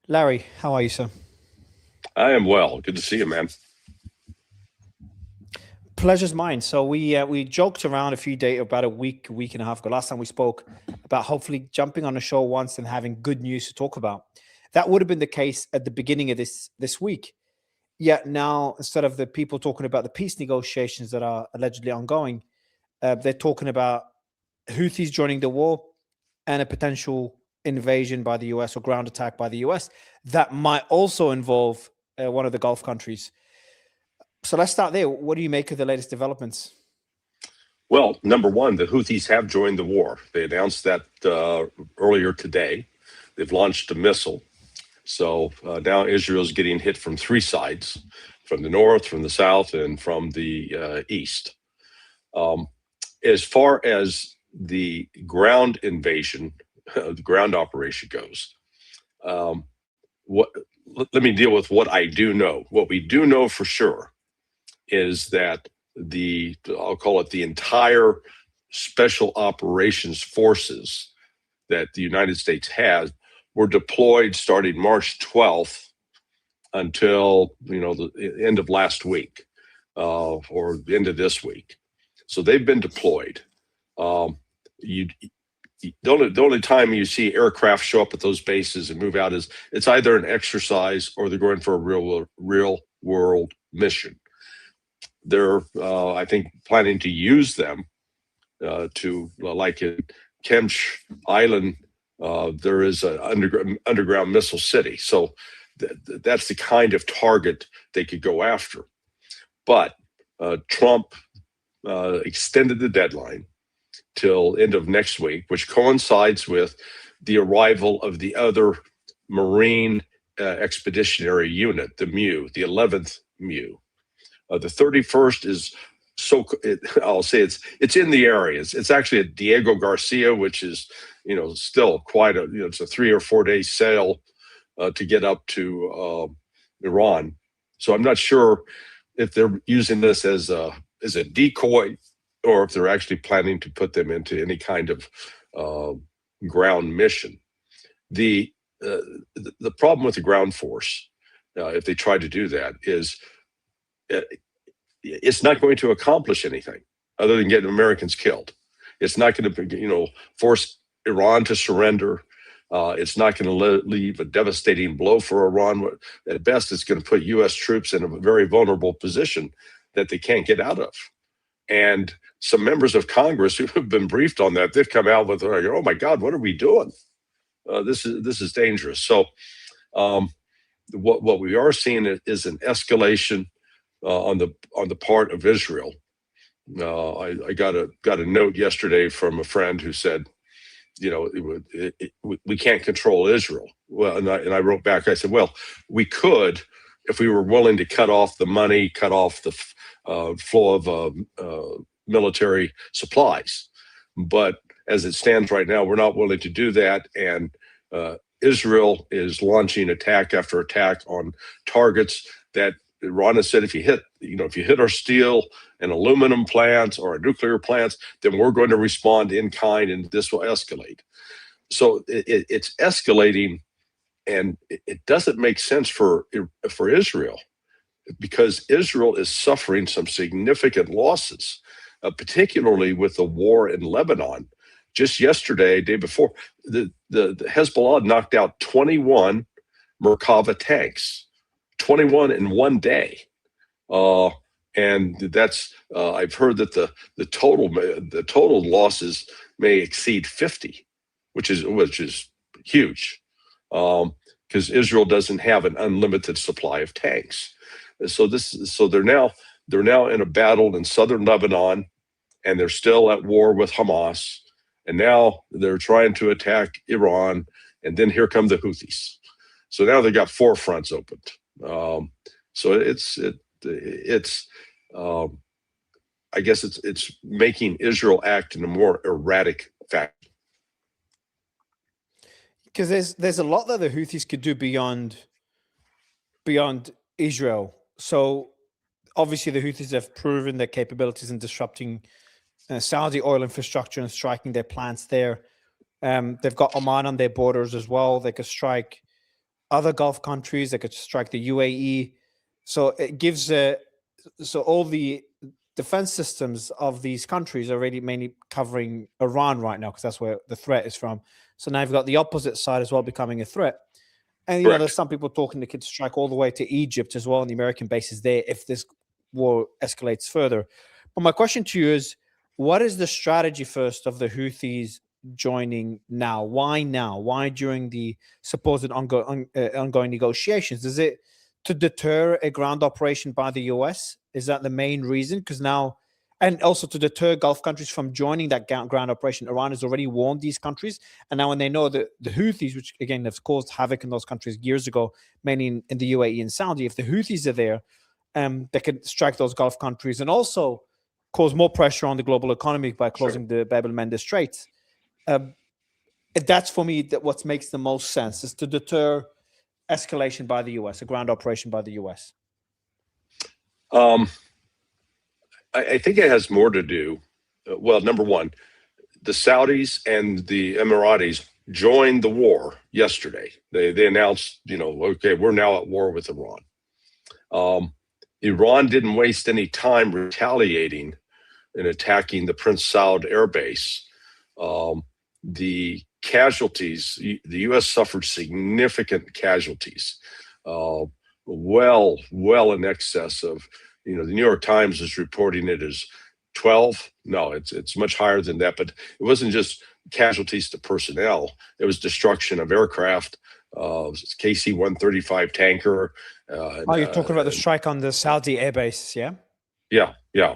Larry, how are you, sir? I am well. Good to see you, man. Pleasure's mine. So we joked around about a week and a half ago. Last time we spoke about hopefully jumping on a show once and having good news to talk about. That would have been the case at the beginning of this week. Yet now, instead of the people talking about the peace negotiations that are allegedly ongoing, they're talking about Houthis joining the war and a potential invasion by the US or ground attack by the US that might also involve one of the Gulf countries. So let's start there. What do you make of the latest developments? Well, number one, the Houthis have joined the war. They announced that earlier today. They've launched a missile. So now Israel's getting hit from three sides, from the north, from the south, and from the east. As far as the ground invasion, the ground operation goes, let me deal with what I do know. What we do know for sure is that I'll call it the entire special operations forces that the United States has were deployed starting March 12th until the end of last week or the end of this week. So they've been deployed. The only time you see aircraft show up at those bases and move out is it's either an exercise or they're going for a real world mission. They're, I think, planning to use them to, like in Kemch Island, there is an underground missile city. So that's the kind of target they could go after. But Trump extended the deadline till end of next week, which coincides with the arrival of the other Marine Expeditionary Unit, the MEU, the 11th MEU. The 31st is I'll say it's in the areas. It's actually at Diego Garcia, which is still quite it's a 3 or 4 day sail to get up to Iran. So I'm not sure if they're using this as a decoy or if they're actually planning to put them into any kind of ground mission. The problem with the ground force, if they try to do that, is it's not going to accomplish anything other than getting Americans killed. It's not going to, force Iran to surrender. It's not going to leave a devastating blow for Iran. At best, it's going to put U.S. troops in a very vulnerable position that they can't get out of. And some members of Congress who have been briefed on that, they've come out with, "Oh my God, what are we doing? This is dangerous." So, what we are seeing is an escalation on the part of Israel. I got a note yesterday from a friend who said, we can't control Israel. Well, and I wrote back. I said, well, we could if we were willing to cut off the money, cut off the flow of military supplies. But as it stands right now, we're not willing to do that. And Israel is launching attack after attack on targets that Iran has said, if you hit our steel and aluminum plants or our nuclear plants, then we're going to respond in kind, and this will escalate. So it's escalating, and it doesn't make sense for Israel, because Israel is suffering some significant losses, particularly with the war in Lebanon. Just yesterday, day before, the Hezbollah knocked out 21 Merkava tanks, 21 in one day. And that's I've heard that the total losses may exceed 50, which is huge, because Israel doesn't have an unlimited supply of tanks. So they're now in a battle in southern Lebanon, and they're still at war with Hamas, and now they're trying to attack Iran, and then here come the Houthis. So now they got four fronts opened. So it's I guess it's making Israel act in a more erratic fashion. Because there's a lot that the Houthis could do beyond Israel. So obviously the Houthis have proven their capabilities in disrupting Saudi oil infrastructure and striking their plants there. They've got Oman on their borders as well. They could strike other Gulf countries. They could strike the UAE. So it gives so all the defense systems of these countries are already mainly covering Iran right now, because that's where the threat is from. So now you've got the opposite side as well becoming a threat. And, you know, there's some people talking they could strike all the way to Egypt as well, and the American bases there if this war escalates further. But my question to you is, what is the strategy first of the Houthis joining now? Why now? Why during the supposed ongoing negotiations? Is it to deter a ground operation by the US? Is that the main reason? Because now, and also to deter Gulf countries from joining that ground operation. Iran has already warned these countries, and now when they know that the Houthis, which again have caused havoc in those countries years ago, mainly in the UAE and Saudi, if the Houthis are there, they could strike those Gulf countries and also cause more pressure on the global economy by closing the Bab el-Mandeb Straits. That's for me that what makes the most sense, is to deter escalation by the US, a ground operation by the US. I think it has more to do. Well, number one, the Saudis and the Emiratis joined the war yesterday. They announced, you know, okay, we're now at war with Iran. Iran didn't waste any time retaliating and attacking the Prince Saud air base. The casualties, the U.S. suffered significant casualties, well in excess of, you know, the New York Times is reporting it as 12. No, it's much higher than that. But it wasn't just casualties to personnel. It was destruction of aircraft, KC-135 tanker. You're talking about the strike on the Saudi airbase, yeah? Yeah.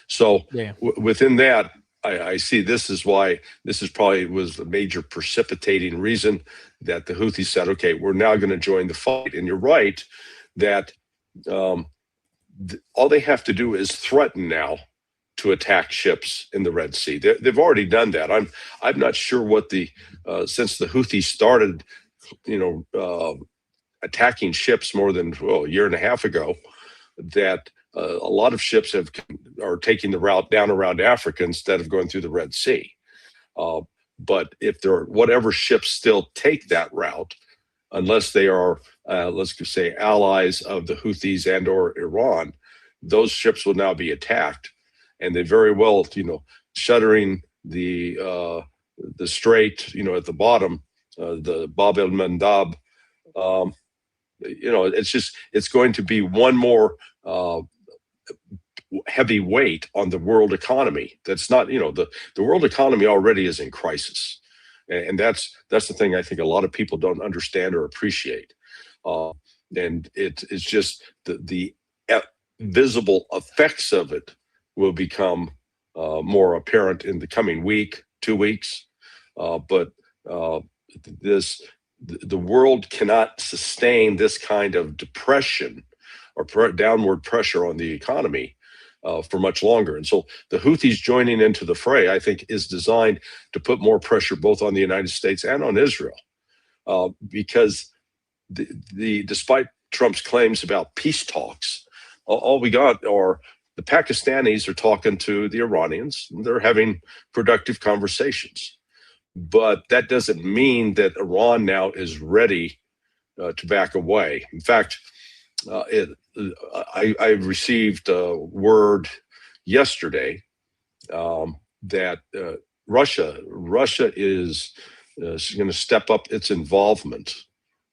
So within that, I see this is why this is probably was the major precipitating reason that the Houthis said, okay, we're now going to join the fight. And you're right that all they have to do is threaten now to attack ships in the Red Sea. They've already done that. I'm not sure what since the Houthis started, you know, attacking ships more than a year and a half ago, that a lot of ships are taking the route down around Africa instead of going through the Red Sea. But if there are whatever ships still take that route, unless they are, let's say, allies of the Houthis and or Iran, those ships will now be attacked, and they very well, you know, shuttering the strait, you know, at the bottom, the Bab el-Mandeb. You know, it's going to be one more heavy weight on the world economy. That's not, you know, the world economy already is in crisis. And that's the thing I think a lot of people don't understand or appreciate. And it's just the visible effects of it will become more apparent in the coming week, 2 weeks. But the world cannot sustain this kind of depression or downward pressure on the economy for much longer. And so the Houthis joining into the fray, I think, is designed to put more pressure both on the United States and on Israel, because despite Trump's claims about peace talks, all we got are the Pakistanis are talking to the Iranians. They're having productive conversations. But that doesn't mean that Iran now is ready to back away. In fact, I received word yesterday that Russia is going to step up its involvement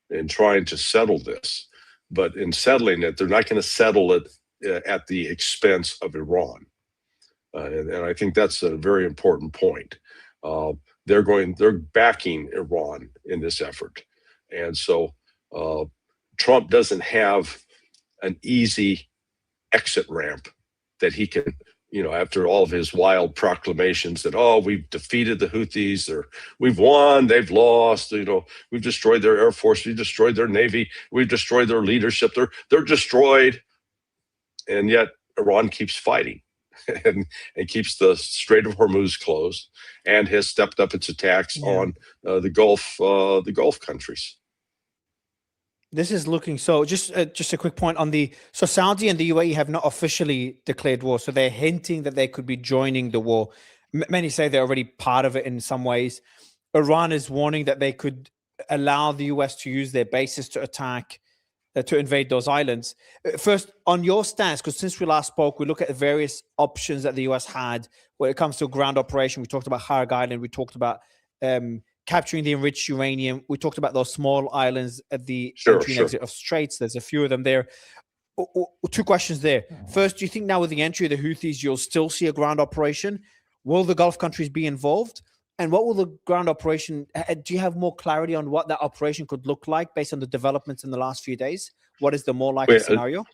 in trying to settle this. But in settling it, they're not going to settle it at the expense of Iran. And I think that's a very important point. They're backing Iran in this effort. And so Trump doesn't have an easy exit ramp that he can, you know, after all of his wild proclamations that, oh, we've defeated the Houthis, or we've won, they've lost, you know, we've destroyed their air force, we've destroyed their navy, we've destroyed their leadership, they're destroyed. And yet Iran keeps fighting and keeps the Strait of Hormuz closed and has stepped up its attacks on the Gulf countries. This is looking so. Just a quick point on so Saudi and the UAE have not officially declared war, so they're hinting that they could be joining the war. Many say they're already part of it in some ways. Iran is warning that they could allow the US to use their bases to attack, to invade those islands. First, on your stance, because since we last spoke, we look at the various options that the US had when it comes to a ground operation. We talked about Harg Island. We talked about capturing the enriched uranium. We talked about those small islands at the entry and exit of straits. There's a few of them there. Two questions there. First, do you think now with the entry of the Houthis, you'll still see a ground operation? Will the Gulf countries be involved? And what will the ground operation, do you have more clarity on what that operation could look like based on the developments in the last few days? What is the more likely scenario?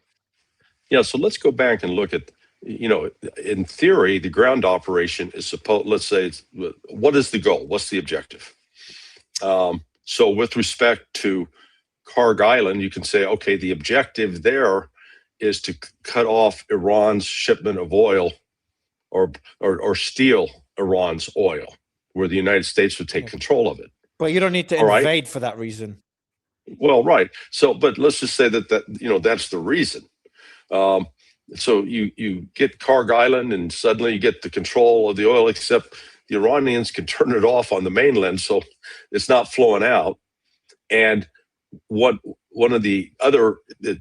Yeah, so let's go back and look at, in theory, the ground operation is supposed, let's say, what is the goal? What's the objective? So with respect to Harg Island, you can say, okay, the objective there is to cut off Iran's shipment of oil or steal Iran's oil, where the United States would take control of it. But you don't need to invade for that reason. Well, right. So, but let's just say that that's the reason. So you get Harg Island, and suddenly you get the control of the oil, except the Iranians can turn it off on the mainland, so it's not flowing out. And one of the other,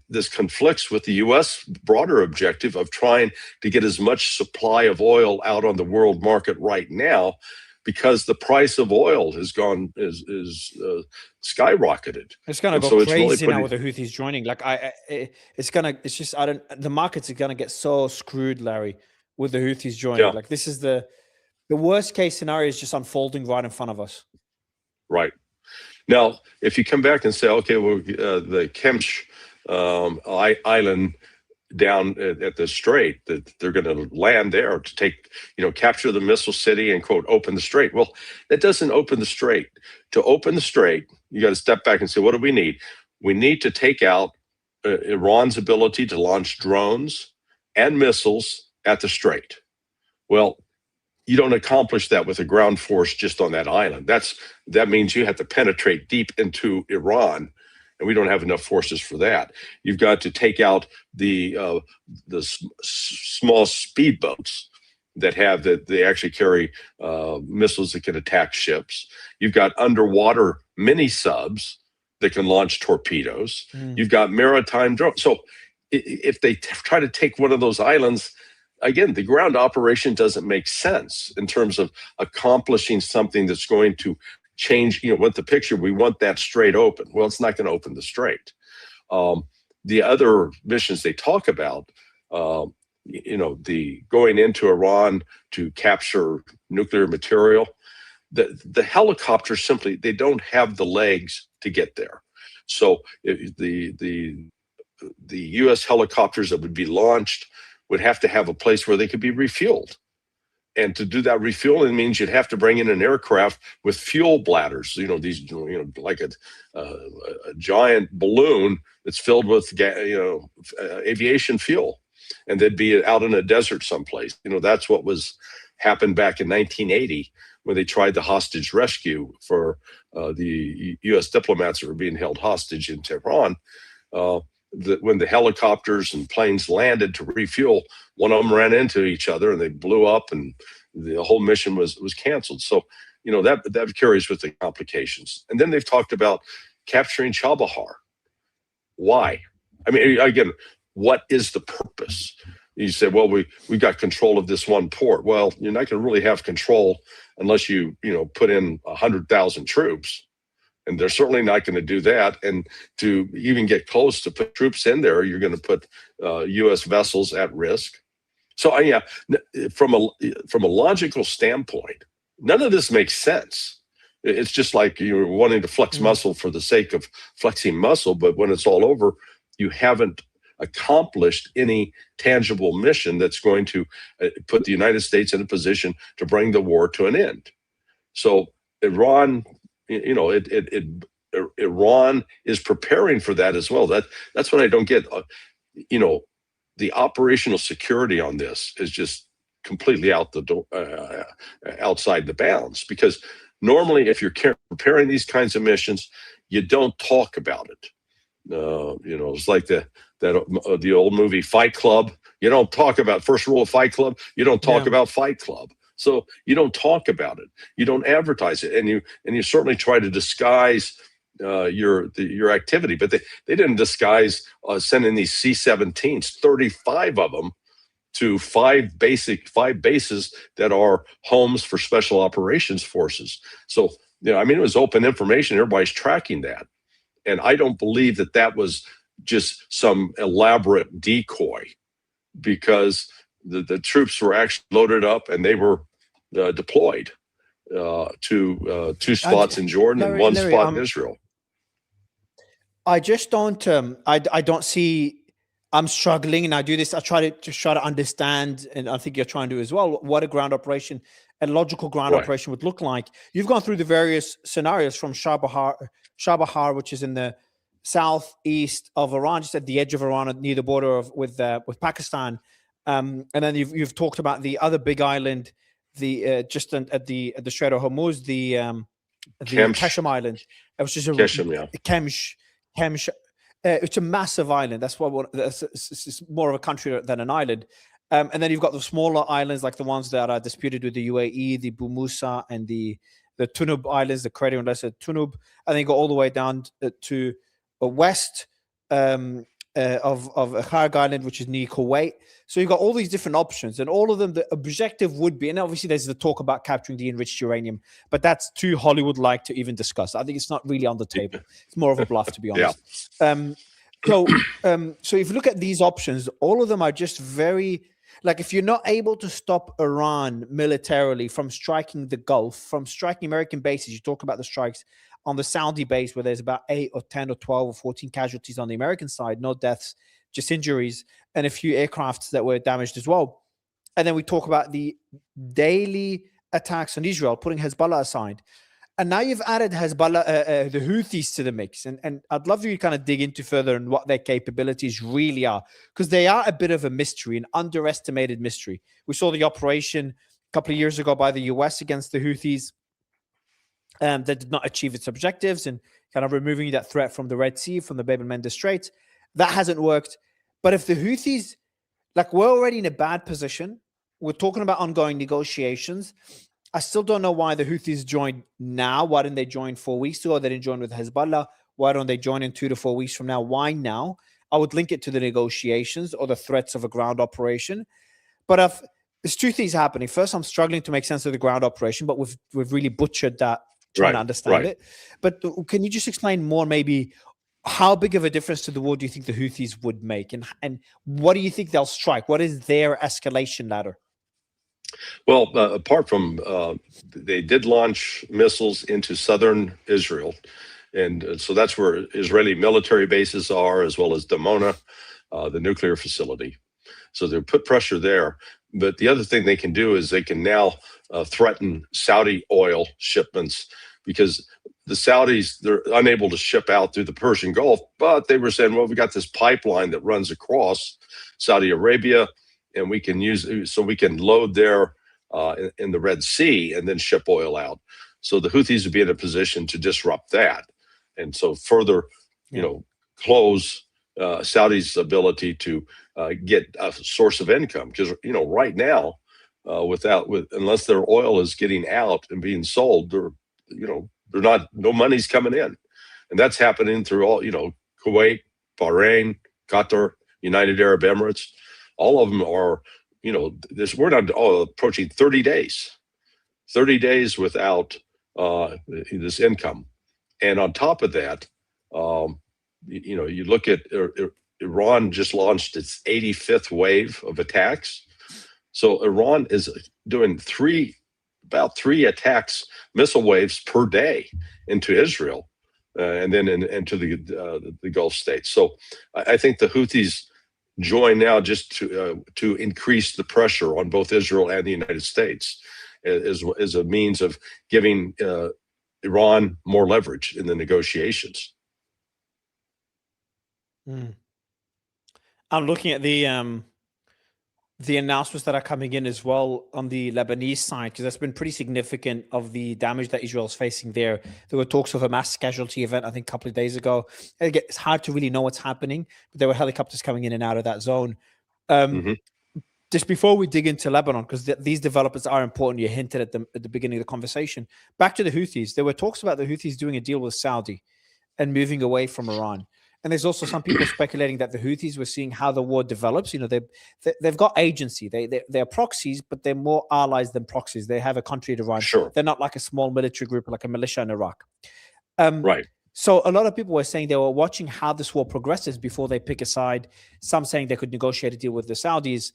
this conflicts with the U.S. broader objective of trying to get as much supply of oil out on the world market right now, because the price of oil has gone skyrocketed. It's going to go crazy now with the Houthis joining. Like the markets are going to get so screwed, Larry, with the Houthis joining. Yeah. Like this is the worst case scenario is just unfolding right in front of us. Right. Now, if you come back and say, okay, well, the Kemch island down at the strait, that they're going to land there to take, capture the missile city and, quote, open the strait. Well, that doesn't open the strait. To open the strait, you got to step back and say, what do we need? We need to take out Iran's ability to launch drones and missiles at the strait. Well, you don't accomplish that with a ground force just on that island. That means you have to penetrate deep into Iran, and we don't have enough forces for that. You've got to take out the small speedboats that they actually carry missiles that can attack ships. You've got underwater mini subs that can launch torpedoes. You've got maritime drones. So if they try to take one of those islands, again, the ground operation doesn't make sense in terms of accomplishing something that's going to change, what the picture, we want that strait open. Well, it's not going to open the strait. The other missions they talk about, the going into Iran to capture nuclear material, the helicopters simply, they don't have the legs to get there. So the U.S. helicopters that would be launched would have to have a place where they could be refueled. And to do that refueling means you'd have to bring in an aircraft with fuel bladders, like a giant balloon that's filled with, aviation fuel. And they'd be out in a desert someplace. That's what happened back in 1980 when they tried the hostage rescue for the U.S. diplomats that were being held hostage in Tehran. When the helicopters and planes landed to refuel, one of them ran into each other and they blew up, and the whole mission was canceled. So, that carries with the complications. And then they've talked about capturing Chabahar. Why? I mean, again, what is the purpose? You say, well, we got control of this one port. Well, you're not going to really have control unless you put in 100,000 troops. And they're certainly not going to do that. And to even get close to put troops in there, you're going to put U.S. vessels at risk. So, from a logical standpoint, none of this makes sense. It's just like you're wanting to flex muscle for the sake of flexing muscle, but when it's all over, you haven't accomplished any tangible mission that's going to put the United States in a position to bring the war to an end. So Iran, Iran is preparing for that as well. That's what I don't get. The operational security on this is just completely out the door, outside the bounds. Because normally, if you're preparing these kinds of missions, you don't talk about it. It's like the old movie Fight Club. You don't talk about first rule of Fight Club. You don't talk about Fight Club. So you don't talk about it. You don't advertise it, and you certainly try to disguise your activity. But they didn't disguise sending these C-17s, 35 of them, to five bases that are homes for special operations forces. So, I mean, it was open information. Everybody's tracking that. And I don't believe that was just some elaborate decoy, because the troops were actually loaded up and they were deployed to two spots in Jordan and one spot in Israel. I just don't, I don't see, I'm struggling, and I do this. I try to understand, and I think you're trying to as well, what a ground operation, a logical ground operation would look like. You've gone through the various scenarios from Shabahar, which is in the southeast of Iran, just at the edge of Iran, near the border with Pakistan. And then you've talked about the other big island, just at the Strait of Hormuz, the Keshem Island, which is Kemsh. It's a massive island. That's why it's more of a country than an island. And then you've got the smaller islands, like the ones that are disputed with the UAE, the Bu Musa and the Tunub Islands, the Credit and Lesser Tunub. And then you go all the way down to the west of Kharg Island, which is near Kuwait. So you've got all these different options, and all of them, the objective would be, and obviously there's the talk about capturing the enriched uranium, but that's too Hollywood-like to even discuss. I think it's not really on the table. It's more of a bluff, to be honest. Yeah. So if you look at these options, all of them are just very, like, if you're not able to stop Iran militarily from striking the Gulf, from striking American bases, you talk about the strikes on the Saudi base where there's about 8 or 10 or 12 or 14 casualties on the American side, no deaths, just injuries, and a few aircrafts that were damaged as well. And then we talk about the daily attacks on Israel, putting Hezbollah aside. And now you've added Hezbollah, the Houthis to the mix. And I'd love you to kind of dig into further on what their capabilities really are, because they are a bit of a mystery, an underestimated mystery. We saw the operation a couple of years ago by the US against the Houthis that did not achieve its objectives, and kind of removing that threat from the Red Sea, from the Bab el-Mandeb Strait. That hasn't worked. But if the Houthis, like, we're already in a bad position, we're talking about ongoing negotiations. I still don't know why the Houthis joined now. Why didn't they join 4 weeks ago? They didn't join with Hezbollah. Why don't they join in 2 to 4 weeks from now? Why now? I would link it to the negotiations or the threats of a ground operation. But there's two things happening. First, I'm struggling to make sense of the ground operation, but we've really butchered that, trying to understand it. But can you just explain more, maybe, how big of a difference to the war do you think the Houthis would make? And what do you think they'll strike? What is their escalation ladder? Well, apart from they did launch missiles into southern Israel. And so that's where Israeli military bases are, as well as Dimona, the nuclear facility. So they put pressure there. But the other thing they can do is they can now threaten Saudi oil shipments, because the Saudis, they're unable to ship out through the Persian Gulf, but they were saying, well, we got this pipeline that runs across Saudi Arabia, and we can we can load there in the Red Sea and then ship oil out. So the Houthis would be in a position to disrupt that, and so further, close Saudi's ability to get a source of income. Because right now, unless their oil is getting out and being sold, no money's coming in, and that's happening through all, Kuwait, Bahrain, Qatar, United Arab Emirates. All of them are, we're not approaching 30 days without this income. And on top of that, you look at Iran just launched its 85th wave of attacks. So Iran is doing about three attacks, missile waves per day into Israel, and then into the Gulf states. So I think the Houthis join now just to increase the pressure on both Israel and the United States as a means of giving Iran more leverage in the negotiations. I'm looking at the announcements that are coming in as well on the Lebanese side, because that's been pretty significant of the damage that Israel's facing there. There were talks of a mass casualty event, I think, a couple of days ago. It's hard to really know what's happening, but there were helicopters coming in and out of that zone. Just before we dig into Lebanon, because these developments are important, you hinted at them at the beginning of the conversation. Back to the Houthis. There were talks about the Houthis doing a deal with Saudi. and moving away from Iran. And there's also some people speculating that the Houthis were seeing how the war develops. They've got agency. They're proxies, but they're more allies than proxies. They have a country to run. Sure. They're not like a small military group, like a militia in Iraq. Right. So a lot of people were saying they were watching how this war progresses before they pick a side. Some saying they could negotiate a deal with the Saudis.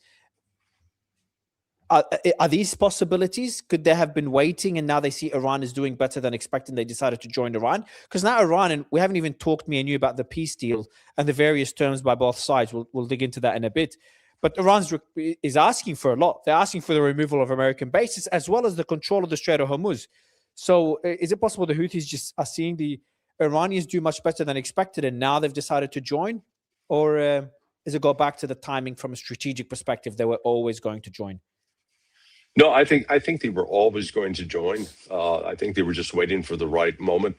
Are these possibilities? Could they have been waiting and now they see Iran is doing better than expected and they decided to join Iran? Because now Iran, and we haven't even talked, me and you, about the peace deal and the various terms by both sides. We'll dig into that in a bit. But Iran is asking for a lot. They're asking for the removal of American bases as well as the control of the Strait of Hormuz. So is it possible the Houthis just are seeing the Iranians do much better than expected and now they've decided to join? Or does it go back to the timing from a strategic perspective? They were always going to join. No, I think they were always going to join. I think they were just waiting for the right moment.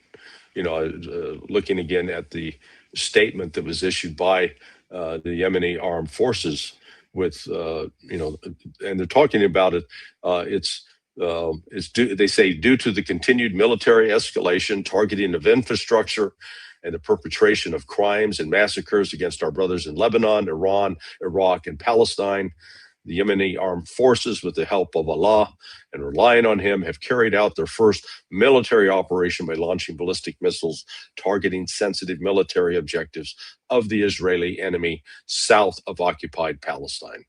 Looking again at the statement that was issued by the Yemeni armed forces, with and they're talking about it. It's due, they say, due to the continued military escalation, targeting of infrastructure, and the perpetration of crimes and massacres against our brothers in Lebanon, Iran, Iraq, and Palestine. The Yemeni armed forces, with the help of Allah and relying on him, have carried out their first military operation by launching ballistic missiles targeting sensitive military objectives of the Israeli enemy south of occupied Palestine.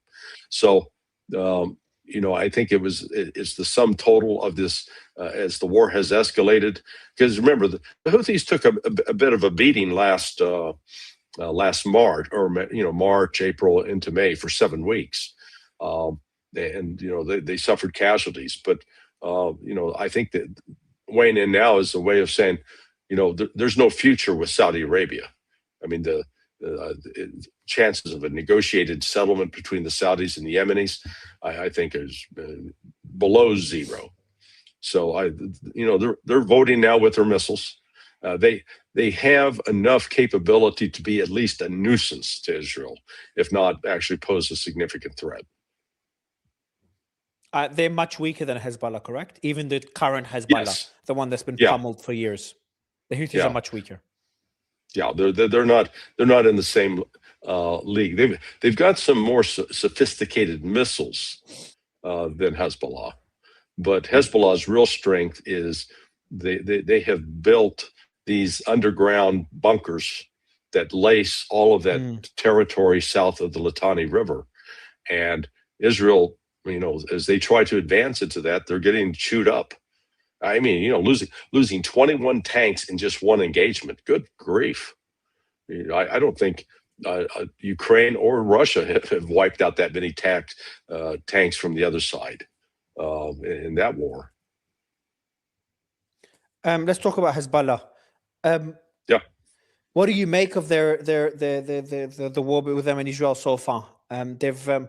So, I think it's the sum total of this as the war has escalated. Because remember, the Houthis took a bit of a beating last March, or March, April into May, for 7 weeks. They suffered casualties, but I think that weighing in now is a way of saying, there's no future with Saudi Arabia. I mean, the chances of a negotiated settlement between the Saudis and the Yemenis, I think, is below zero. So they're voting now with their missiles. They have enough capability to be at least a nuisance to Israel, if not actually pose a significant threat. They're much weaker than Hezbollah, correct? Even the current Hezbollah, yes. The one that's been pummeled for years. The Houthis are much weaker. Yeah, they're not in the same league. They've got some more sophisticated missiles than Hezbollah, but Hezbollah's real strength is they have built these underground bunkers that lace all of that territory south of the Litani River, and Israel, as they try to advance into that, they're getting chewed up. I mean, losing 21 tanks in just one engagement. Good grief. I don't think Ukraine or Russia have wiped out that many tanks from the other side in that war. Let's talk about Hezbollah. What do you make of the war with them in Israel so far? They've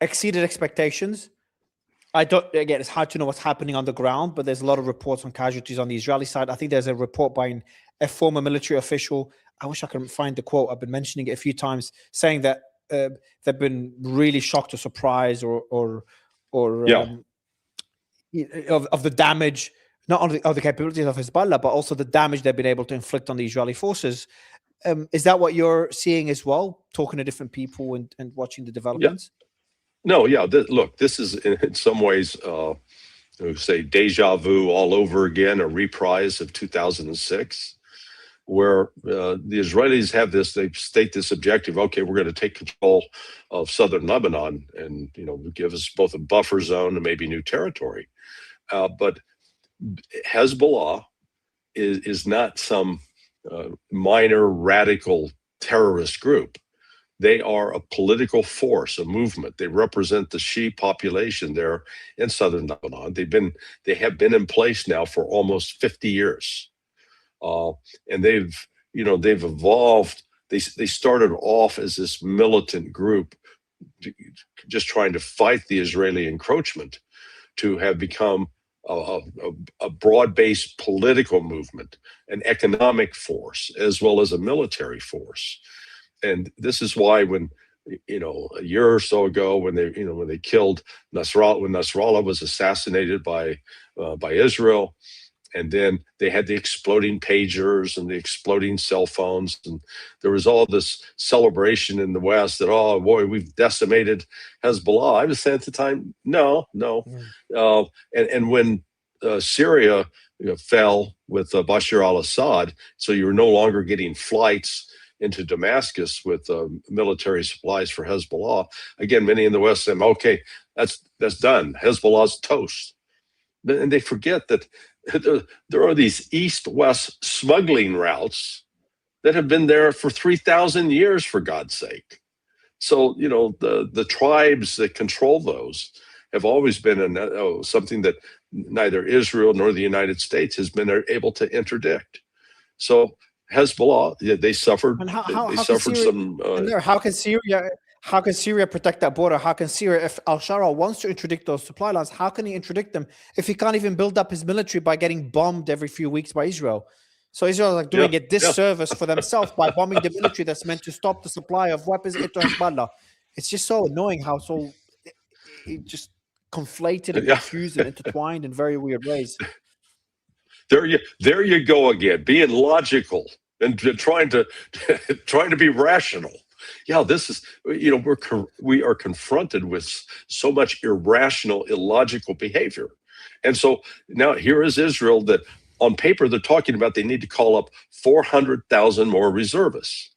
exceeded expectations. Again, it's hard to know what's happening on the ground, but there's a lot of reports on casualties on the Israeli side. I think there's a report by a former military official. I wish I could find the quote. I've been mentioning it a few times, saying that they've been really shocked or surprised of the damage, not only of the capabilities of Hezbollah, but also the damage they've been able to inflict on the Israeli forces. Is that what you're seeing as well, talking to different people and watching the developments? No, look, this is in some ways, say, deja vu all over again, a reprise of 2006, where the Israelis have this, they state this objective, okay, we're going to take control of southern Lebanon and, give us both a buffer zone and maybe new territory. But Hezbollah is not some minor radical terrorist group. They are a political force, a movement. They represent the Shia population there in southern Lebanon. They have been in place now for almost 50 years, and they've evolved. They started off as this militant group, just trying to fight the Israeli encroachment, to have become a broad-based political movement, an economic force, as well as a military force. And this is why when, a year or so ago, when they killed Nasrallah, when Nasrallah was assassinated by Israel, And then they had the exploding pagers and the exploding cell phones. And there was all this celebration in the West that, oh, boy, we've decimated Hezbollah. I was saying at the time, no. And when Syria fell with Bashar al-Assad, so you were no longer getting flights into Damascus with military supplies for Hezbollah. Again, many in the West said, okay, that's done. Hezbollah's toast. And they forget that there are these east-west smuggling routes that have been there for 3,000 years, for God's sake. So, the tribes that control those have always been something that neither Israel nor the United States has been able to interdict. So Hezbollah, they suffered. And how can Syria protect that border? How can Syria, if al-Shara wants to interdict those supply lines, how can he interdict them if he can't even build up his military by getting bombed every few weeks by Israel? So Israel is doing a disservice for themselves by bombing the military that's meant to stop the supply of weapons into Hezbollah. It's just so annoying how it just conflated and confused and intertwined in very weird ways. There you go again, being logical and trying to be rational. Yeah, this is, we are confronted with so much irrational, illogical behavior. And so now here is Israel that on paper they're talking about they need to call up 400,000 more reservists.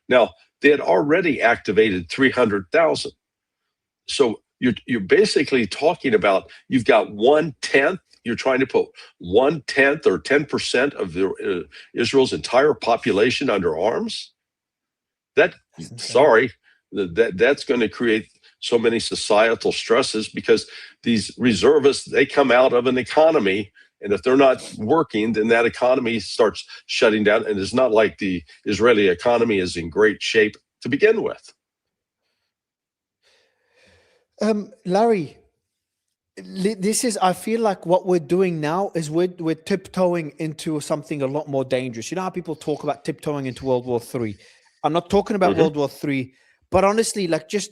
Now, they had already activated 300,000. So you're basically talking about you've got 1/10. You're trying to put 1/10 or 10% of Israel's entire population under arms. That's going to create so many societal stresses because these reservists, they come out of an economy, and if they're not working, then that economy starts shutting down. And it's not like the Israeli economy is in great shape to begin with. Larry, I feel like what we're doing now is we're tiptoeing into something a lot more dangerous. You know how people talk about tiptoeing into World War III? I'm not talking about World War III, but honestly, just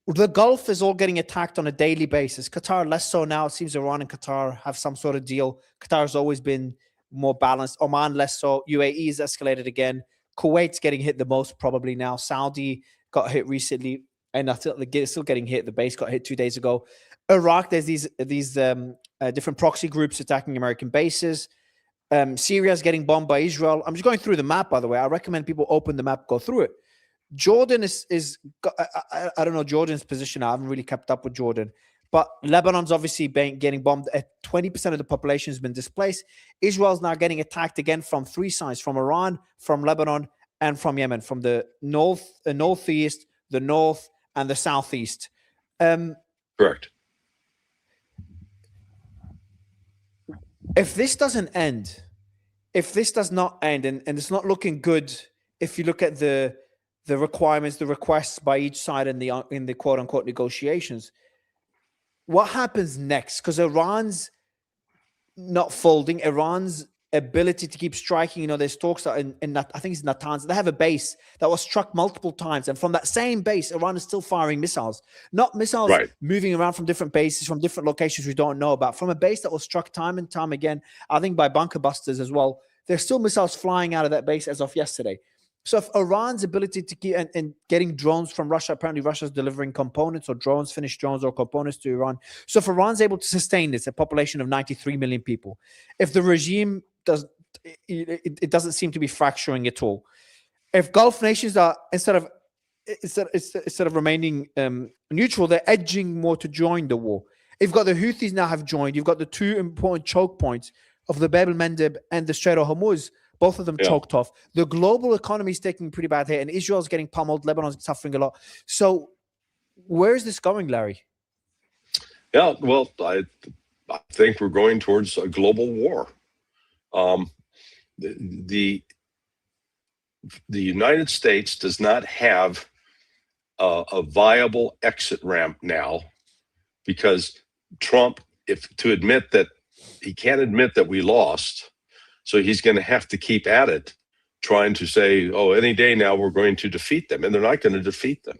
the Gulf is all getting attacked on a daily basis. Qatar less so now. It seems Iran and Qatar have some sort of deal. Qatar has always been more balanced. Oman less so. UAE is escalated again. Kuwait's getting hit the most probably now. Saudi got hit recently, and I feel like it's still getting hit. The base got hit 2 days ago. Iraq, there's these different proxy groups attacking American bases. Syria's getting bombed by Israel. I'm just going through the map, by the way. I recommend people open the map, go through it. Jordan I don't know Jordan's position. I haven't really kept up with Jordan. But Lebanon's obviously getting bombed. 20% of the population has been displaced. Israel's now getting attacked again from three sides, from Iran, from Lebanon, and from Yemen, from the northeast, the north, and the southeast. Correct. If this doesn't end, if this does not end, and it's not looking good, if you look at the requirements, the requests by each side in the quote unquote negotiations, what happens next? Because Iran's not folding. Iran's ability to keep striking, there's talks that in I think it's Natanz, they have a base that was struck multiple times, and from that same base, Iran is still firing missiles, not missiles moving around from different bases, from different locations we don't know about, from a base that was struck time and time again, I think by bunker busters as well. There's still missiles flying out of that base as of yesterday. So if Iran's ability to keep and getting drones from Russia, apparently Russia's delivering components or drones, finished drones or components to Iran. So if Iran's able to sustain this, a population of 93 million people, if the regime it doesn't seem to be fracturing at all. If Gulf nations are instead of remaining neutral, they're edging more to join the war. You've got the Houthis now have joined. You've got the two important choke points of the Bab el-Mandeb and the Strait of Hormuz. Both of them choked off. The global economy is taking a pretty bad hit, and Israel's getting pummeled. Lebanon's suffering a lot. So where is this going, Larry? Yeah, well, I think we're going towards a global war. The United States does not have a viable exit ramp now, because Trump, to admit that he can't admit that we lost, so he's going to have to keep at it, trying to say, oh, any day now we're going to defeat them, and they're not going to defeat them.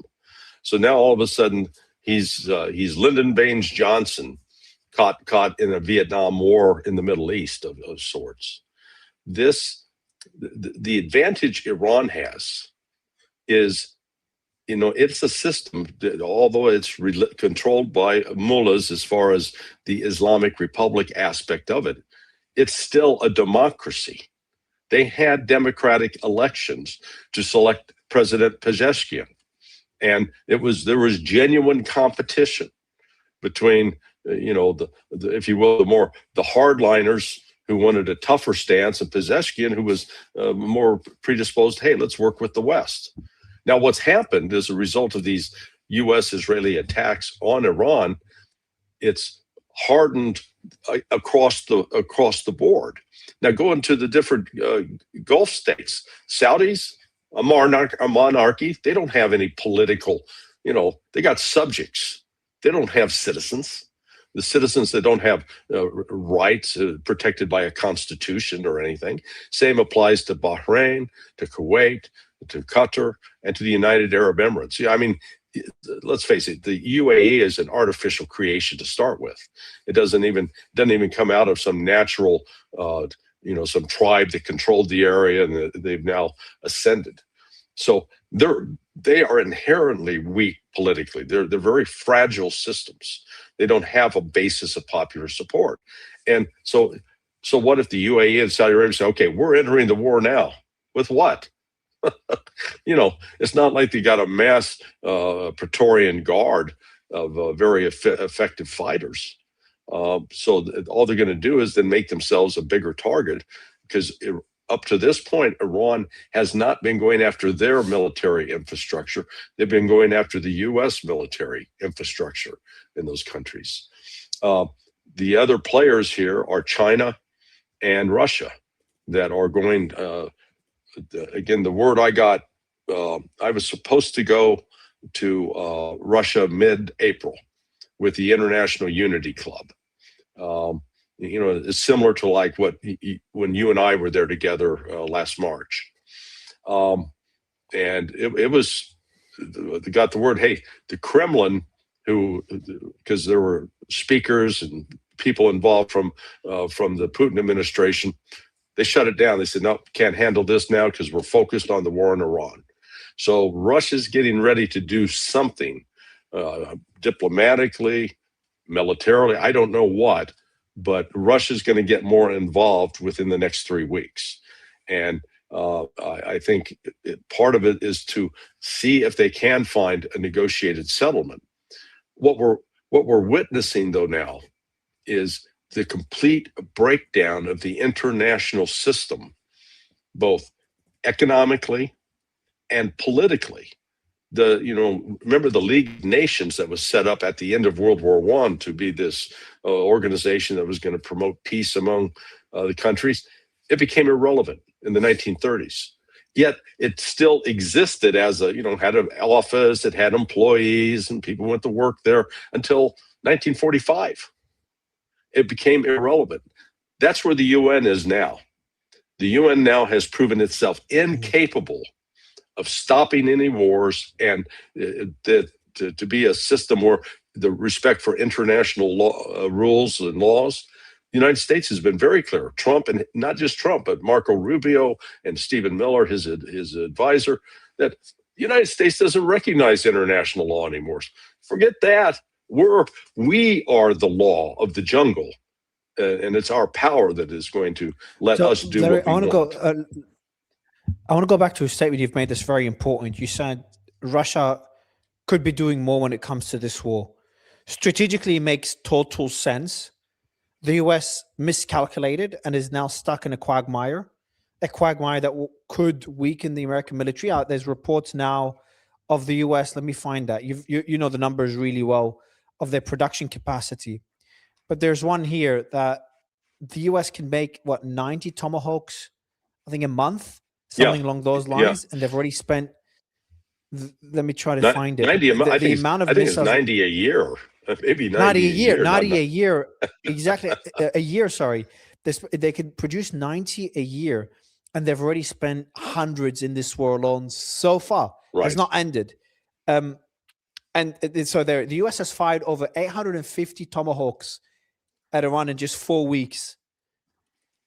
So now all of a sudden he's Lyndon Baines Johnson caught in a Vietnam War in the Middle East of sorts. The advantage Iran has is, it's a system that, although it's controlled by mullahs as far as the Islamic Republic aspect of it, it's still a democracy. They had democratic elections to select President Pezeshkian, and there was genuine competition between, if you will, the hardliners who wanted a tougher stance, and Pezeshkian, who was more predisposed, hey, let's work with the West. Now, what's happened as a result of these U.S.-Israeli attacks on Iran, it's hardened across the board. Now, going to the different Gulf states, Saudis, a monarchy, they don't have any political, they got subjects. They don't have citizens. The citizens that don't have rights protected by a constitution or anything. Same applies to Bahrain, to Kuwait, to Qatar, and to the United Arab Emirates. Yeah, I mean, let's face it, the UAE is an artificial creation to start with. It doesn't even come out of some natural, some tribe that controlled the area and they've now ascended. So they are inherently weak politically. They're very fragile systems. They don't have a basis of popular support. And so what if the UAE and Saudi Arabia say, okay, we're entering the war now? With what? It's not like they got a mass Praetorian guard of very effective fighters. So all they're going to do is then make themselves a bigger target, because up to this point, Iran has not been going after their military infrastructure. They've been going after the U.S. military infrastructure in those countries. The other players here are China and Russia that are going, again, the word I got, I was supposed to go to Russia mid-April with the International Unity Club. It's similar to like when you and I were there together last March. And it was, got the word, hey, the Kremlin, because there were speakers and people involved from the Putin administration, they shut it down. They said, no, can't handle this now because we're focused on the war in Iran. So Russia's getting ready to do something diplomatically, militarily, I don't know what, but Russia's going to get more involved within the next 3 weeks. And I think part of it is to see if they can find a negotiated settlement. What we're witnessing, though, now is the complete breakdown of the international system, both economically and politically. Remember the League of Nations that was set up at the end of World War I to be this organization that was going to promote peace among the countries? It became irrelevant in the 1930s. Yet it still existed as had an office, it had employees, and people went to work there until 1945. It became irrelevant. That's where the UN is now. The UN now has proven itself incapable of stopping any wars, and to be a system where the respect for international law, rules and laws. The United States has been very clear. Trump, and not just Trump, but Marco Rubio and Stephen Miller, his advisor, that the United States doesn't recognize international law anymore. Forget that. We are the law of the jungle, and it's our power that is going to let us do Larry, what we want. I want to go back to a statement you've made that's very important. You said Russia could be doing more when it comes to this war. Strategically, it makes total sense. The US miscalculated and is now stuck in a quagmire that could weaken the American military. There's reports now of the US, let me find that. You know the numbers really well, of their production capacity. But there's one here that the US can make, 90 Tomahawks, I think, a month? Something along those lines, and they've already spent. Let me try to find it. 90. The I think amount of it's 90 a year, maybe 90 a year. 90 a year, exactly a year. Sorry, they could produce 90 a year, and they've already spent hundreds in this war alone so far. Right. It's not ended, and so the US has fired over 850 Tomahawks at Iran in just 4 weeks.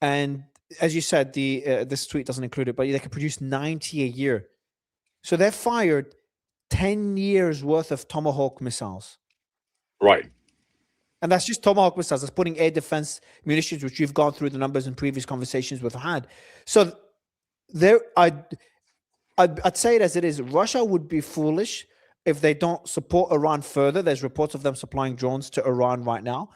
And as you said, this tweet doesn't include it, but they can produce 90 a year. So they've fired 10 years worth of Tomahawk missiles. Right. And that's just Tomahawk missiles. That's putting air defense munitions, which you've gone through the numbers in previous conversations we've had. So there, I'd say it as it is. Russia would be foolish if they don't support Iran further. There's reports of them supplying drones to Iran right now.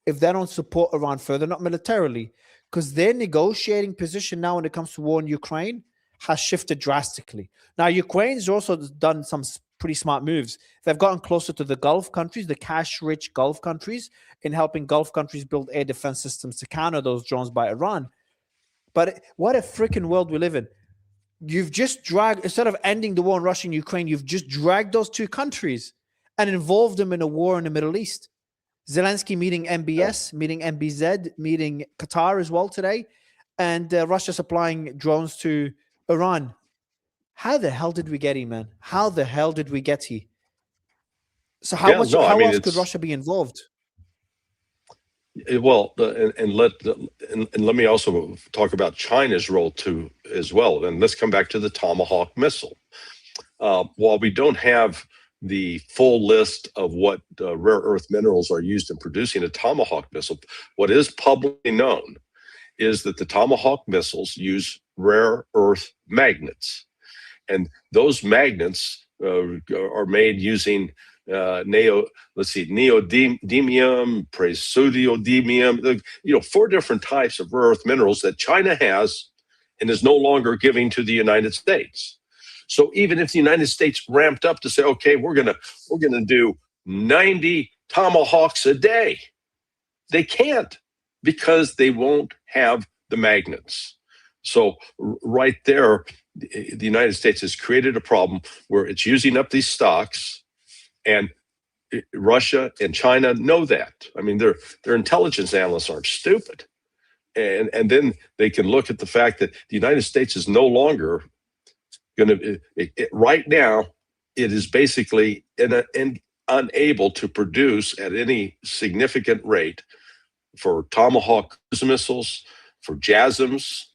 If they don't support Iran further, not militarily, because their negotiating position now when it comes to war in Ukraine has shifted drastically. Now, Ukraine's also done some pretty smart moves. They've gotten closer to the Gulf countries, the cash-rich Gulf countries, in helping Gulf countries build air defense systems to counter those drones by Iran. But what a freaking world we live in. You've just dragged, instead of ending the war in Russia and Ukraine, you've just dragged those two countries and involved them in a war in the Middle East. Zelensky meeting MBS, meeting MBZ, meeting Qatar as well today, and Russia supplying drones to Iran. How the hell did we get here, man? How the hell did we get here? So how else could Russia be involved? Well, and let me also talk about China's role too as well. And let's come back to the Tomahawk missile. While we don't have the full list of what rare earth minerals are used in producing a Tomahawk missile, what is publicly known is that the Tomahawk missiles use rare earth magnets. And those magnets are made using neodymium, praseodymium, 4 different types of rare earth minerals that China has and is no longer giving to the United States. So even if the United States ramped up to say, okay, we're gonna do 90 Tomahawks a day, they can't because they won't have the magnets. So right there, the United States has created a problem where it's using up these stocks, and Russia and China know that. I mean, their intelligence analysts aren't stupid. And then they can look at the fact that the United States is no longer going to, right now, it is basically unable to produce at any significant rate for Tomahawk missiles, for JASSMs,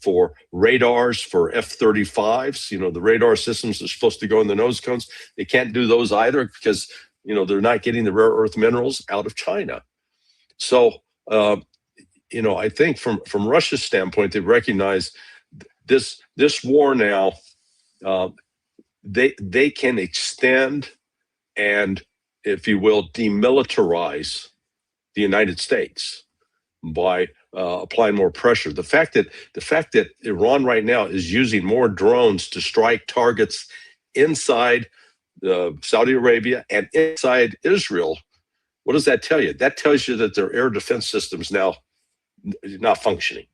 for radars, for F-35s. The radar systems are supposed to go in the nose cones. They can't do those either because, they're not getting the rare earth minerals out of China. So, I think from Russia's standpoint, they recognize this war now, they can extend and, if you will, demilitarize the United States by applying more pressure. The fact that Iran right now is using more drones to strike targets inside Saudi Arabia and inside Israel, what does that tell you? That tells you that their air defense system's now not functioning,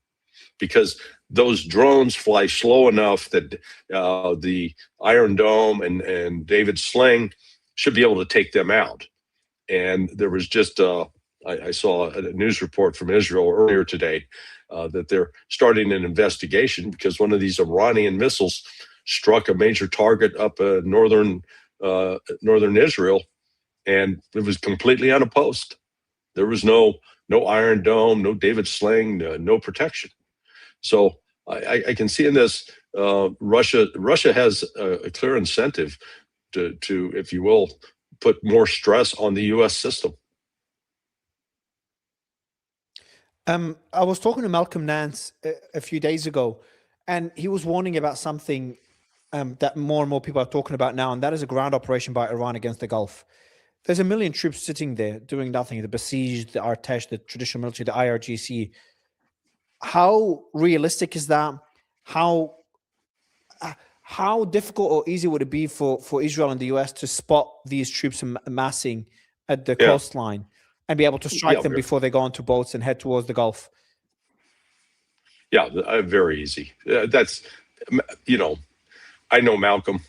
because those drones fly slow enough that the Iron Dome and David Sling should be able to take them out. And there was just I saw a news report from Israel earlier today that they're starting an investigation because one of these Iranian missiles struck a major target up northern Israel, and it was completely unopposed. There was no Iron Dome, no David Sling, no protection. So I can see in this Russia has a clear incentive to, if you will, put more stress on the U.S. system. I was talking to Malcolm Nance a few days ago, and he was warning about something that more and more people are talking about now, and that is a ground operation by Iran against the Gulf. There's 1 million troops sitting there doing nothing, the besieged, the Artesh, the traditional military, the IRGC. How realistic is that? How difficult or easy would it be for Israel and the US to spot these troops amassing at the coastline and be able to strike them before they go onto boats and head towards the Gulf? Yeah, very easy. That's, I know Malcolm.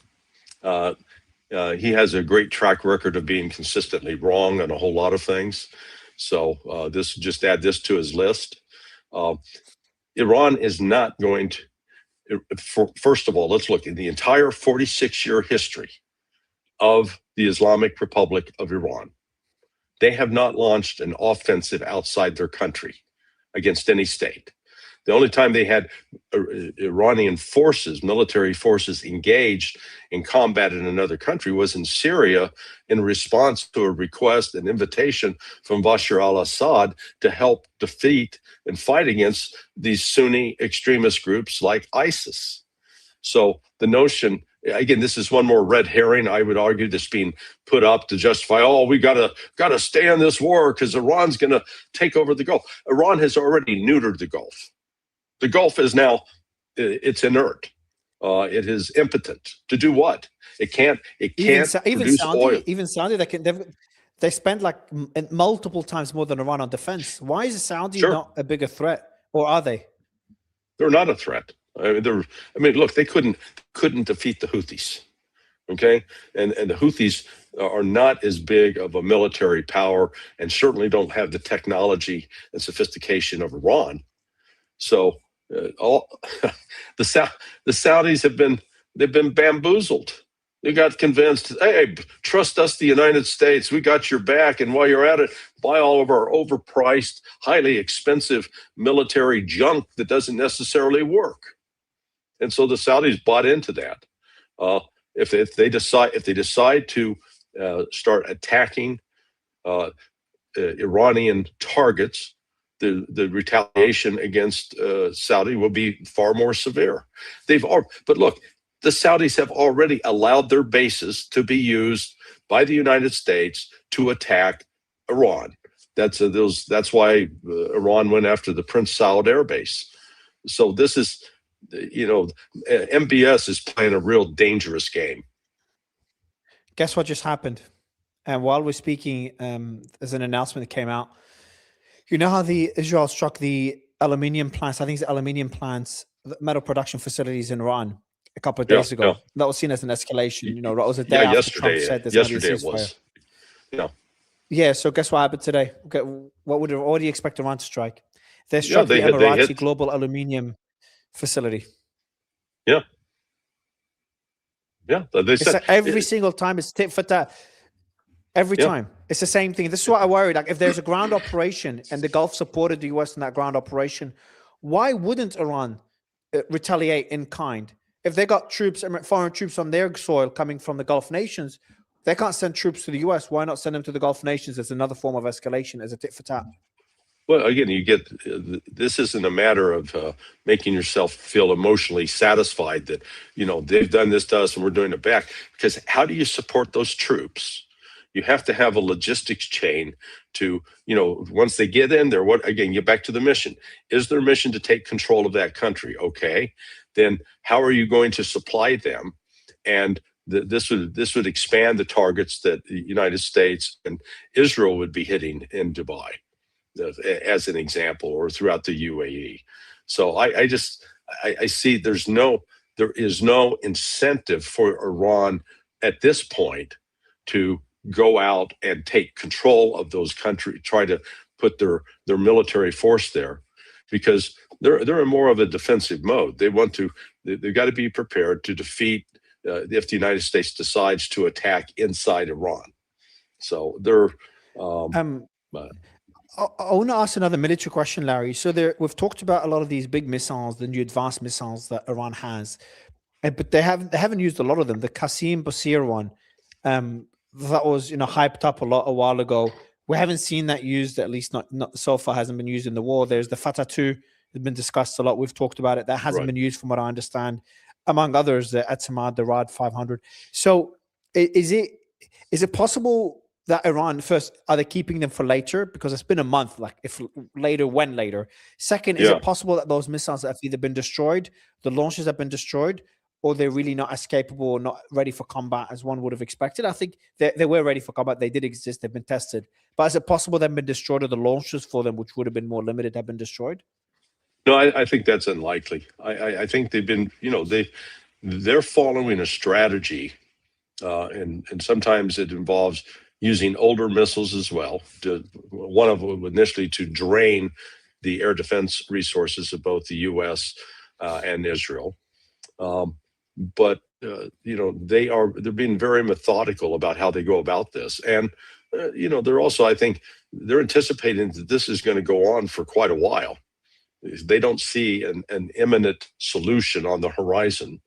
He has a great track record of being consistently wrong on a whole lot of things. So just add this to his list. Iran is not going to, first of all, let's look at the entire 46-year history of the Islamic Republic of Iran. They have not launched an offensive outside their country against any state. The only time they had Iranian forces, military forces, engaged in combat in another country was in Syria in response to a request, an invitation from Bashar al-Assad to help defeat and fight against these Sunni extremist groups like ISIS. So the notion, again, this is one more red herring, I would argue, that's being put up to justify, oh, we gotta stay in this war because Iran's gonna take over the Gulf. Iran has already neutered the Gulf. The Gulf is now, it's inert. It is impotent to do what? It can't produce oil. Even Saudi, they spend like multiple times more than Iran on defense. Why is Saudi not a bigger threat, or are they? They're not a threat. Look, they couldn't defeat the Houthis, okay? And the Houthis are not as big of a military power, and certainly don't have the technology and sophistication of Iran. So the Saudis they've been bamboozled. They got convinced, hey, trust us, the United States, we got your back, and while you're at it, buy all of our overpriced, highly expensive military junk that doesn't necessarily work. And so the Saudis bought into that. If they decide to start attacking Iranian targets, the retaliation against Saudi will be far more severe. But look, the Saudis have already allowed their bases to be used by the United States to attack Iran. That's why Iran went after the Prince Saud Air Base. So this is, MBS is playing a real dangerous game. Guess what just happened? And while we're speaking, there's an announcement that came out. You know how Israel struck the aluminium plants? I think it's aluminium plants, metal production facilities in Iran a couple of days ago. That was seen as an escalation. That was a day after Trump said there's going to be a ceasefire. It was. Yeah. So guess what happened today? Okay, what do you expect Iran to strike? They struck the Emirati global aluminium facility. Yeah. They said every single time it's tit-for-tat. Every time. It's the same thing. This is what I worry. Like, if there's a ground operation and the Gulf supported the US in that ground operation, why wouldn't Iran retaliate in kind? If they got foreign troops on their soil coming from the Gulf nations, they can't send troops to the US. Why not send them to the Gulf nations as another form of escalation, as a tit-for-tat? Well, again, this isn't a matter of making yourself feel emotionally satisfied that, they've done this to us and we're doing it back. Because how do you support those troops? You have to have a logistics chain to, once they get in there, get back to the mission. Is their mission to take control of that country? Okay. Then how are you going to supply them? And this would expand the targets that the United States and Israel would be hitting in Dubai, as an example, or throughout the UAE. So I see there is no incentive for Iran at this point to go out and take control of those countries, try to put their military force there, because they're in more of a defensive mode. They've got to be prepared to defeat if the United States decides to attack inside Iran. So they're I want to ask another military question, Larry. So we've talked about a lot of these big missiles, the new advanced missiles that Iran has, but they haven't used a lot of them. The Qasim Basir one, that was hyped up a while ago. We haven't seen that used, at least not so far. Hasn't been used in the war. There's the Fatah 2, has been discussed a lot. We've talked about it. That hasn't been used, from what I understand, among others. The Atamad, the Rad 500. So is it possible that Iran, first, are they keeping them for later? Because it's been a month. Like, if later, when later? Second, is it possible that those missiles have either been destroyed, the launches have been destroyed, or they're really not escapable or not ready for combat as one would have expected? I think they were ready for combat. They did exist. They've been tested. But is it possible they've been destroyed, or the launches for them, which would have been more limited, have been destroyed? No, I think that's unlikely. I think they've been, they're following a strategy, and sometimes it involves using older missiles as well. One of them initially to drain the air defense resources of both the U.S. And Israel. But they're being very methodical about how they go about this. And they're also, I think, they're anticipating that this is going to go on for quite a while. They don't see an imminent solution on the horizon.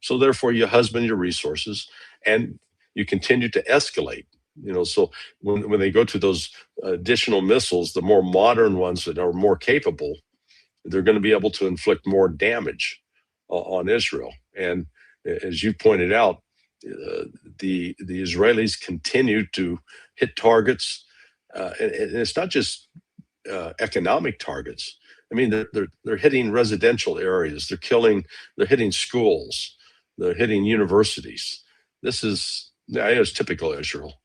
So therefore, you husband your resources and you continue to escalate. So when they go to those additional missiles, the more modern ones that are more capable, they're going to be able to inflict more damage on Israel. And as you pointed out, the Israelis continue to hit targets, and it's not just economic targets. I mean, they're hitting residential areas. They're hitting schools. They're hitting universities. This is, it's typical Israel.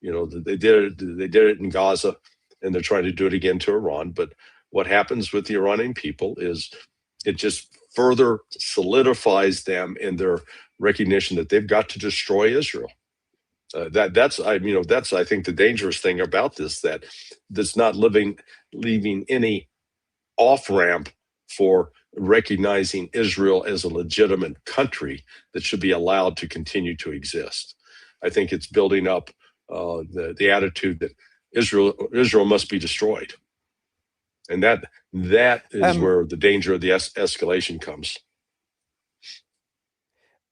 They did it in Gaza, and they're trying to do it again to Iran. But what happens with the Iranian people is it just further solidifies them in their recognition that they've got to destroy Israel. That's I think the dangerous thing about this, that that's not leaving any off ramp for recognizing Israel as a legitimate country that should be allowed to continue to exist. I think it's building up the attitude that Israel must be destroyed, and that is where the danger of the escalation comes.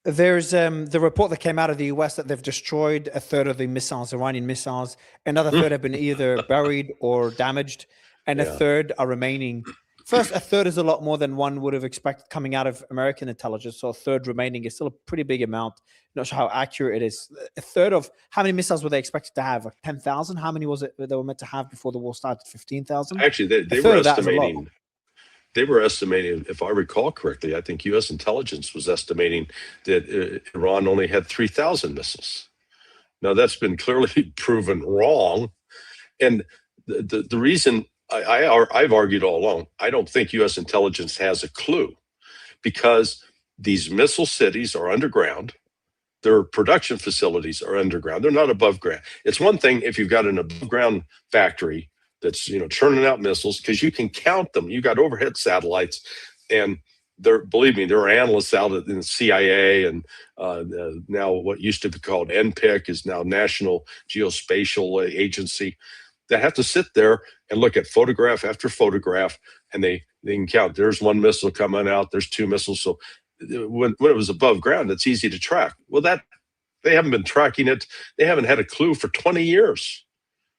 There's the report that came out of the US that they've destroyed a third of the missiles, Iranian missiles. Another third have been either buried or damaged, and a third are remaining. First, a third is a lot more than one would have expected coming out of American intelligence. So a third remaining is still a pretty big amount. Not sure how accurate it is. A third of how many missiles were they expected to have? Like 10,000? How many was it they were meant to have before the war started? 15,000? Actually, they were estimating. They were estimating, if I recall correctly, I think U.S. intelligence was estimating that Iran only had 3,000 missiles. Now, that's been clearly proven wrong. And the reason I've argued all along, I don't think U.S. intelligence has a clue, because these missile cities are underground. Their production facilities are underground. They're not above ground. It's one thing if you've got an above ground factory that's churning out missiles, because you can count them. You got overhead satellites, and believe me, there are analysts out in the CIA, and now what used to be called NPIC is now National Geospatial Agency, that have to sit there and look at photograph after photograph, and they can count. There's one missile coming out. There's two missiles. So when it was above ground, it's easy to track. Well, they haven't been tracking it. They haven't had a clue for 20 years.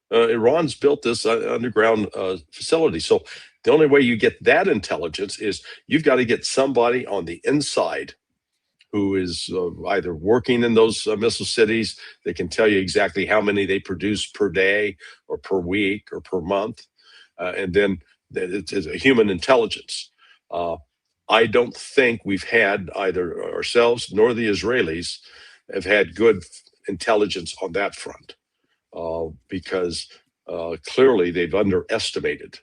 Iran's built this underground facility. So the only way you get that intelligence is you've got to get somebody on the inside who is either working in those missile cities. They can tell you exactly how many they produce per day or per week or per month. And then it's a human intelligence. I don't think we've had, either ourselves nor the Israelis have had good intelligence on that front. Because clearly they've underestimated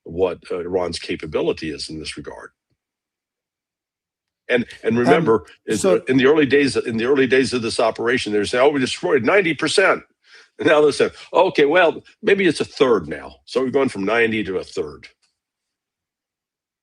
what Iran's capability is in this regard. And remember, in the early days of this operation, they're saying, "Oh, we destroyed 90%," and now they're saying, "Okay, well, maybe it's a third now." So we're going from 90 to a third.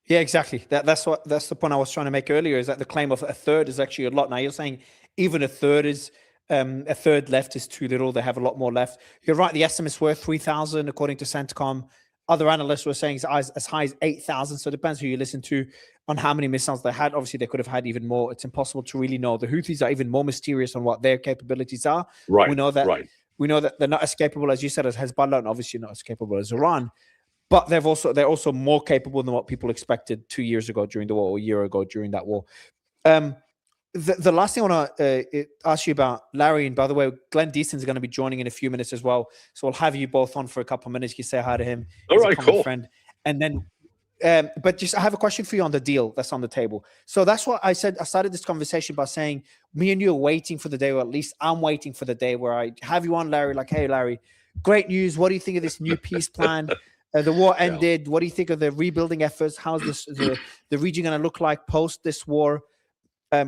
Yeah, exactly. That's the point I was trying to make earlier. Is that the claim of a third is actually a lot. Now you're saying even a third is. A third left is too little. They have a lot more left. You're right. The estimates were 3,000 according to CENTCOM. Other analysts were saying as high as 8,000. So it depends who you listen to on how many missiles they had. Obviously, they could have had even more. It's impossible to really know. The Houthis are even more mysterious on what their capabilities are. Right. We know that. Right. We know that they're not as capable, as you said, as Hezbollah, and obviously not as capable as Iran. But they're also more capable than what people expected 2 years ago during the war, or a year ago during that war. The last thing I want to ask you about, Larry, and by the way, Glenn Diesen is going to be joining in a few minutes as well. So I'll have you both on for a couple of minutes. You say hi to him. All right, cool. Friend. And then, but just I have a question for you on the deal that's on the table. So that's what I said. I started this conversation by saying, me and you are waiting for the day, or at least I'm waiting for the day where I have you on, Larry, like, hey, Larry, great news. What do you think of this new peace plan? The war ended. What do you think of the rebuilding efforts? How's the region going to look like post this war?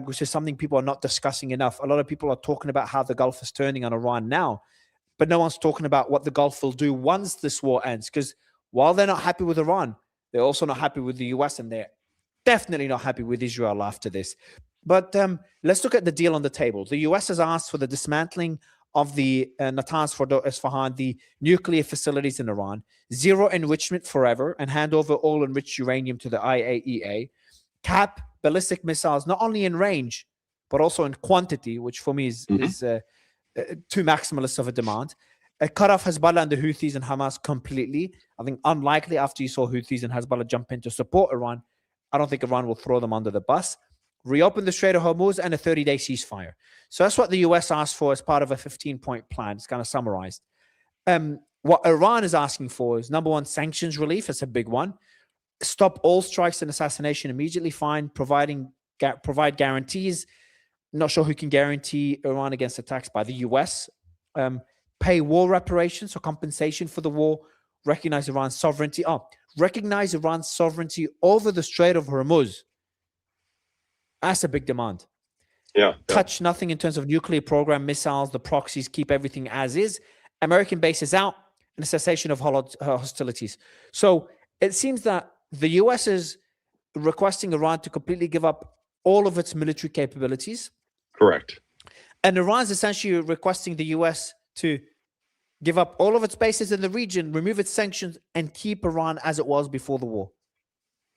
Which is something people are not discussing enough. A lot of people are talking about how the Gulf is turning on Iran now, but no one's talking about what the Gulf will do once this war ends. Because while they're not happy with Iran, they're also not happy with the US, and they're definitely not happy with Israel after this. But let's look at the deal on the table. The US has asked for the dismantling of the Natanz, Fordo, Isfahan, the nuclear facilities in Iran, zero enrichment forever, and hand over all enriched uranium to the IAEA, cap ballistic missiles not only in range, but also in quantity, which for me is too maximalist of a demand. Cut off Hezbollah and the Houthis and Hamas completely. I think unlikely after you saw Houthis and Hezbollah jump in to support Iran. I don't think Iran will throw them under the bus. Reopen the Strait of Hormuz and a 30-day ceasefire. So that's what the US asked for as part of a 15-point plan. It's kind of summarized. What Iran is asking for is, number one, sanctions relief. It's a big one. Stop all strikes and assassination immediately. Fine. Provide guarantees. Not sure who can guarantee Iran against attacks by the US. Pay war reparations or compensation for the war. Recognize Iran's sovereignty. Recognize Iran's sovereignty over the Strait of Hormuz. That's a big demand. Touch nothing in terms of nuclear program, missiles, the proxies, keep everything as is. American bases out, and a cessation of hostilities. So it seems that the US is requesting Iran to completely give up all of its military capabilities. Correct. And Iran's essentially requesting the US to give up all of its bases in the region, remove its sanctions, and keep Iran as it was before the war.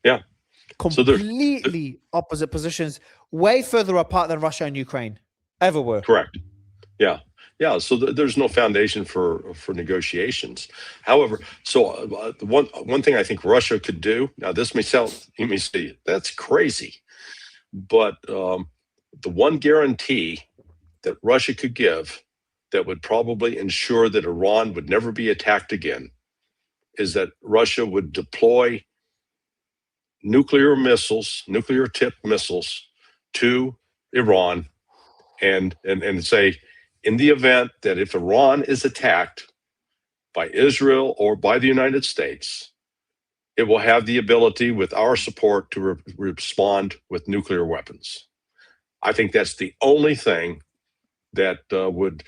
Yeah. Completely opposite positions, way further apart than Russia and Ukraine ever were. Correct. Yeah. So there's no foundation for negotiations. However, so one thing I think Russia could do, now this may sound, you may say that's crazy, but the one guarantee that Russia could give that would probably ensure that Iran would never be attacked again is that Russia would deploy nuclear tipped missiles to Iran and say, in the event that if Iran is attacked by Israel or by the United States, it will have the ability with our support to respond with nuclear weapons. I think that's the only thing that would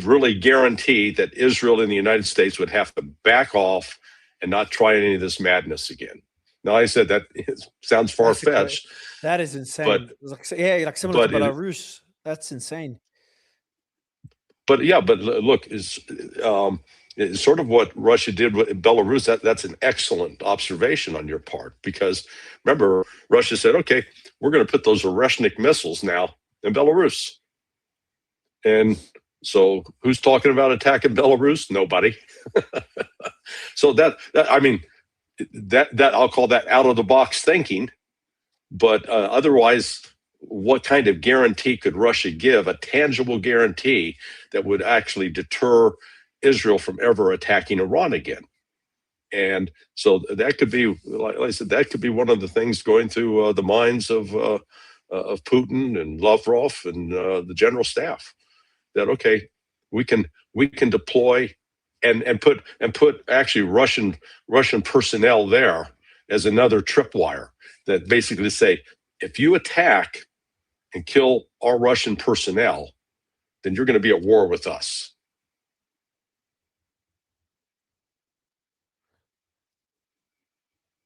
really guarantee that Israel and the United States would have to back off and not try any of this madness again. Now, I said that sounds far-fetched. That is insane. But, like similar to Belarus. That's insane. But look, is sort of what Russia did with Belarus. That's an excellent observation on your part, because remember, Russia said, okay, we're going to put those Oreshnik missiles now in Belarus. And so who's talking about attacking Belarus? Nobody. So that I'll call that out of the box thinking. But otherwise, what kind of guarantee could Russia give, a tangible guarantee that would actually deter Israel from ever attacking Iran again? And so that could be, like I said, that could be one of the things going through the minds of Putin and Lavrov and the general staff. That okay, we can deploy and put actually Russian personnel there as another tripwire that basically say, if you attack and kill our Russian personnel, then you're going to be at war with us.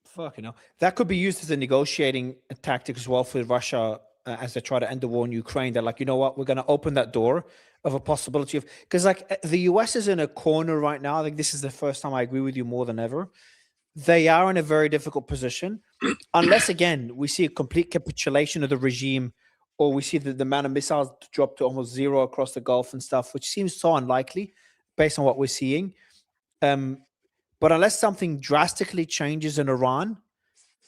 Fucking hell. That could be used as a negotiating tactic as well for Russia as they try to end the war in Ukraine. They're like, you know what, we're going to open that door of a possibility of, because like the US is in a corner right now. I think this is the first time I agree with you more than ever. They are in a very difficult position unless, again, we see a complete capitulation of the regime, or we see the amount of missiles drop to almost zero across the Gulf and stuff, which seems so unlikely based on what we're seeing. But unless something drastically changes in Iran,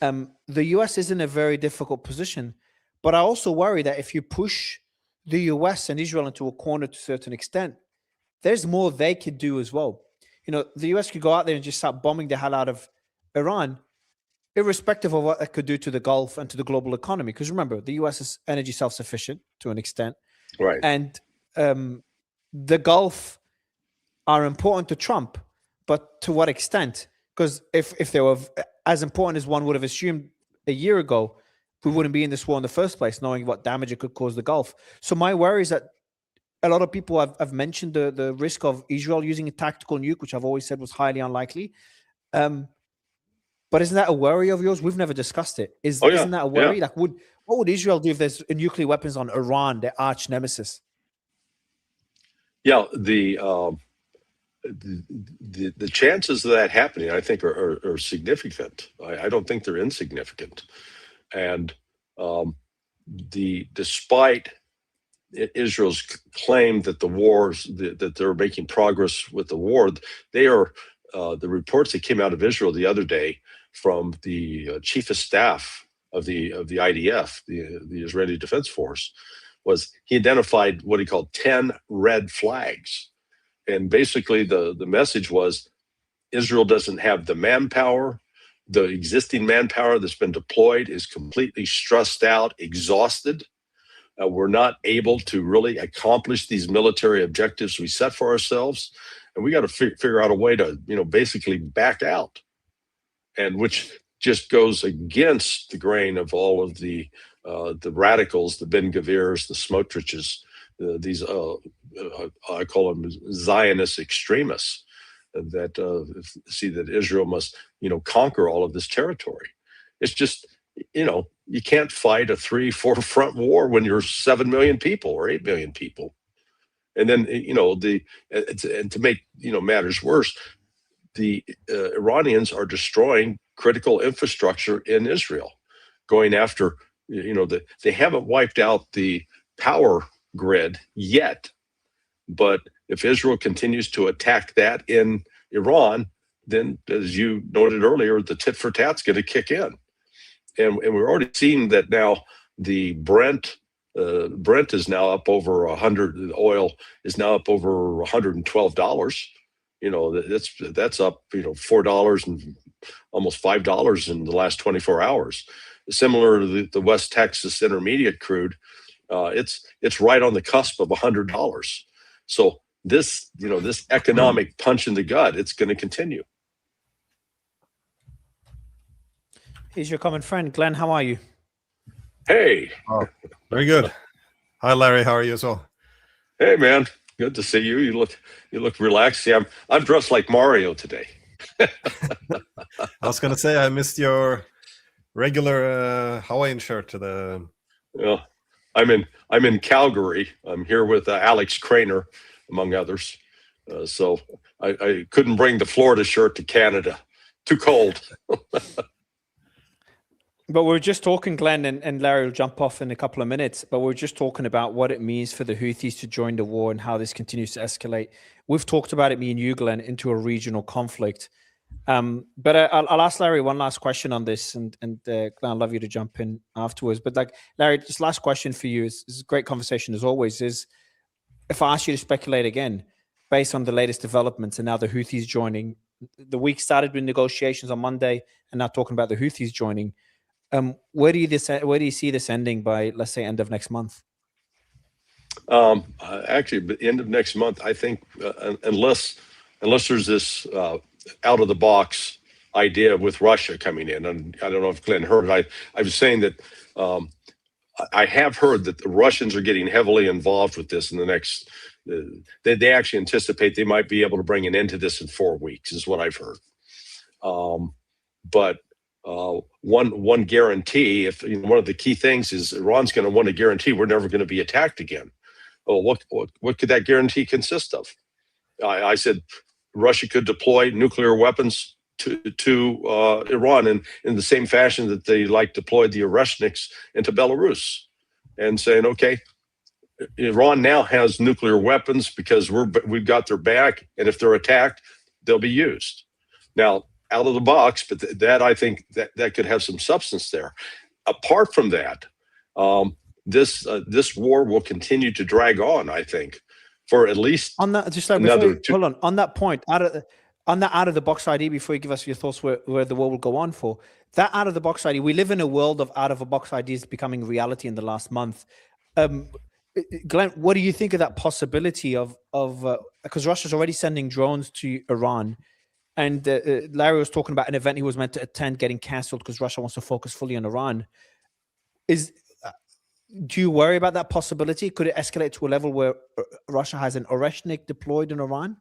the US is in a very difficult position. But I also worry that if you push the US and Israel into a corner to a certain extent, there's more they could do as well. You know, the US could go out there and just start bombing the hell out of Iran, irrespective of what that could do to the Gulf and to the global economy. Because remember, the US is energy self-sufficient to an extent. Right. And the Gulf are important to Trump, but to what extent? Because if they were as important as one would have assumed a year ago, we wouldn't be in this war in the first place, knowing what damage it could cause the Gulf. So my worry is that a lot of people have mentioned the risk of Israel using a tactical nuke, which I've always said was highly unlikely. But isn't that a worry of yours? We've never discussed it. Isn't that a worry? Yeah. Like, what would Israel do if there's nuclear weapons on Iran, their arch nemesis? Yeah, the chances of that happening, I think, are significant. I don't think they're insignificant. And despite Israel's claim that the wars that they're making progress with the war, they are the reports that came out of Israel the other day from the chief of staff of the IDF, the Israeli Defense Force, was he identified what he called 10 red flags. And basically the message was Israel doesn't have the manpower. The existing manpower that's been deployed is completely stressed out, exhausted. We're not able to really accomplish these military objectives we set for ourselves. And we got to figure out a way to, basically back out. And which just goes against the grain of all of the radicals, the Ben Gavirs, the Smotriches, these I call them Zionist extremists that see that Israel must, conquer all of this territory. It's just, you can't fight a 3-4 front war when you're 7 million people or 8 million people. And then, and to make, matters worse, the Iranians are destroying critical infrastructure in Israel, going after, they haven't wiped out the power grid yet. But if Israel continues to attack that in Iran, then, as you noted earlier, the tit-for-tat's going to kick in. And we're already seeing that now. The Brent is now up over 100. The oil is now up over $112. That's up $4 and almost $5 in the last 24 hours. Similar to the West Texas Intermediate crude, it's right on the cusp of $100. So this economic punch in the gut, it's going to continue. Here's your common friend, Glenn. How are you? Hey. Oh, very good. Hi, Larry. How are you as well? Hey, man. Good to see you. You look relaxed. Yeah, I'm dressed like Mario today. I was gonna say I missed your regular Hawaiian shirt to the. Yeah, I'm in Calgary. I'm here with Alex Craner, among others. So I couldn't bring the Florida shirt to Canada. Too cold. But we're just talking, Glenn, and Larry will jump off in a couple of minutes, but we're just talking about what it means for the Houthis to join the war and how this continues to escalate. We've talked about it, me and you, Glenn, into a regional conflict. But I'll ask Larry one last question on this, and Glenn, I'd love you to jump in afterwards. But Larry, this last question for you is a great conversation as always, is if I ask you to speculate again, based on the latest developments and now the Houthis joining, the week started with negotiations on Monday and now talking about the Houthis joining, where do you see this ending by, let's say, end of next month? Actually, the end of next month, I think, unless there's this out of the box idea with Russia coming in, and I don't know if Glenn heard it. I was saying that I have heard that the Russians are getting heavily involved with this in the next. They actually anticipate they might be able to bring an end to this in 4 weeks, is what I've heard. But one guarantee, if one of the key things is Iran's going to want to guarantee we're never going to be attacked again. Well, what could that guarantee consist of? I said Russia could deploy nuclear weapons to Iran in the same fashion that they deployed the Oreshniks into Belarus, and saying, okay, Iran now has nuclear weapons because we've got their back, and if they're attacked, they'll be used. Now, out of the box, but that I think that could have some substance there. Apart from that, this war will continue to drag on, I think, for at least on that. Just hold on. On that point, out of the box idea, before you give us your thoughts where the war will go on for, that out of the box idea, we live in a world of out of the box ideas becoming reality in the last month. Glenn, what do you think of that possibility of because Russia's already sending drones to Iran? And Larry was talking about an event he was meant to attend getting canceled because Russia wants to focus fully on Iran. Do you worry about that possibility? Could it escalate to a level where Russia has an Oreshnik deployed in Iran?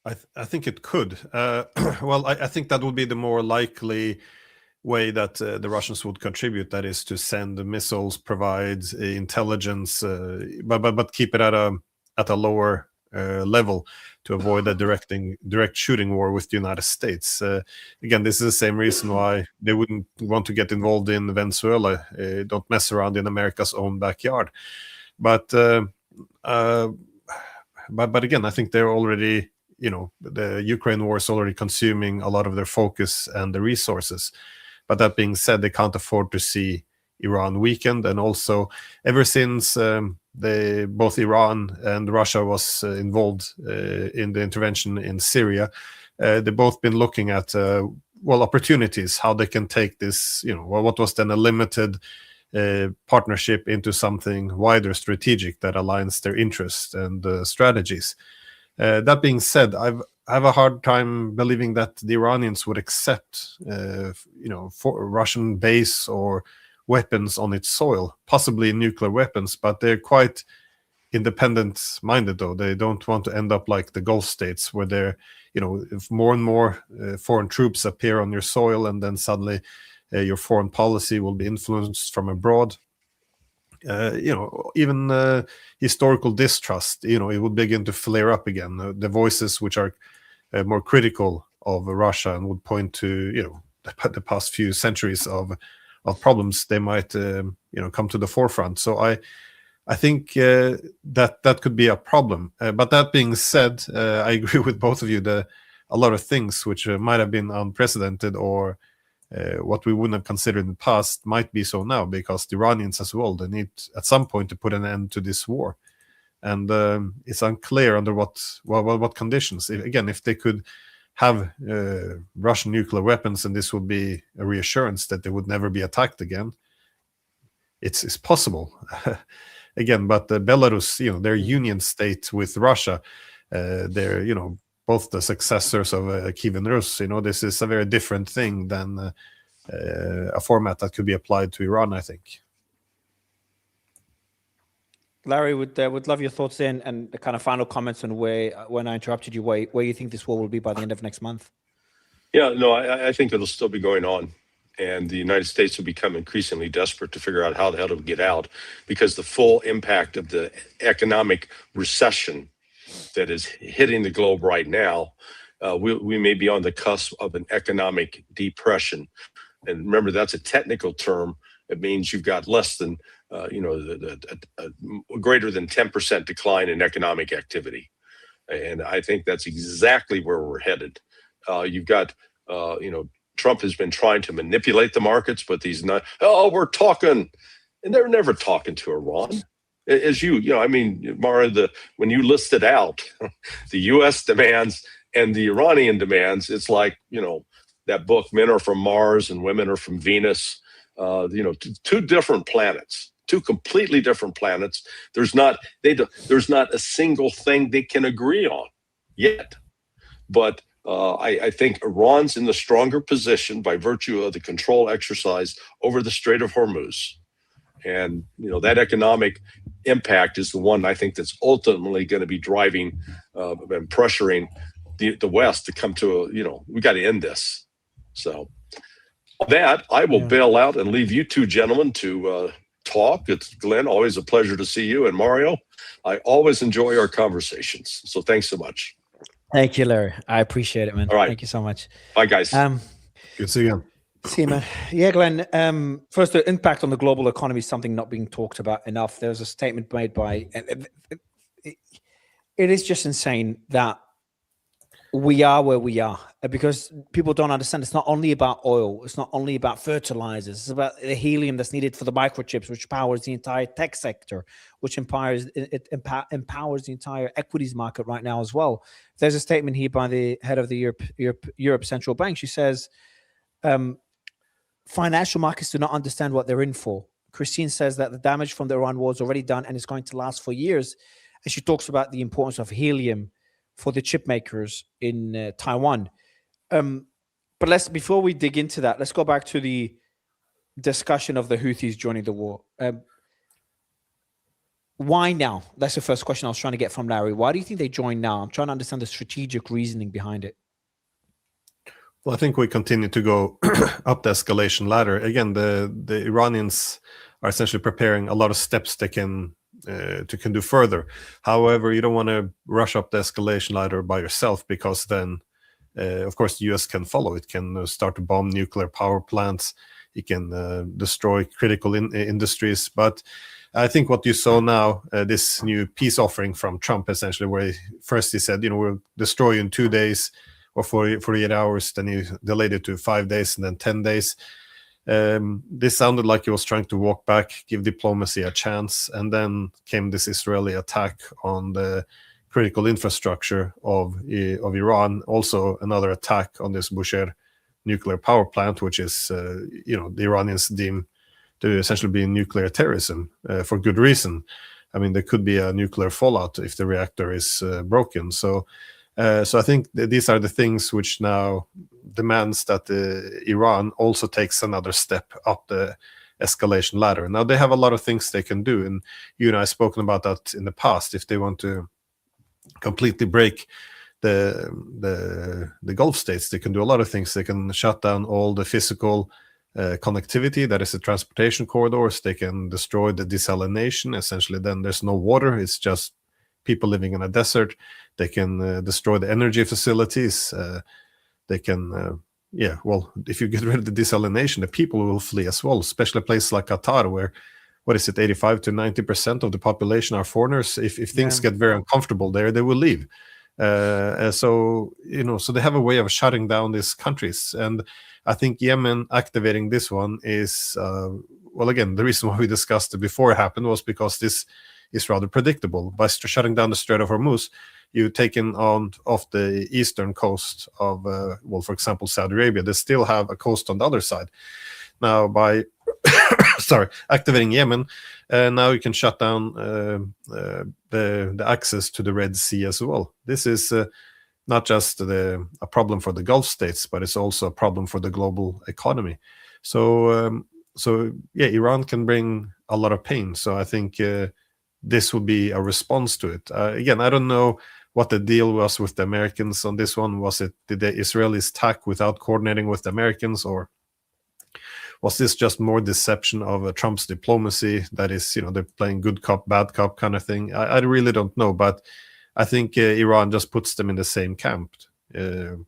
I think it could. Well, I think that would be the more likely way that the Russians would contribute, that is to send the missiles, provide intelligence, but keep it at a lower level to avoid a direct shooting war with the United States. Again, this is the same reason why they wouldn't want to get involved in Venezuela. Don't mess around in America's own backyard. But again, I think they're already, the Ukraine war is already consuming a lot of their focus and the resources. But that being said, they can't afford to see Iran weakened. And also, ever since both Iran and Russia was involved in the intervention in Syria, they've both been looking at opportunities, how they can take this, what was then a limited partnership into something wider, strategic, that aligns their interests and strategies. That being said, I have a hard time believing that the Iranians would accept, for Russian base or weapons on its soil, possibly nuclear weapons, but they're quite independent-minded, though. They don't want to end up like the Gulf states, where they're, if more and more foreign troops appear on your soil, and then suddenly your foreign policy will be influenced from abroad. Even historical distrust, it would begin to flare up again. The voices which are more critical of Russia and would point to, the past few centuries of problems, they might, come to the forefront. So I think that could be a problem. But that being said, I agree with both of you that a lot of things which might have been unprecedented or what we wouldn't have considered in the past might be so now, because the Iranians as well, they need at some point to put an end to this war. And it's unclear under what conditions. If they could have Russian nuclear weapons, and this would be a reassurance that they would never be attacked again, it's possible. Again, but Belarus, they're a union state with Russia. They're, both the successors of Kiev and Rus. This is a very different thing than a format that could be applied to Iran, I think. Larry, would love your thoughts in and the kind of final comments on when I interrupted you, where you think this war will be by the end of next month. Yeah, no, I think it'll still be going on. And the United States will become increasingly desperate to figure out how the hell to get out, because the full impact of the economic recession that is hitting the globe right now, we may be on the cusp of an economic depression. And remember, that's a technical term. It means you've got less than, greater than 10% decline in economic activity. And I think that's exactly where we're headed. You've got, Trump has been trying to manipulate the markets, but we're talking, and they're never talking to Iran. As Mara, when you listed out the U.S. demands and the Iranian demands, it's like, that book, Men Are From Mars and Women Are From Venus, two different planets, two completely different planets. There's not a single thing they can agree on yet. But I think Iran's in the stronger position by virtue of the control exercise over the Strait of Hormuz. And, that economic impact is the one I think that's ultimately going to be driving and pressuring the West to come to we got to end this. So on that, I will bail out and leave you two gentlemen to talk. It's Glenn, always a pleasure to see you. And Mario, I always enjoy our conversations. So thanks so much. Thank you, Larry. I appreciate it, man. All right. Thank you so much. Bye, guys. Good to see you. See you, man. Yeah, Glenn. First, the impact on the global economy is something not being talked about enough. There's a statement made by, it is just insane that we are where we are, because people don't understand. It's not only about oil. It's not only about fertilizers. It's about the helium that's needed for the microchips, which powers the entire tech sector, which empowers the entire equities market right now as well. There's a statement here by the head of the Europe Central Bank. She says, financial markets do not understand what they're in for. Christine says that the damage from the Iran war is already done and is going to last for years. And she talks about the importance of helium for the chip makers in Taiwan. But before we dig into that, let's go back to the discussion of the Houthis joining the war. Why now? That's the first question I was trying to get from Larry. Why do you think they joined now? I'm trying to understand the strategic reasoning behind it. Well, I think we continue to go up the escalation ladder. Again, the Iranians are essentially preparing a lot of steps they can do further. However, you don't want to rush up the escalation ladder by yourself, because then, of course, the US can follow. It can start to bomb nuclear power plants. It can destroy critical industries. But I think what you saw now, this new peace offering from Trump, essentially, where first he said, we'll destroy you in 2 days or 48 hours, then he delayed it to 5 days and then 10 days. This sounded like he was trying to walk back, give diplomacy a chance, and then came this Israeli attack on the critical infrastructure of Iran, also another attack on this Bushehr nuclear power plant, which is, the Iranians deem to essentially be nuclear terrorism for good reason. I mean, there could be a nuclear fallout if the reactor is broken. So I think these are the things which now demands that Iran also takes another step up the escalation ladder. Now, they have a lot of things they can do, and you and I have spoken about that in the past. If they want to completely break the Gulf states, they can do a lot of things. They can shut down all the physical connectivity, that is the transportation corridors. They can destroy the desalination. Essentially, then there's no water. It's just people living in a desert. They can destroy the energy facilities. They can, if you get rid of the desalination, the people will flee as well, especially a place like Qatar, where, 85 to 90% of the population are foreigners. If things get very uncomfortable there, they will leave. So they have a way of shutting down these countries. And I think Yemen activating this one is, again, the reason why we discussed it before it happened was because this is rather predictable. By shutting down the Strait of Hormuz, you've taken off the eastern coast of, for example, Saudi Arabia. They still have a coast on the other side. Now, by activating Yemen, now you can shut down the access to the Red Sea as well. This is not just a problem for the Gulf states, but it's also a problem for the global economy. So Iran can bring a lot of pain. So I think this would be a response to it. Again, I don't know what the deal was with the Americans on this one. Did the Israelis attack without coordinating with the Americans, or was this just more deception of Trump's diplomacy? That is, they're playing good cop, bad cop kind of thing. I really don't know, but I think Iran just puts them in the same camp and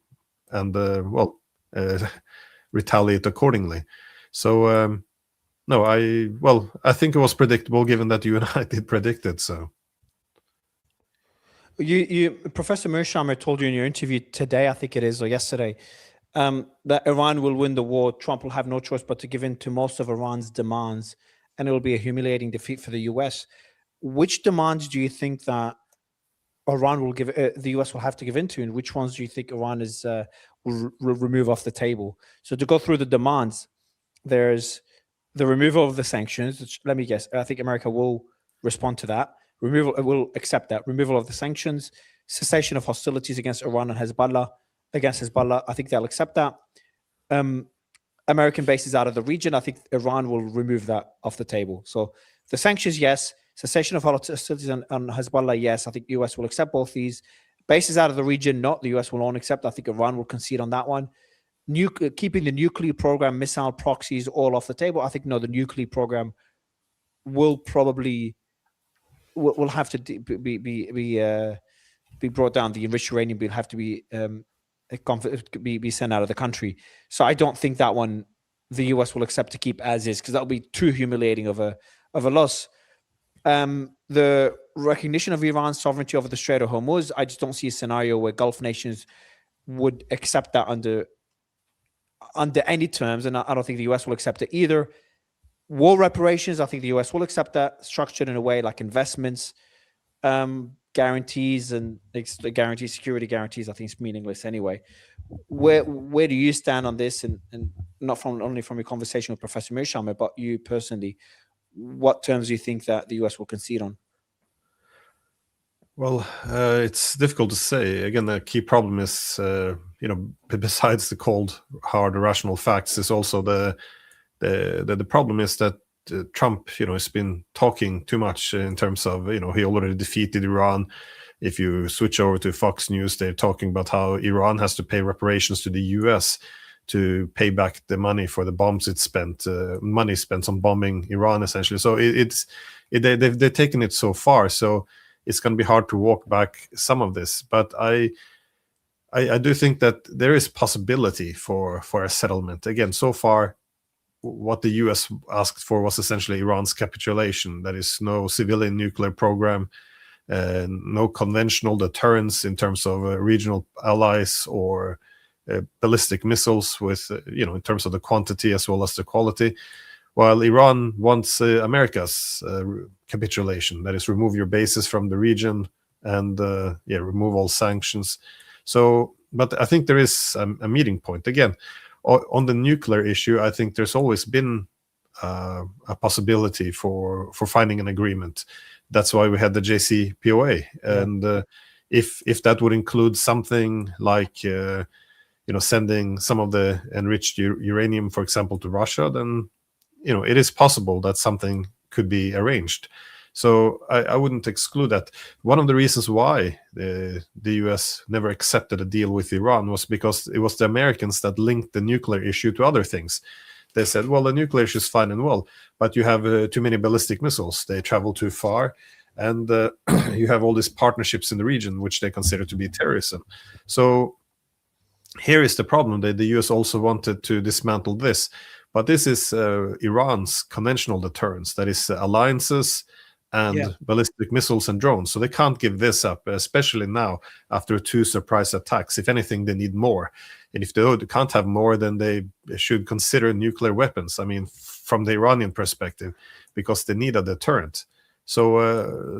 retaliate accordingly. So no, I think it was predictable, given that you and I did predict it. So. You Professor Mearsheimer told you in your interview today, I think it is, or yesterday, that Iran will win the war. Trump will have no choice but to give in to most of Iran's demands, and it will be a humiliating defeat for the US. Which demands do you think that Iran will the US will have to give in to, and which ones do you think Iran will remove off the table? So to go through the demands, there's the removal of the sanctions, which, let me guess, I think America will respond to that. Will accept that. Removal of the sanctions, cessation of hostilities against Iran and Hezbollah. I think they'll accept that. American bases out of the region, I think Iran will remove that off the table. So the sanctions, yes. Cessation of hostilities on Hezbollah, yes. I think the US will accept both these. Bases out of the region, not. The US will only accept. I think Iran will concede on that one. Keeping the nuclear program, missile proxies, all off the table. I think, no, the nuclear program will probably will have to be brought down. The enriched uranium will have to be sent out of the country. So I don't think that one the US will accept to keep as is, because that'll be too humiliating of a loss. The recognition of Iran's sovereignty over the Strait of Hormuz, I just don't see a scenario where Gulf nations would accept that under any terms, and I don't think the US will accept it either. War reparations, I think the US will accept that, structured in a way like investments, guarantees, and security guarantees. I think it's meaningless anyway. Where do you stand on this? And not only from your conversation with Professor Mearsheimer, but you personally, what terms do you think that the US will concede on? Well, it's difficult to say. Again, the key problem is, besides the cold, hard, rational facts, is also the problem is that Trump, has been talking too much in terms of, he already defeated Iran. if you switch over to Fox News, they're talking about how Iran has to pay reparations to the US to pay back the money for the bombs it spent, money spent on bombing Iran, essentially. So they've taken it so far. So it's going to be hard to walk back some of this. But I do think that there is possibility for a settlement. Again, so far, what the US asked for was essentially Iran's capitulation. That is, no civilian nuclear program, no conventional deterrence in terms of regional allies or ballistic missiles with, in terms of the quantity as well as the quality. While Iran wants America's capitulation, that is, remove your bases from the region and remove all sanctions. So, but I think there is a meeting point. Again, on the nuclear issue, I think there's always been a possibility for finding an agreement. That's why we had the JCPOA, and if that would include something like sending some of the enriched uranium, for example, to Russia, then it is possible that something could be arranged. So I wouldn't exclude that. One of the reasons why the US never accepted a deal with Iran was because it was the Americans that linked the nuclear issue to other things. They said, well, the nuclear issue is fine and well, but you have too many ballistic missiles. They travel too far. And you have all these partnerships in the region, which they consider to be terrorism. So here is the problem. The US also wanted to dismantle this. But this is Iran's conventional deterrence. That is alliances and ballistic missiles and drones. So they can't give this up, especially now after 2 surprise attacks. If anything, they need more. And if they can't have more, then they should consider nuclear weapons. I mean, from the Iranian perspective, because they need a deterrent. So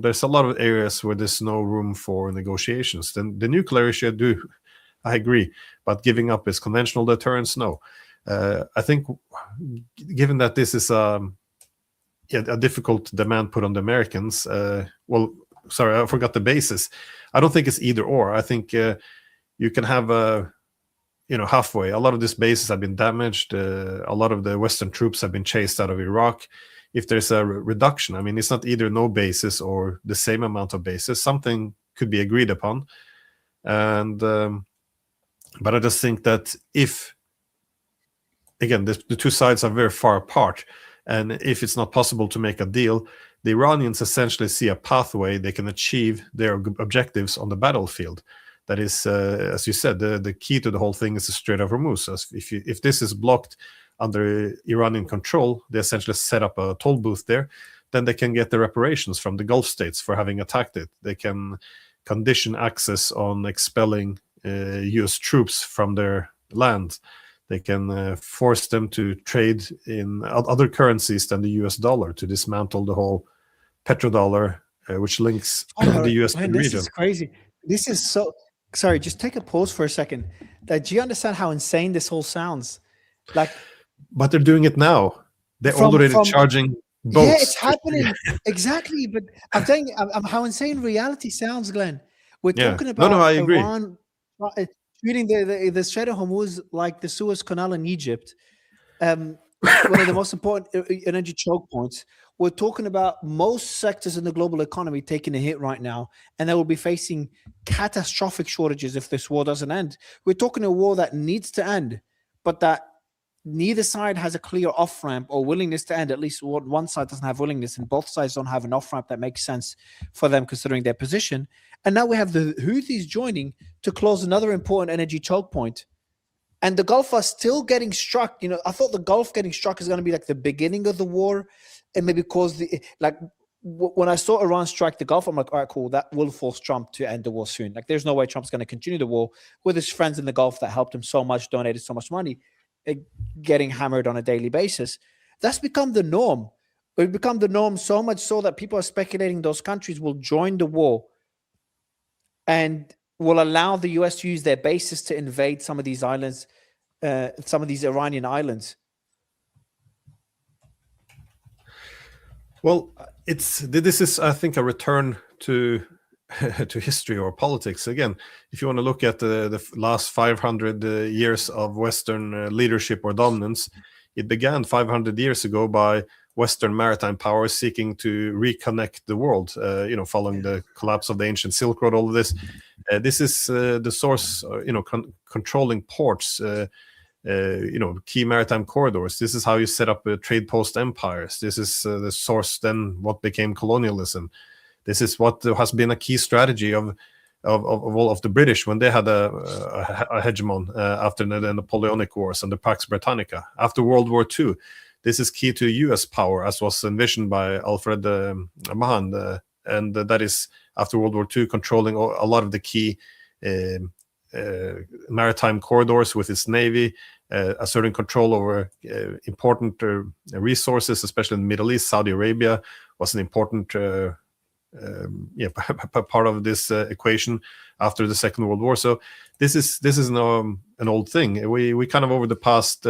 there's a lot of areas where there's no room for negotiations. Then the nuclear issue, I agree, but giving up its conventional deterrence, no. I think, given that this is a difficult demand put on the Americans, sorry, I forgot the basis. I don't think it's either or. I think you can have halfway. A lot of these bases have been damaged. A lot of the Western troops have been chased out of Iraq. If there's a reduction, I mean, it's not either no bases or the same amount of bases. Something could be agreed upon. And but I just think that if, again, the two sides are very far apart, and if it's not possible to make a deal, the Iranians essentially see a pathway they can achieve their objectives on the battlefield. That is, as you said, the key to the whole thing is the Strait of Hormuz. If this is blocked under Iranian control, they essentially set up a toll booth there, then they can get the reparations from the Gulf states for having attacked it. They can condition access on expelling US troops from their land. They can force them to trade in other currencies than the US dollar to dismantle the whole petrodollar, which links the US to the region. This is crazy. This is so... Sorry, just take a pause for a second. Do you understand how insane this all sounds? But they're doing it now. They're already charging boats. Yeah, it's happening. Exactly. But I'm telling you how insane reality sounds, Glenn. We're talking about I agree. Iran treating the Strait of Hormuz like the Suez Canal in Egypt. One of the most important energy choke points. We're talking about most sectors in the global economy taking a hit right now, and they will be facing catastrophic shortages if this war doesn't end. We're talking a war that needs to end, but that neither side has a clear off-ramp or willingness to end. At least one side doesn't have willingness, and both sides don't have an off-ramp that makes sense for them considering their position. And now we have the Houthis joining to close another important energy choke point. And the Gulf are still getting struck. I thought the Gulf getting struck is going to be like the beginning of the war, and maybe cause when I saw Iran strike the Gulf, I'm like, all right, cool. That will force Trump to end the war soon. There's no way Trump's going to continue the war with his friends in the Gulf that helped him so much, donated so much money, getting hammered on a daily basis. That's become the norm. It's become the norm so much so that people are speculating those countries will join the war and will allow the US to use their bases to invade some of these islands, some of these Iranian islands. Well, this is, I think, a return to history or politics. Again, if you want to look at the last 500 years of Western leadership or dominance, it began 500 years ago by Western maritime powers seeking to reconnect the world, following the collapse of the ancient Silk Road, all of this. This is the source, controlling ports, key maritime corridors. This is how you set up trade post empires. This is the source then what became colonialism. This is what has been a key strategy of all of the British when they had a hegemon after the Napoleonic Wars and the Pax Britannica. After World War II, this is key to US power, as was envisioned by Alfred Mahan, and that is, after World War II, controlling a lot of the key maritime corridors with its navy, asserting control over important resources, especially in the Middle East. Saudi Arabia was an important part of this equation after the Second World War. So this is an old thing. We kind of, over the past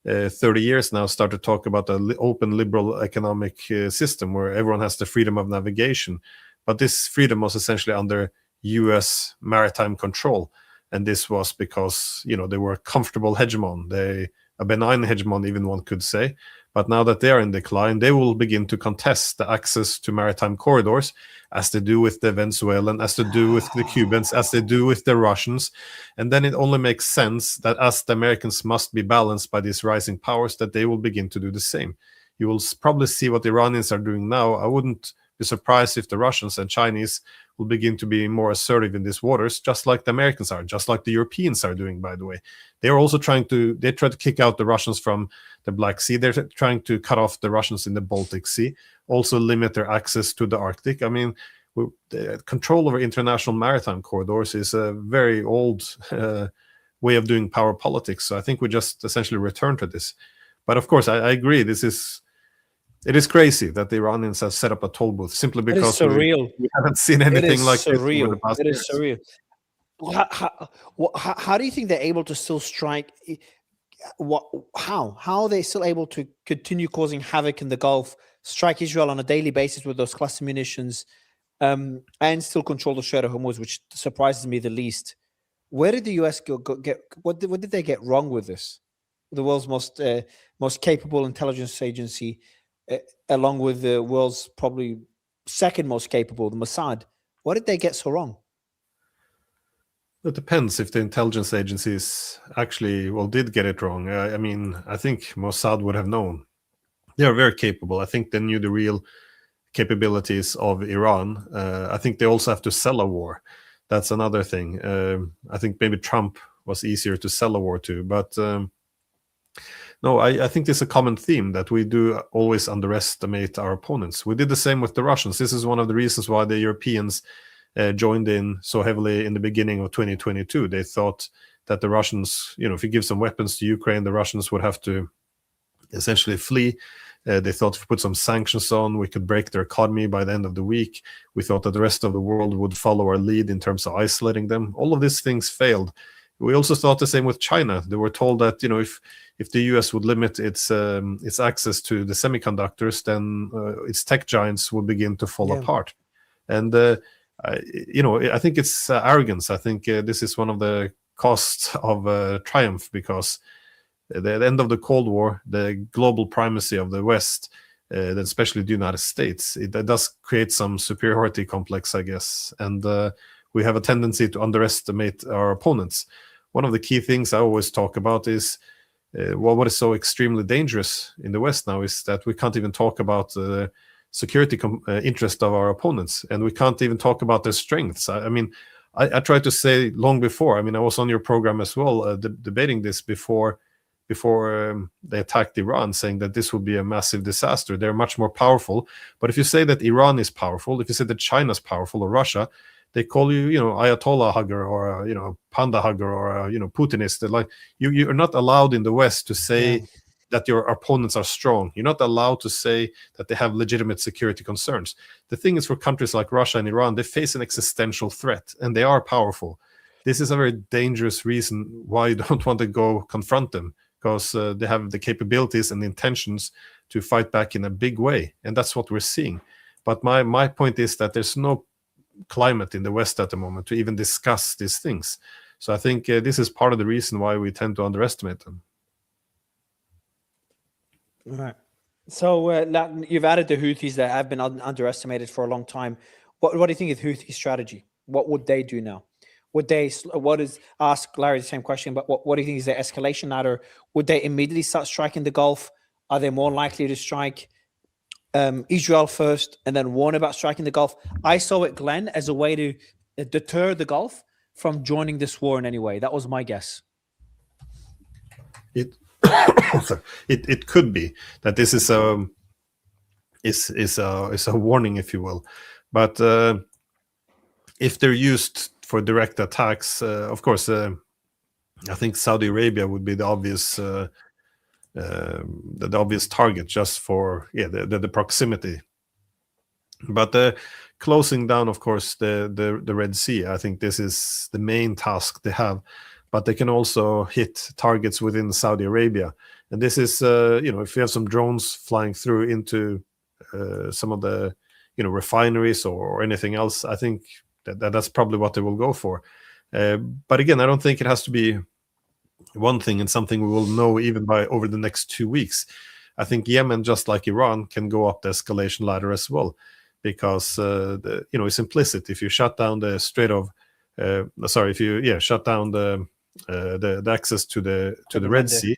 30 years now, start to talk about the open liberal economic system where everyone has the freedom of navigation, but this freedom was essentially under US maritime control, and this was because they were a comfortable hegemon, a benign hegemon, even one could say. But now that they are in decline, they will begin to contest the access to maritime corridors, as they do with the Venezuelan, as they do with the Cubans, as they do with the Russians. And then it only makes sense that as the Americans must be balanced by these rising powers, that they will begin to do the same. You will probably see what the Iranians are doing now. I wouldn't be surprised if the Russians and Chinese will begin to be more assertive in these waters, just like the Americans are, just like the Europeans are doing, by the way. They are also try to kick out the Russians from the Black Sea. They're trying to cut off the Russians in the Baltic Sea, also limit their access to the Arctic. I mean, the control over international maritime corridors is a very old way of doing power politics. So I think we just essentially return to this. But of course, I agree. It is crazy that the Iranians have set up a toll booth simply because we haven't seen anything like this over the past years. It is surreal. How do you think they're able to still strike? How are they still able to continue causing havoc in the Gulf, strike Israel on a daily basis with those cluster munitions, and still control the Strait of Hormuz, which surprises me the least? Where did the US get? What did they get wrong with this? The world's most capable intelligence agency, along with the world's probably second most capable, the Mossad. What did they get so wrong? It depends if the intelligence agencies actually, did get it wrong. I mean, I think Mossad would have known. They are very capable. I think they knew the real capabilities of Iran. I think they also have to sell a war. That's another thing. I think maybe Trump was easier to sell a war to, but no, I think there's a common theme that we do always underestimate our opponents. We did the same with the Russians. This is one of the reasons why the Europeans joined in so heavily in the beginning of 2022. They thought that the Russians, if you give some weapons to Ukraine, the Russians would have to essentially flee. They thought if we put some sanctions on, we could break their economy by the end of the week. We thought that the rest of the world would follow our lead in terms of isolating them. All of these things failed. We also thought the same with China. They were told that if the US would limit its access to the semiconductors, then its tech giants would begin to fall apart. And I think it's arrogance. I think this is one of the costs of triumph, because at the end of the Cold War, the global primacy of the West, especially the United States, it does create some superiority complex, I guess. And we have a tendency to underestimate our opponents. One of the key things I always talk about is what is so extremely dangerous in the West now is that we can't even talk about the security interest of our opponents, and we can't even talk about their strengths. I mean, I tried to say long before. I mean, I was on your program as well, debating this before they attacked Iran, saying that this would be a massive disaster. They're much more powerful. But if you say that Iran is powerful, if you say that China's powerful or Russia, they call you, Ayatollah hugger or panda hugger or Putinist. They're like you're not allowed in the West to say that your opponents are strong. You're not allowed to say that they have legitimate security concerns. The thing is, for countries like Russia and Iran, they face an existential threat, and they are powerful. This is a very dangerous reason why you don't want to go confront them, because they have the capabilities and the intentions to fight back in a big way, and that's what we're seeing. But my point is that there's no climate in the West at the moment to even discuss these things. So I think this is part of the reason why we tend to underestimate them. Right. So you've added the Houthis that have been underestimated for a long time. What do you think is Houthi strategy? What would they do now? Would they? Ask Larry the same question? But what do you think is their escalation ladder? Would they immediately start striking the Gulf? Are they more likely to strike Israel first and then warn about striking the Gulf? I saw it, Glenn, as a way to deter the Gulf from joining this war in any way. That was my guess. It could be that this is a warning, if you will, but if they're used for direct attacks, of course, I think Saudi Arabia would be the obvious target, just for the proximity. But closing down, of course, the Red Sea, I think this is the main task they have. But they can also hit targets within Saudi Arabia, and this is if you have some drones flying through into some of the refineries or anything else, I think that's probably what they will go for. But again, I don't think it has to be one thing and something we will know even by over the next 2 weeks. I think Yemen, just like Iran, can go up the escalation ladder as well, because it's implicit. If you shut down the Strait of shut down the access to the Red Sea,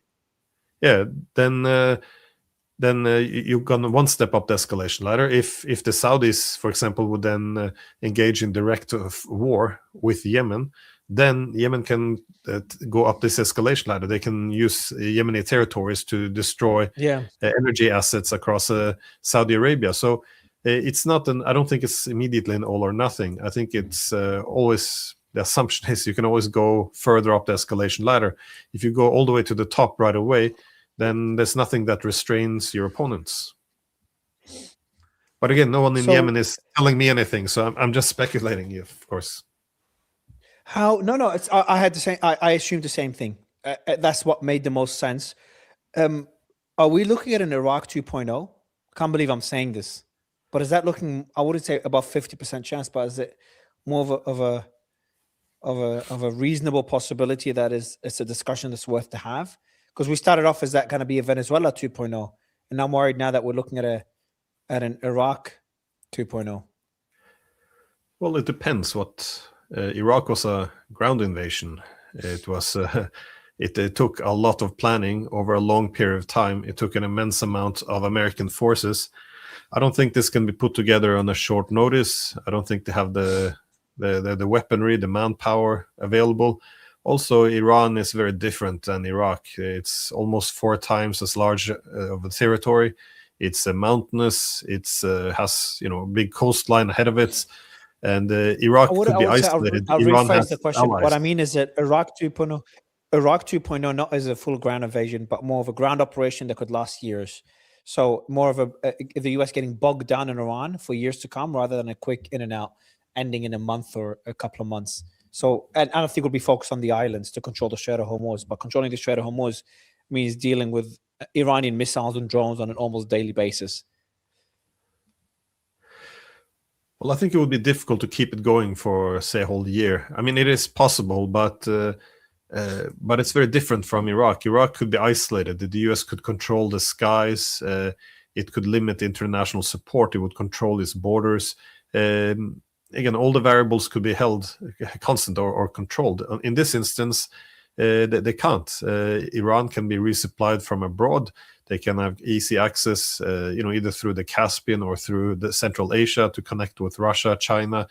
then you've gone one step up the escalation ladder. If the Saudis, for example, would then engage in direct war with Yemen, then Yemen can go up this escalation ladder. They can use Yemeni territories to destroy energy assets across Saudi Arabia. So it's not I don't think it's immediately an all or nothing. I think it's always, the assumption is you can always go further up the escalation ladder. If you go all the way to the top right away, then there's nothing that restrains your opponents. But again, no one in Yemen is telling me anything, so I'm just speculating, of course. How? No. It's I had the same. I assumed the same thing. That's what made the most sense. Are we looking at an Iraq 2.0? Can't believe I'm saying this, but is that looking? I wouldn't say about 50% chance, but is it more of a reasonable possibility that it's a discussion that's worth to have? Because we started off as that going to be a Venezuela 2.0, and I'm worried now that we're looking at an Iraq 2.0. Well, it depends. Iraq was a ground invasion. It was it took a lot of planning over a long period of time. It took an immense amount of American forces. I don't think this can be put together on a short notice. I don't think they have the weaponry, the manpower available. Also, Iran is very different than Iraq. It's almost 4 times as large of a territory. It's mountainous. It's has a big coastline ahead of it, and Iraq could be isolated. I'll Iran rephrase has the question. allies. What I mean is that Iraq 2.0 not as a full ground invasion, but more of a ground operation that could last years. So more of the US getting bogged down in Iran for years to come, rather than a quick in and out, ending in a month or a couple of months. So, and I don't think we'll be focused on the islands to control the Strait of Hormuz, but controlling the Strait of Hormuz means dealing with Iranian missiles and drones on an almost daily basis. Well, I think it would be difficult to keep it going for, say, a whole year. I mean, it is possible, but it's very different from Iraq. Iraq could be isolated. The US could control the skies. It could limit international support. It would control its borders. Again, all the variables could be held constant or controlled. In this instance, they can't. Iran can be resupplied from abroad. They can have easy access, either through the Caspian or through the Central Asia to connect with Russia, China.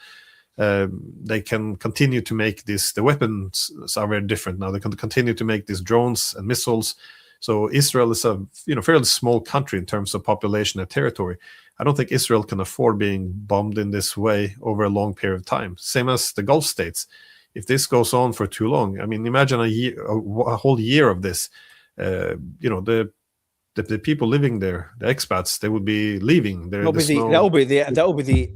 They can continue to make this. The weapons are very different now. They can continue to make these drones and missiles. So Israel is a fairly small country in terms of population and territory. I don't think Israel can afford being bombed in this way over a long period of time. Same as the Gulf states. If this goes on for too long, I mean, imagine a whole year of this. The people living there, the expats, they would be leaving. That will be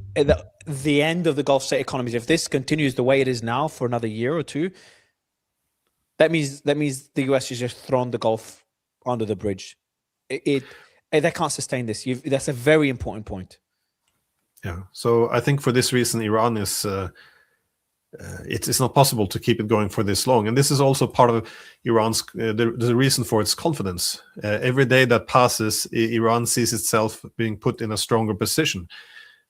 the end of the Gulf state economies. If this continues the way it is now for another year or two, that means the US has just thrown the Gulf under the bridge. They can't sustain this. That's a very important point. Yeah. So I think for this reason, Iran is it's not possible to keep it going for this long. And this is also part of Iran's the reason for its confidence. Every day that passes, Iran sees itself being put in a stronger position.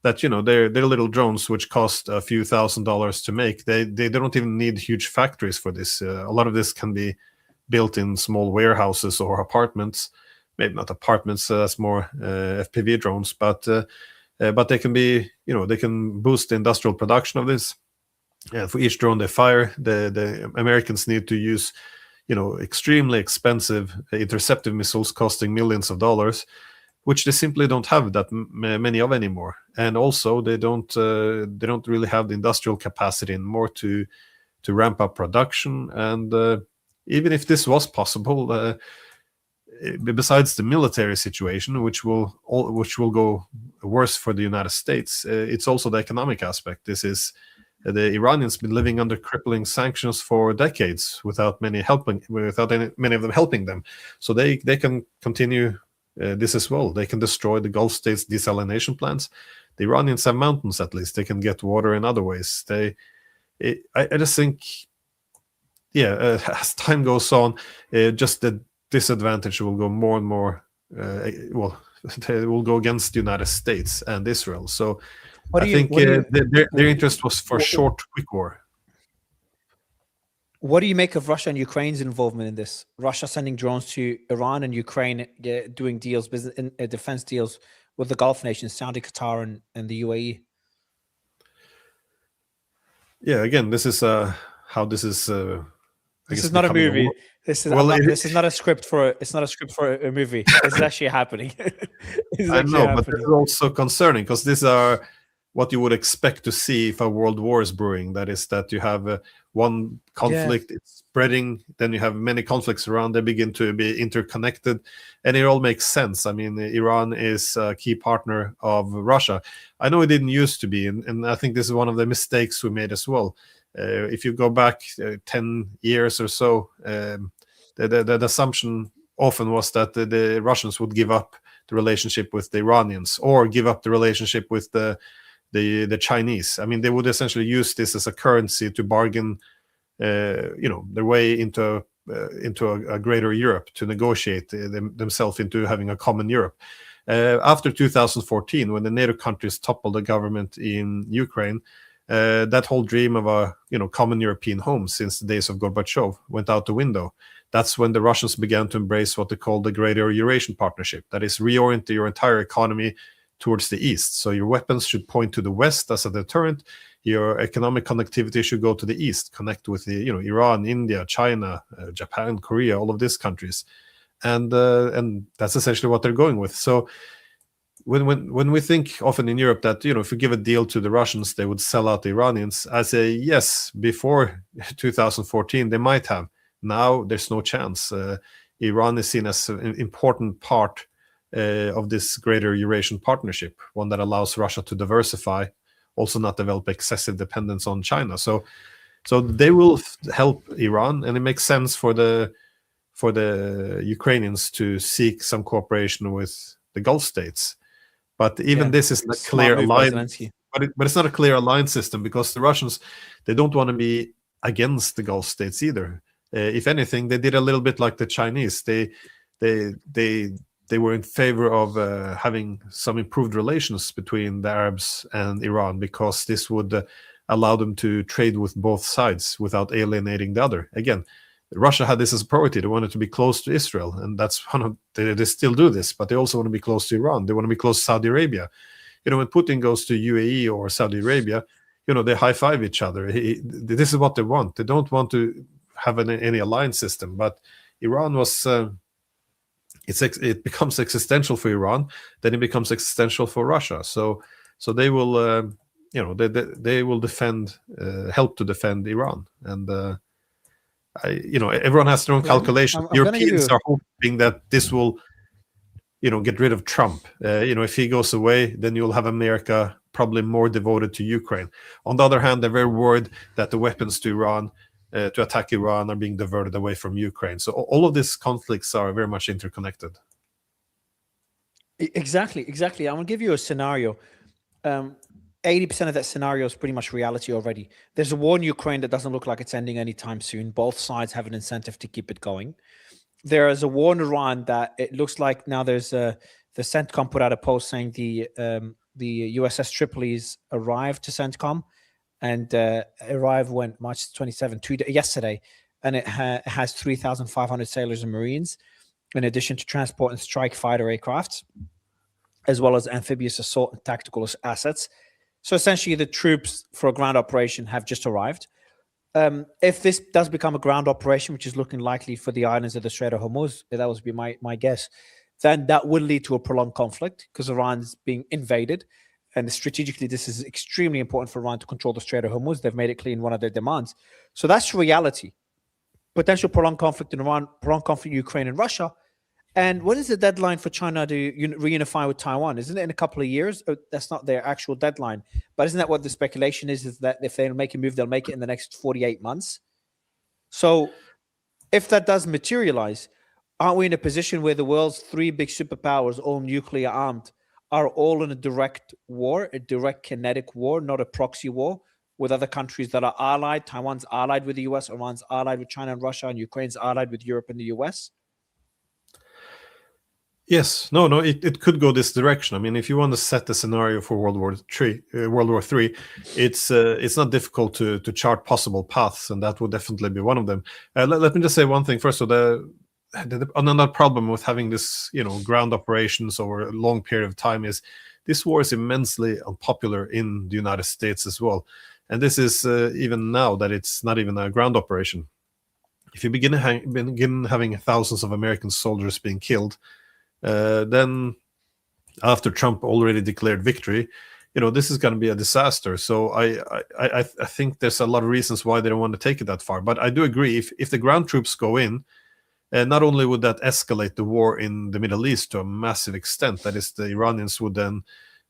That, you know, their little drones, which cost a few $1,000s to make, they don't even need huge factories for this. A lot of this can be built in small warehouses or apartments. Maybe not apartments, that's more FPV drones, but they can be, you know, they can boost the industrial production of this. For each drone they fire, the Americans need to use, you know, extremely expensive interceptive missiles costing millions of dollars, which they simply don't have that many of anymore. And also they don't really have the industrial capacity anymore to ramp up production. And even if this was possible, besides the military situation, which will go worse for the United States, it's also the economic aspect. This is the Iranians been living under crippling sanctions for decades without many of them helping them. So they can continue this as well. They can destroy the Gulf states' desalination plants. The Iranians have mountains, at least. They can get water in other ways. I just think, as time goes on, just the disadvantage will go more and more. They will go against the United States and Israel. So I think their interest was for short, quick war. What do you make of Russia and Ukraine's involvement in this? Russia sending drones to Iran and Ukraine doing deals, defense deals with the Gulf nations, Saudi, Qatar, and the UAE. Yeah, again, this is how this is. This is not a movie. This is not a script for. It's not a script for a movie. This is actually happening. I know, but it's also concerning because these are what you would expect to see if a world war is brewing. That is, that you have one conflict, it's spreading, then you have many conflicts around, they begin to be interconnected, and it all makes sense. I mean, Iran is a key partner of Russia. I know it didn't used to be, and I think this is one of the mistakes we made as well. If you go back 10 years or so, the assumption often was that the Russians would give up the relationship with the Iranians or give up the relationship with the Chinese. I mean, they would essentially use this as a currency to bargain, their way into a greater Europe, to negotiate themselves into having a common Europe. After 2014, when the NATO countries toppled the government in Ukraine, that whole dream of a common European home since the days of Gorbachev went out the window. That's when the Russians began to embrace what they call the Greater Eurasian Partnership. That is, reorient your entire economy towards the east. So your weapons should point to the west as a deterrent. Your economic connectivity should go to the east, connect with the Iran, India, China, Japan, Korea, all of these countries, and that's essentially what they're going with. So when we think often in Europe that if you give a deal to the Russians, they would sell out the Iranians, I say yes. Before 2014, they might have. Now there's no chance. Iran is seen as an important part of this greater Eurasian partnership, one that allows Russia to diversify, also not develop excessive dependence on China. So they will help Iran, and it makes sense for the Ukrainians to seek some cooperation with the Gulf states. But even this is a clear alliance. But it's not a clear alliance system, because the Russians, they don't want to be against the Gulf states either. If anything, they did a little bit like the Chinese. They were in favor of having some improved relations between the Arabs and Iran, because this would allow them to trade with both sides without alienating the other. Again, Russia had this as a priority. They wanted to be close to Israel, and that's they still do this, but they also want to be close to Iran. They want to be close to Saudi Arabia. When Putin goes to UAE or Saudi Arabia, they high-five each other. This is what they want. They don't want to have any alliance system, but Iran was... it becomes existential for Iran, then it becomes existential for Russia. So they will, they will defend, help to defend Iran, and everyone has their own calculation. Europeans are hoping that this will, get rid of Trump. If he goes away, then you'll have America probably more devoted to Ukraine. On the other hand, they're very worried that the weapons to Iran, to attack Iran, are being diverted away from Ukraine. So all of these conflicts are very much interconnected. Exactly. I'm going to give you a scenario. 80% of that scenario is pretty much reality already. There's a war in Ukraine that doesn't look like it's ending anytime soon. Both sides have an incentive to keep it going. There is a war in Iran that it looks like now there's the CENTCOM put out a post saying the USS Tripoli's arrived to CENTCOM, and arrived when March 27, yesterday, and it has 3,500 sailors and Marines, in addition to transport and strike fighter aircrafts, as well as amphibious assault and tactical assets. So essentially, the troops for a ground operation have just arrived. If this does become a ground operation, which is looking likely for the islands of the Strait of Hormuz, that would be my guess, then that will lead to a prolonged conflict because Iran's being invaded. And strategically, this is extremely important for Iran to control the Strait of Hormuz. They've made it clear in one of their demands. So that's reality. Potential prolonged conflict in Iran, prolonged conflict in Ukraine and Russia. And what is the deadline for China to reunify with Taiwan? Isn't it in a couple of years? That's not their actual deadline. But isn't that what the speculation is that if they make a move, they'll make it in the next 48 months? So if that does materialize, aren't we in a position where the world's three big superpowers, all nuclear armed, are all in a direct war, a direct kinetic war, not a proxy war, with other countries that are allied? Taiwan's allied with the US, Iran's allied with China and Russia, and Ukraine's allied with Europe and the US? Yes, no, it could go this direction. I mean, if you want to set the scenario for World War III, it's not difficult to chart possible paths, and that would definitely be one of them. Let me just say one thing first. So another problem with having this, ground operations over a long period of time is this war is immensely unpopular in the United States as well, and this is even now that it's not even a ground operation. If you begin having thousands of American soldiers being killed, then after Trump already declared victory, this is going to be a disaster. So I think there's a lot of reasons why they don't want to take it that far. But I do agree, if the ground troops go in, not only would that escalate the war in the Middle East to a massive extent, that is, the Iranians would then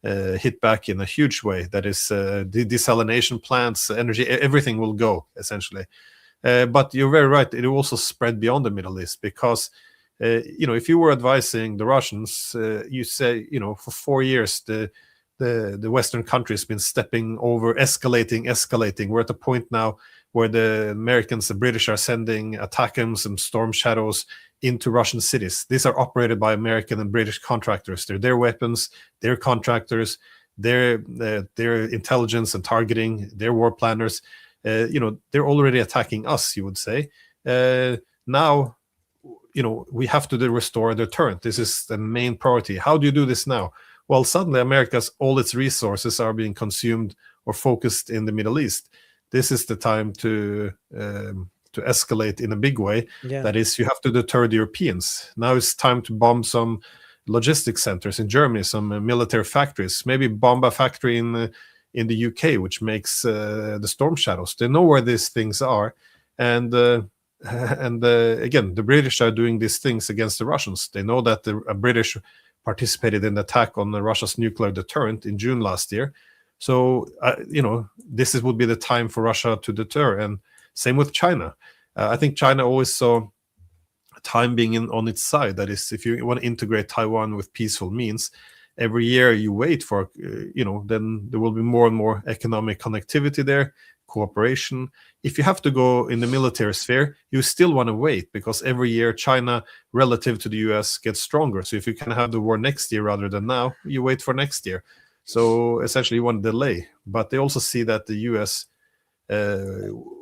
hit back in a huge way. That is, the desalination plants, energy, everything will go, essentially. But you're very right, it will also spread beyond the Middle East, because if you were advising the Russians, you say, for 4 years, the Western countries been stepping over, escalating. We're at a point now where the Americans, the British are sending ATACMS and Storm Shadows into Russian cities. These are operated by American and British contractors. They're their weapons, their contractors, their intelligence and targeting, their war planners. They're already attacking us, you would say. Now, we have to restore a deterrent. This is the main priority. How do you do this now? Well, suddenly all its resources are being consumed or focused in the Middle East. This is the time to escalate in a big way. Yeah. That is, you have to deter the Europeans. Now it's time to bomb some logistics centers in Germany, some military factories, maybe bomb a factory in the UK, which makes the Storm Shadows. They know where these things are. And again, the British are doing these things against the Russians. They know that the British participated in the attack on Russia's nuclear deterrent in June last year. So, this would be the time for Russia to deter. And same with China. I think China always saw time being on its side. That is, if you want to integrate Taiwan with peaceful means, every year you wait for, then there will be more and more economic connectivity there, cooperation. If you have to go in the military sphere, you still want to wait, because every year China, relative to the US, gets stronger. So if you can have the war next year rather than now, you wait for next year. So essentially you want to delay. But they also see that the US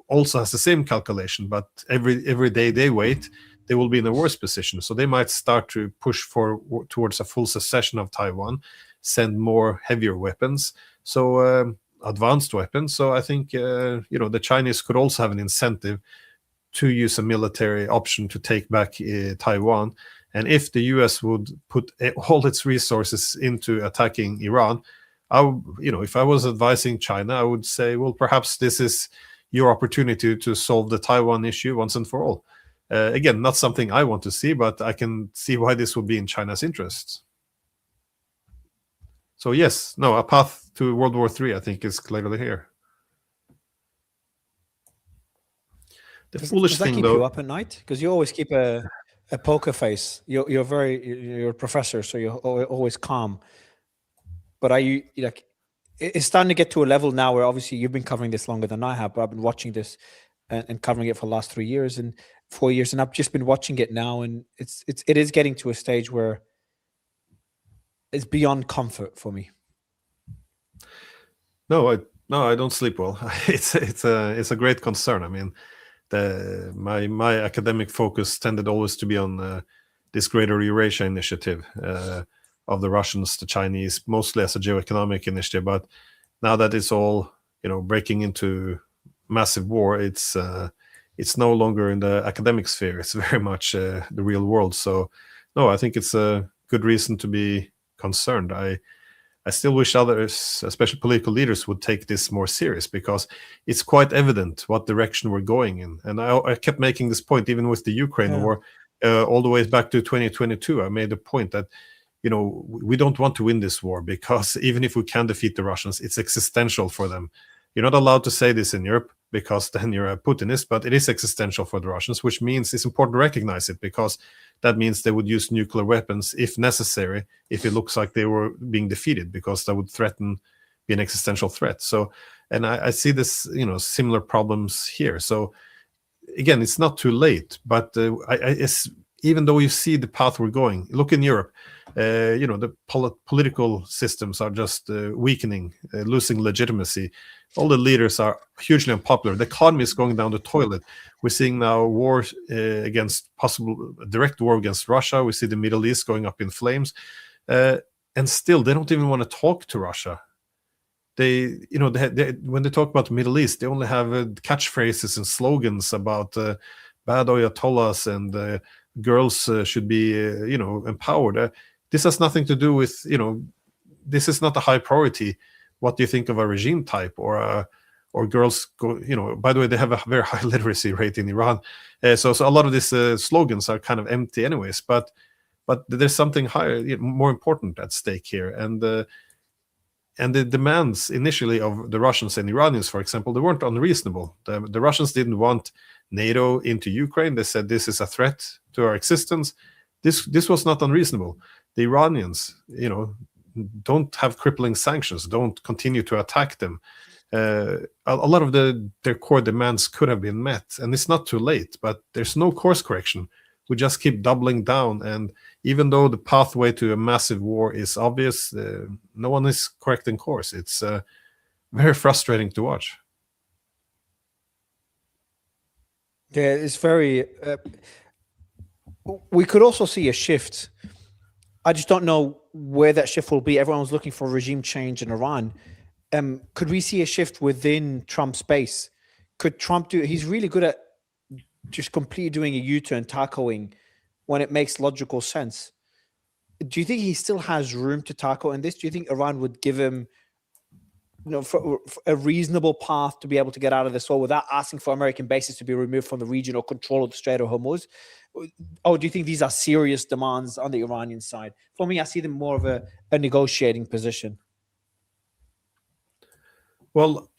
also has the same calculation, but every day they wait, they will be in a worse position. So they might start to push towards a full secession of Taiwan, send more heavier weapons. So advanced weapons. So I think, the Chinese could also have an incentive to use a military option to take back Taiwan. And if the US would put all its resources into attacking Iran, if I was advising China, I would say, well, perhaps this is your opportunity to solve the Taiwan issue once and for all. Again, not something I want to see, but I can see why this would be in China's interests. So yes, a path to World War III, I think, is clearly here. Does that keep you up at night? Because you always keep a poker face. You're a professor, so you're always calm. But are you it's starting to get to a level now where obviously you've been covering this longer than I have, but I've been watching this and covering it for the last 3 years and 4 years, and I've just been watching it now, and it is getting to a stage where it's beyond comfort for me. No, I don't sleep well. It's a great concern. I mean, my academic focus tended always to be on this Greater Eurasia initiative of the Russians, the Chinese, mostly as a geoeconomic initiative. But now that it's all breaking into massive war, it's no longer in the academic sphere. It's very much the real world. So no, I think it's a good reason to be concerned. I still wish others, especially political leaders, would take this more serious, because it's quite evident what direction we're going in. And I kept making this point even with the Ukraine war, all the way back to 2022. I made a point that we don't want to win this war, because even if we can defeat the Russians, it's existential for them. You're not allowed to say this in Europe, because then you're a Putinist, but it is existential for the Russians, which means it's important to recognize it, because that means they would use nuclear weapons if necessary, if it looks like they were being defeated, because that would be an existential threat. So, and I see this, similar problems here. So again, it's not too late, but even though you see the path we're going, look in Europe, the political systems are just weakening, losing legitimacy. All the leaders are hugely unpopular. The economy is going down the toilet. We're seeing now war possible direct war against Russia. We see the Middle East going up in flames, and still they don't even want to talk to Russia. They when they talk about the Middle East, they only have catchphrases and slogans about bad ayatollahs and girls should be empowered. This has nothing to do with this is not a high priority. What do you think of a regime type or girls go? By the way, they have a very high literacy rate in Iran, so a lot of these slogans are kind of empty, anyways. But there's something higher, more important at stake here, and the demands initially of the Russians and Iranians, for example, they weren't unreasonable. The Russians didn't want NATO into Ukraine. They said this is a threat to our existence. This was not unreasonable. The Iranians, don't have crippling sanctions, don't continue to attack them. A lot of their core demands could have been met, and it's not too late, but there's no course correction. We just keep doubling down, and even though the pathway to a massive war is obvious, no one is correcting course. It's very frustrating to watch. Yeah, it's very... we could also see a shift. I just don't know where that shift will be. Everyone's looking for regime change in Iran. Could we see a shift within Trump's base? Could Trump he's really good at just completely doing a U-turn, tacoing when it makes logical sense. Do you think he still has room to tackle in this? Do you think Iran would give him for a reasonable path to be able to get out of this war without asking for American bases to be removed from the region or control of the Strait of Hormuz? Or do you think these are serious demands on the Iranian side? For me, I see them more of a negotiating position. Well,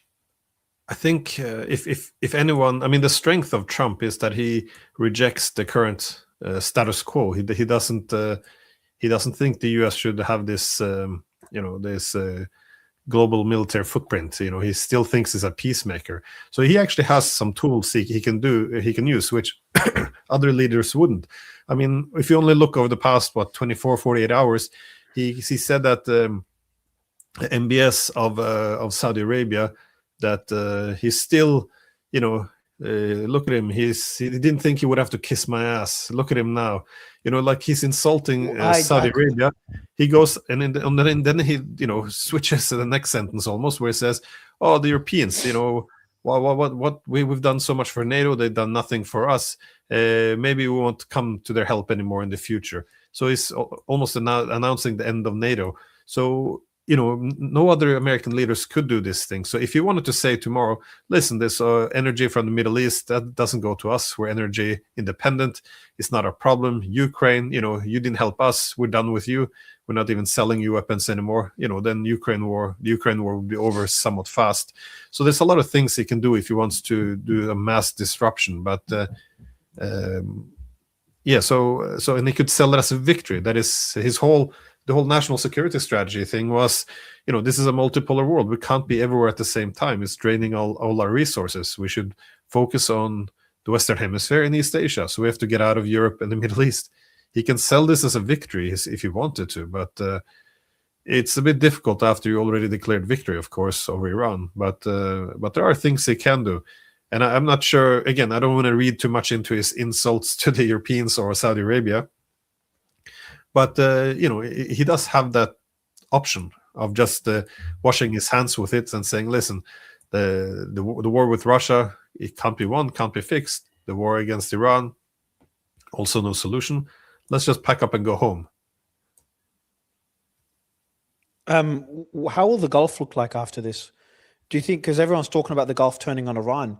I think if anyone, I mean, the strength of Trump is that he rejects the current status quo. He doesn't think the U.S. should have this this global military footprint. He still thinks he's a peacemaker. So he actually has some tools he can use, which other leaders wouldn't. I mean, if you only look over the past 48 hours, he said that MBS of Saudi Arabia, that he's still, look at him. He didn't think he would have to kiss my ass. Look at him now. Like he's insulting Saudi Arabia. He goes and then he switches to the next sentence almost, where he says, "Oh, the Europeans, what we've done so much for NATO, they've done nothing for us. Maybe we won't come to their help anymore in the future." So he's almost announcing the end of NATO. So no other American leaders could do this thing. So if you wanted to say tomorrow, listen, this energy from the Middle East, that doesn't go to us. We're energy independent. It's not our problem. Ukraine, you didn't help us. We're done with you. We're not even selling you weapons anymore. Then the Ukraine war will be over somewhat fast. So there's a lot of things he can do if he wants to do a mass disruption. But and he could sell it as a victory. That is his whole the whole national security strategy thing was, this is a multipolar world. We can't be everywhere at the same time. It's draining all our resources. We should focus on the Western Hemisphere and East Asia. So we have to get out of Europe and the Middle East. He can sell this as a victory if he wanted to, but it's a bit difficult after you already declared victory, of course, over Iran. But there are things he can do. And I'm not sure, again, I don't want to read too much into his insults to the Europeans or Saudi Arabia. But, he does have that option of just washing his hands with it and saying, listen, the war with Russia, it can't be won, can't be fixed. The war against Iran, also no solution. Let's just pack up and go home. How will the Gulf look like after this? Do you think, because everyone's talking about the Gulf turning on Iran,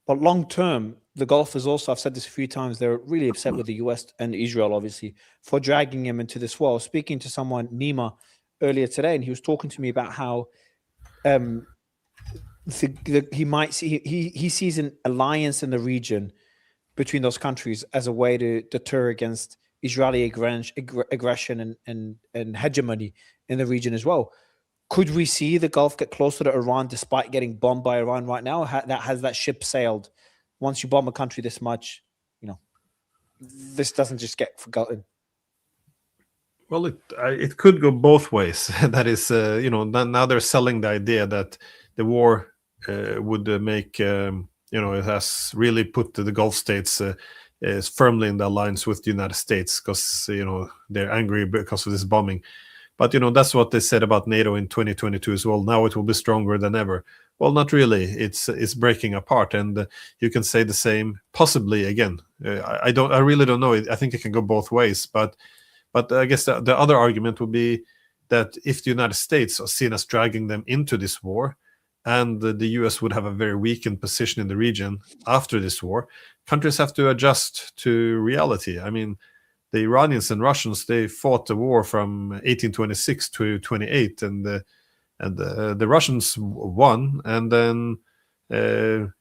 but long term, the Gulf is also, I've said this a few times, they're really upset with the US and Israel, obviously, for dragging him into this war. I was speaking to someone, Nima, earlier today, and he was talking to me about how he sees an alliance in the region between those countries as a way to deter against Israeli aggression and hegemony in the region as well. Could we see the Gulf get closer to Iran despite getting bombed by Iran right now? Has that ship sailed? Once you bomb a country this much, this doesn't just get forgotten. Well, it could go both ways. That is, now they're selling the idea that the war would make, it has really put the Gulf states firmly in the alliance with the United States because, they're angry because of this bombing. But, that's what they said about NATO in 2022 as well. Now it will be stronger than ever. Well, not really. It's breaking apart. And you can say the same possibly again. I really don't know. I think it can go both ways. But I guess the other argument would be that if the United States are seen as dragging them into this war, and the US would have a very weakened position in the region after this war, countries have to adjust to reality. I mean, the Iranians and Russians, they fought the war from 1826 to 28, and the Russians won. And then, the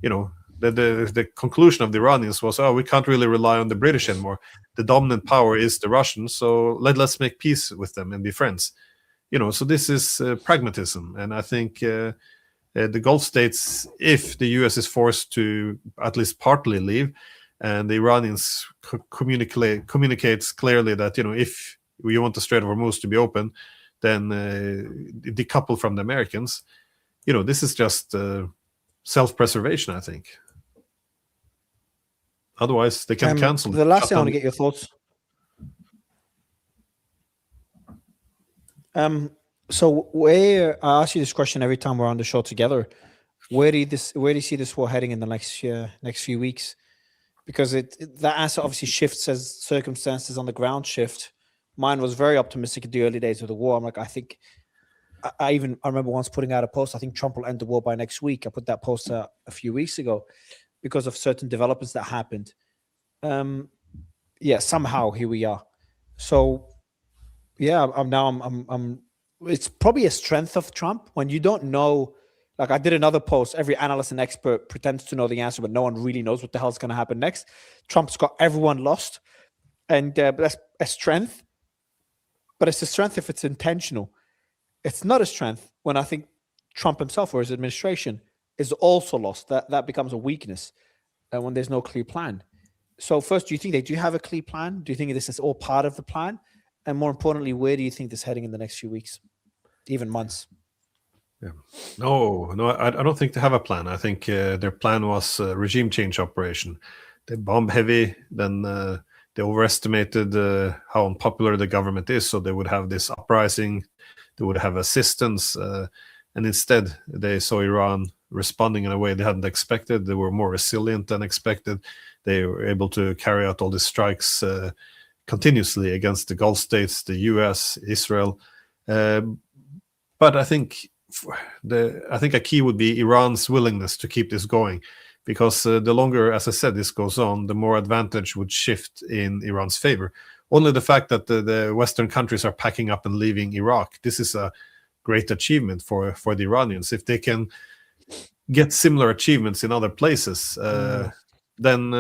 conclusion of the Iranians was, we can't really rely on the British anymore. The dominant power is the Russians, so let's make peace with them and be friends. So this is pragmatism. And I think the Gulf states, if the US is forced to at least partly leave, and the Iranians communicates clearly that, if we want the Strait of Hormuz to be open, then decouple from the Americans. This is just self-preservation, I think. Otherwise, they can cancel. The last thing I want to get your thoughts. So I ask you this question every time we're on the show together. Where do you see this war heading in the next few weeks? Because that answer obviously shifts as circumstances on the ground shift. Mine was very optimistic in the early days of the war. I'm like, I remember once putting out a post, I think Trump will end the war by next week. I put that post out a few weeks ago because of certain developments that happened. Somehow here we are. So it's probably a strength of Trump when you don't know. Like I did another post, every analyst and expert pretends to know the answer, but no one really knows what the hell's going to happen next. Trump's got everyone lost. And that's a strength, but it's a strength if it's intentional. It's not a strength when I think Trump himself or his administration is also lost. That becomes a weakness when there's no clear plan. So first, do you think they do have a clear plan? Do you think this is all part of the plan? And more importantly, where do you think this is heading in the next few weeks, even months? Yeah. No, I don't think they have a plan. I think their plan was a regime change operation. They bomb heavy, then they overestimated how unpopular the government is, so they would have this uprising, they would have assistance, and instead they saw Iran responding in a way they hadn't expected. They were more resilient than expected. They were able to carry out all these strikes continuously against the Gulf states, the US, Israel. But I think a key would be Iran's willingness to keep this going, because the longer, as I said, this goes on, the more advantage would shift in Iran's favor. Only the fact that the Western countries are packing up and leaving Iraq, this is a great achievement for the Iranians. If they can get similar achievements in other places, then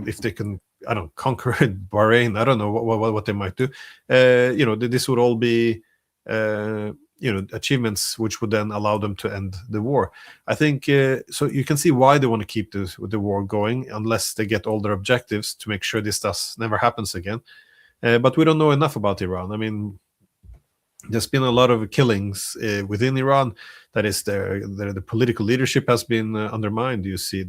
if they can I don't know, conquer Bahrain. I don't know what they might do. This would all be achievements which would then allow them to end the war. I think so. You can see why they want to keep the war going, unless they get all their objectives to make sure this never happens again. But we don't know enough about Iran. I mean, there's been a lot of killings within Iran. That is, the political leadership has been undermined. You see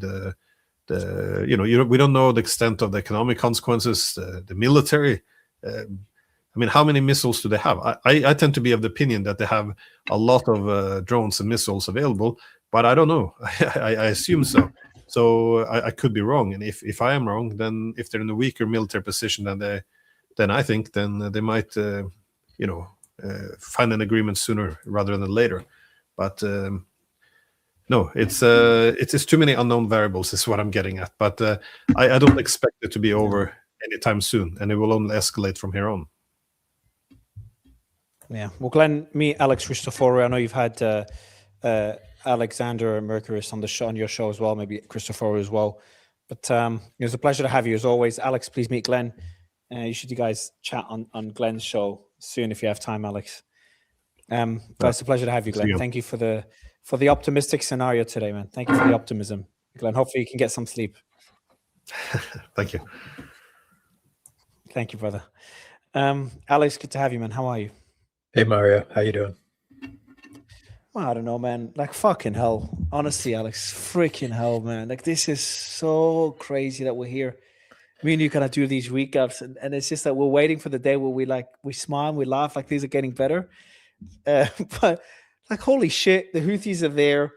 we don't know the extent of the economic consequences, the military. I mean, how many missiles do they have? I tend to be of the opinion that they have a lot of drones and missiles available, but I don't know. I assume so. So I could be wrong. And if I am wrong, then if they're in a weaker military position than I think, then they might, find an agreement sooner rather than later. But no, it's too many unknown variables is what I'm getting at. But I don't expect it to be over anytime soon, and it will only escalate from here on. Yeah. Well, Glenn, Alex Christoforou, I know you've had Alexander Mercuris on your show as well, maybe Christoforou as well. But it was a pleasure to have you as always. Alex, please meet Glenn. You guys chat on Glenn's show soon if you have time, Alex. But it's a pleasure to have you, Glenn. Thank you for the optimistic scenario today, man. Thank you for the optimism, Glenn. Hopefully you can get some sleep. Thank you. Thank you, brother. Alex, good to have you, man. How are you? Hey, Mario. How you doing? Well, I don't know, man. Like, fucking hell. Honestly, Alex, freaking hell, man. Like, this is so crazy that we're here. Me and you kind of do these recaps, and it's just that we're waiting for the day where we smile and we laugh like things are getting better. But like, holy shit, the Houthis are there.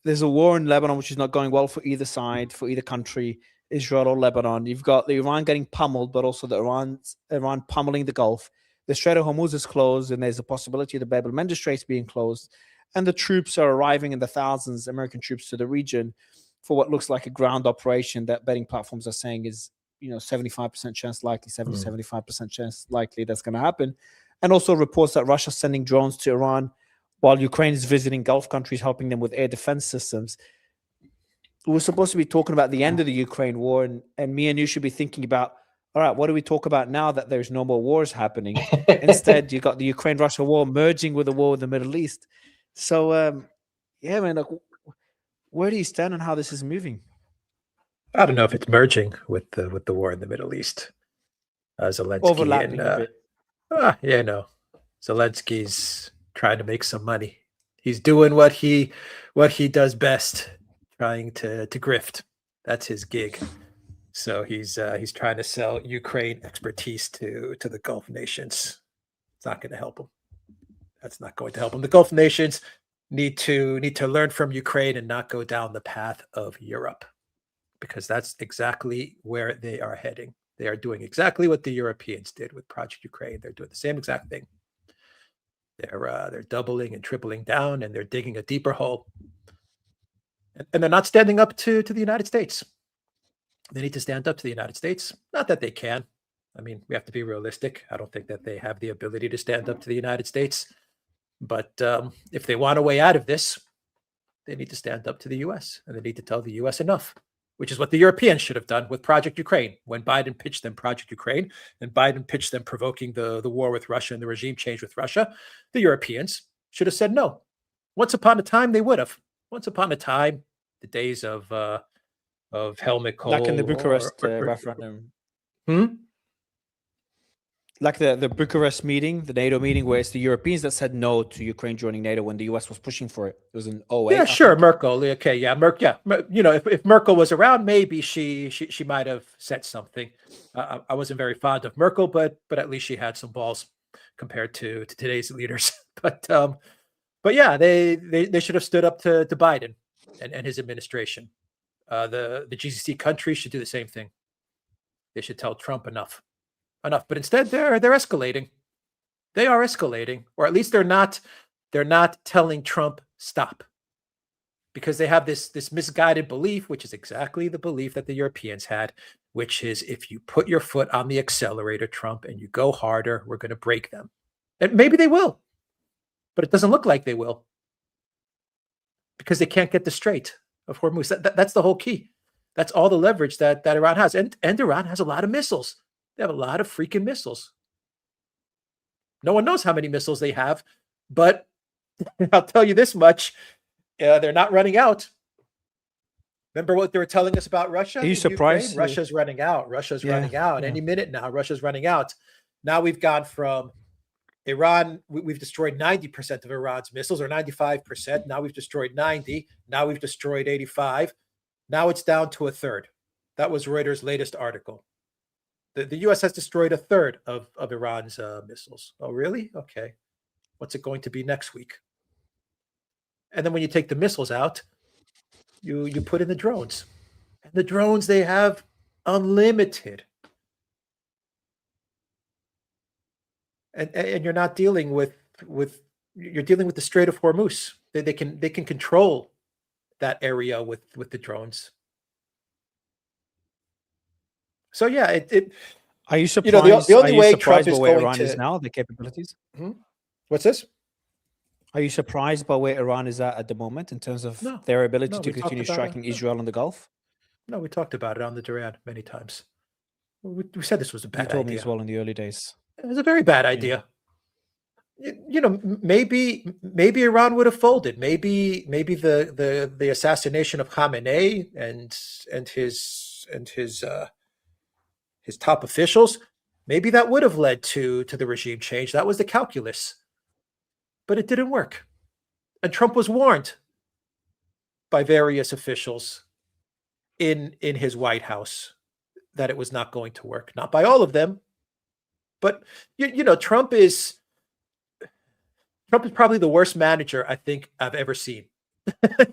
There's a war in Lebanon, which is not going well for either side, for either country, Israel or Lebanon. You've got the Iran getting pummeled, but also the Iran pummeling the Gulf. The Strait of Hormuz is closed, and there's a possibility of the Bab el-Mandeb Straits being closed. And the troops are arriving in the thousands, American troops, to the region for what looks like a ground operation that betting platforms are saying is, 75% chance likely, 75% chance likely that's going to happen. And also reports that Russia's sending drones to Iran while Ukraine is visiting Gulf countries, helping them with air defense systems. We're supposed to be talking about the end of the Ukraine war, and me and you should be thinking about, all right, what do we talk about now that there's no more wars happening? Instead, you got the Ukraine-Russia war merging with the war in the Middle East. So, yeah, man, like, where do you stand on how this is moving? I don't know if it's merging with the war in the Middle East. Zelensky Overlapping a bit. Zelensky's trying to make some money. He's doing what he does best, trying to grift. That's his gig. So he's trying to sell Ukraine expertise to the Gulf nations. It's not going to help him. That's not going to help him. The Gulf nations need to learn from Ukraine and not go down the path of Europe, because that's exactly where they are heading. They are doing exactly what the Europeans did with Project Ukraine. They're doing the same exact thing. They're doubling and tripling down, and they're digging a deeper hole. And they're not standing up to the United States. They need to stand up to the United States. Not that they can. I mean, we have to be realistic. I don't think that they have the ability to stand up to the United States. But if they want a way out of this, they need to stand up to the U.S. and they need to tell the U.S. enough, which is what the Europeans should have done with Project Ukraine. When Biden pitched them Project Ukraine and Biden pitched them provoking the war with Russia and the regime change with Russia, the Europeans should have said no. Once upon a time, they would have. Once upon a time, the days of Helmut Kohl. Like in the Bucharest referendum. Hmm? Like the Bucharest meeting, the NATO meeting, where it's the Europeans that said no to Ukraine joining NATO when the US was pushing for it. It was in 2008. Yeah, sure, Merkel. Okay, yeah, if Merkel was around, maybe she might have said something. I wasn't very fond of Merkel, but at least she had some balls compared to today's leaders. But yeah, they should have stood up to Biden and his administration. The GCC countries should do the same thing. They should tell Trump enough. But instead, they're escalating. They are escalating, or at least they're not telling Trump stop, because they have this misguided belief, which is exactly the belief that the Europeans had, which is if you put your foot on the accelerator, Trump, and you go harder, we're going to break them. And maybe they will, but it doesn't look like they will, because they can't get the Strait of Hormuz. That's the whole key. That's all the leverage that Iran has. And Iran has a lot of missiles. They have a lot of freaking missiles. No one knows how many missiles they have, but I'll tell you this much, they're not running out. Remember what they were telling us about Russia? Are you surprised? Ukraine? Russia's running out. Russia's running out. Yeah. Any minute now, Russia's running out. Now we've gone from Iran, we've destroyed 90% of Iran's missiles, or 95%. Now we've destroyed 90. Now we've destroyed 85. Now it's down to a third. That was Reuters' latest article. The U.S. has destroyed a third of Iran's missiles. Oh, really? Okay. What's it going to be next week? And then when you take the missiles out, you put in the drones. And the drones, they have unlimited. And you're not dealing with you're dealing with the Strait of Hormuz. They can control that area with the drones. So yeah, Are you surprised? The only are you way surprised Trump by is where going Iran is to now, the capabilities? What's this? Are you surprised by where Iran is at the moment in terms of No. their ability No, to we talked continue about it. striking Israel in the Gulf? No, we talked about it on the Duran many times. We said this was a You bad told me idea. as well in the early days. It was a very bad idea. Maybe Iran would have folded. Maybe the assassination of Khamenei and his top officials, maybe that would have led to the regime change. That was the calculus, but it didn't work. And Trump was warned by various officials in his White House that it was not going to work. Not by all of them, but Trump is probably the worst manager I think I've ever seen.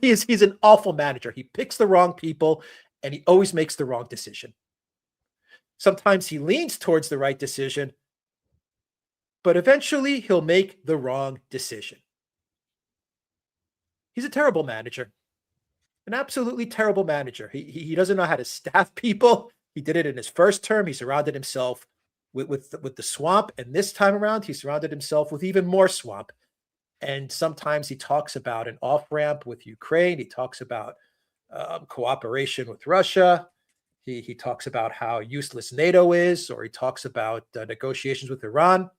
He's an awful manager. He picks the wrong people and he always makes the wrong decision. Sometimes he leans towards the right decision, but eventually he'll make the wrong decision. He's a terrible manager, an absolutely terrible manager. He doesn't know how to staff people. He did it in his first term. He surrounded himself with the swamp, and this time around, he surrounded himself with even more swamp. And sometimes he talks about an off-ramp with Ukraine. He talks about cooperation with Russia. He talks about how useless NATO is, or he talks about negotiations with Iran,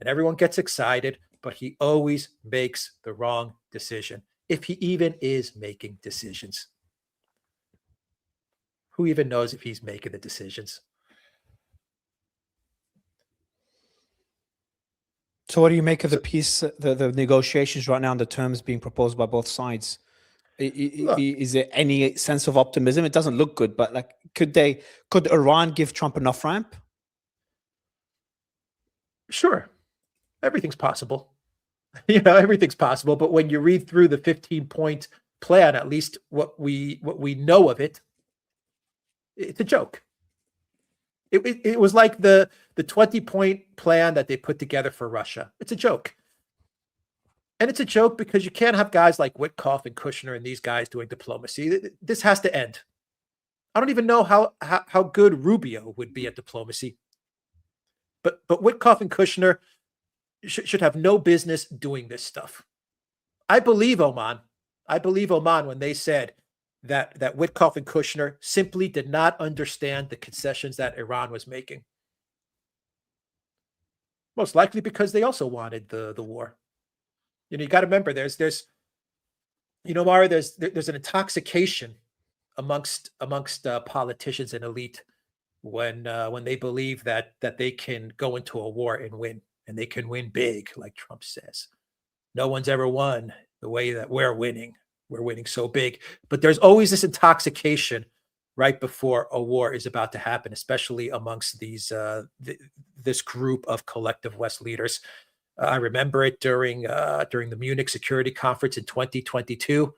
and everyone gets excited, but he always makes the wrong decision, if he even is making decisions. Who even knows if he's making the decisions? So what do you make of the peace, the negotiations right now, and the terms being proposed by both sides? Is there any sense of optimism? It doesn't look good, but like, could Iran give Trump an off-ramp? Sure. Everything's possible. Everything's possible. But when you read through the 15-point plan, at least what we know of it, it's a joke. It was like the 20-point plan that they put together for Russia. It's a joke. And it's a joke because you can't have guys like Witkoff and Kushner and these guys doing diplomacy. This has to end. I don't even know how good Rubio would be at diplomacy. But Witkoff and Kushner should have no business doing this stuff. I believe Oman when they said that Witkoff and Kushner simply did not understand the concessions that Iran was making. Most likely because they also wanted the war. You got to remember, there's Mara, there's an intoxication amongst politicians and elite when they believe that they can go into a war and win, and they can win big, like Trump says. No one's ever won the way that we're winning. We're winning so big, but there's always this intoxication right before a war is about to happen, especially amongst this group of collective West leaders. I remember it during the Munich Security Conference in 2022.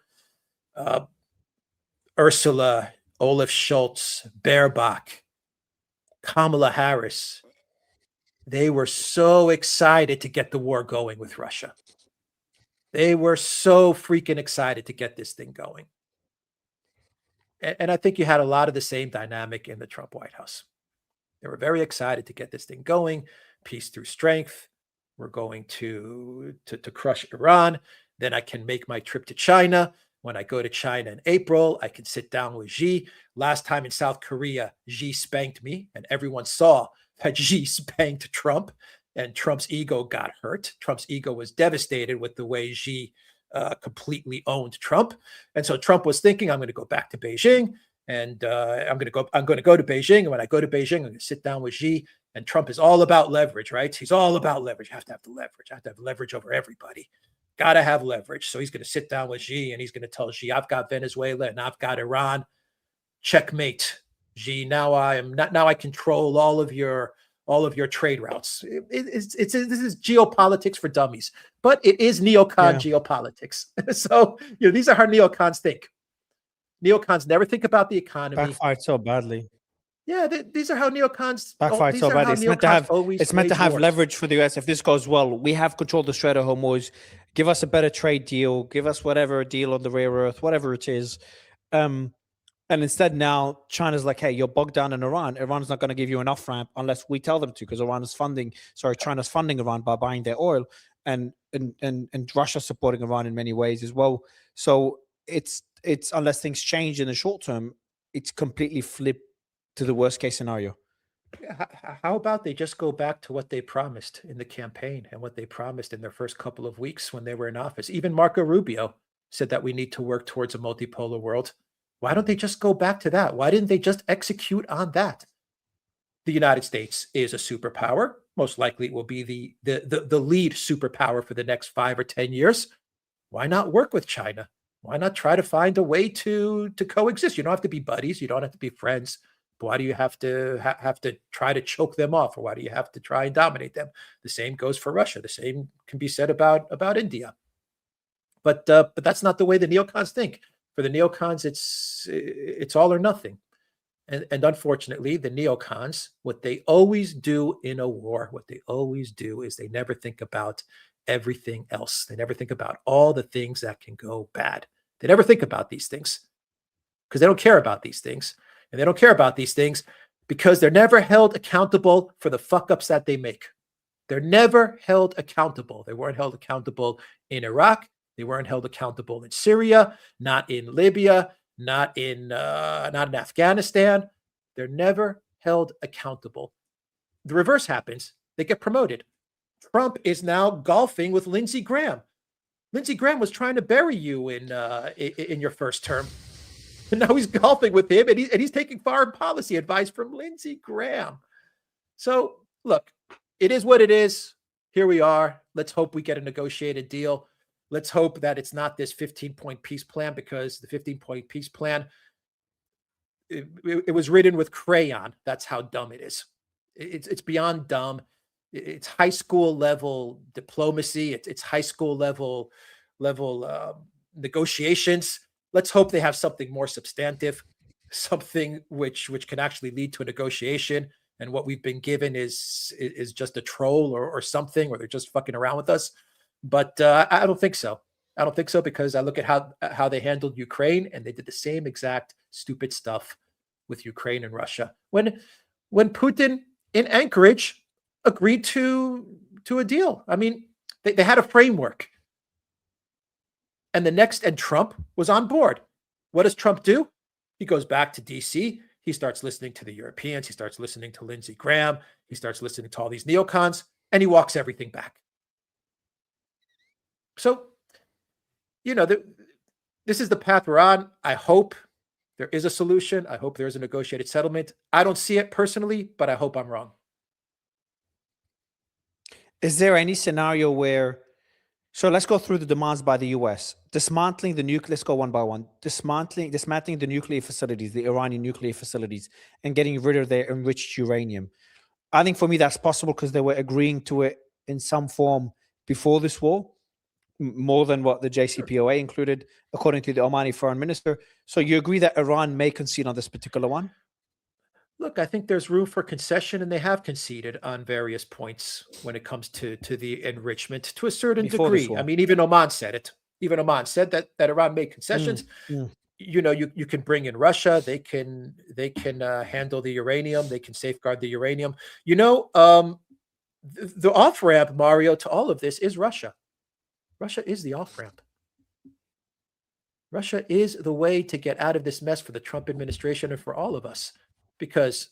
Ursula, Olaf Scholz, Baerbock, Kamala Harris, they were so excited to get the war going with Russia. They were so freaking excited to get this thing going. And I think you had a lot of the same dynamic in the Trump White House. They were very excited to get this thing going, peace through strength. We're going to crush Iran. Then I can make my trip to China. When I go to China in April, I can sit down with Xi. Last time in South Korea, Xi spanked me, and everyone saw that Xi spanked Trump, and Trump's ego got hurt. Trump's ego was devastated with the way Xi completely owned Trump. And so Trump was thinking, I'm going to go back to Beijing, and I'm going to go to Beijing. And when I go to Beijing, I'm going to sit down with Xi. And Trump is all about leverage, right? He's all about leverage. You have to have the leverage. I have to have leverage over everybody. Got to have leverage. So he's going to sit down with Xi, and he's going to tell Xi, I've got Venezuela and I've got Iran. Checkmate, Xi. Now I control all of your trade routes. This is geopolitics for dummies, but it is neocon geopolitics. So these are how neocons think. Neocons never think about the economy. Backfired so badly. Yeah, these are how neocons backfired so badly. It's meant to have leverage for the US. If this goes well, we have control of the Strait of Hormuz. Give us a better trade deal. Give us whatever deal on the rare earth, whatever it is. And instead now China's like, hey, you're bogged down in Iran. Iran's not going to give you an off-ramp unless we tell them to, because China's funding Iran by buying their oil, and Russia's supporting Iran in many ways as well. So it's unless things change in the short term, it's completely flipped to the worst case scenario. How about they just go back to what they promised in the campaign and what they promised in their first couple of weeks when they were in office? Even Marco Rubio said that we need to work towards a multipolar world. Why don't they just go back to that? Why didn't they just execute on that? The United States is a superpower. Most likely it will be the lead superpower for the next 5 or 10 years. Why not work with China? Why not try to find a way to coexist? You don't have to be buddies. You don't have to be friends. But why do you have to try to choke them off? Or why do you have to try and dominate them? The same goes for Russia. The same can be said about India. But that's not the way the neocons think. For the neocons, it's all or nothing. And unfortunately, the neocons, what they always do in a war, what they always do is they never think about everything else. They never think about all the things that can go bad. They never think about these things because they don't care about these things. And they don't care about these things because they're never held accountable for the fuck-ups that they make. They're never held accountable. They weren't held accountable in Iraq. They weren't held accountable in Syria, not in Libya, not in Afghanistan. They're never held accountable. The reverse happens. They get promoted. Trump is now golfing with Lindsey Graham. Lindsey Graham was trying to bury you in your first term. And now he's golfing with him, and he's taking foreign policy advice from Lindsey Graham. So, look, it is what it is. Here we are. Let's hope we get a negotiated deal. Let's hope that it's not this 15-point peace plan, because the 15-point peace plan, it was written with crayon. That's how dumb it is. It's beyond dumb. It's high school level diplomacy. It's high school level negotiations. Let's hope they have something more substantive, something which can actually lead to a negotiation. And what we've been given is just a troll or something, or they're just fucking around with us. But I don't think so. I don't think so, because I look at how they handled Ukraine, and they did the same exact stupid stuff with Ukraine and Russia. When Putin in Anchorage agreed to a deal, I mean, they had a framework. And Trump was on board. What does Trump do? He goes back to DC. He starts listening to the Europeans. He starts listening to Lindsey Graham. He starts listening to all these neocons, and he walks everything back. So, this is the path we're on. I hope there is a solution. I hope there is a negotiated settlement. I don't see it personally, but I hope I'm wrong. Is there any scenario where, so let's go through the demands by the US. Dismantling the nuclear, let's go one by one. Dismantling the nuclear facilities, the Iranian nuclear facilities, and getting rid of their enriched uranium. I think for me that's possible because they were agreeing to it in some form before this war, more than what the JCPOA included, according to the Omani foreign minister. So you agree that Iran may concede on this particular one? Look, I think there's room for concession, and they have conceded on various points when it comes to the enrichment to a certain degree. I mean, even Oman said it. Even Oman said that Iran made concessions. You can bring in Russia. They can handle the uranium. They can safeguard the uranium. The off-ramp, Mario, to all of this is Russia. Russia is the off-ramp. Russia is the way to get out of this mess for the Trump administration and for all of us, because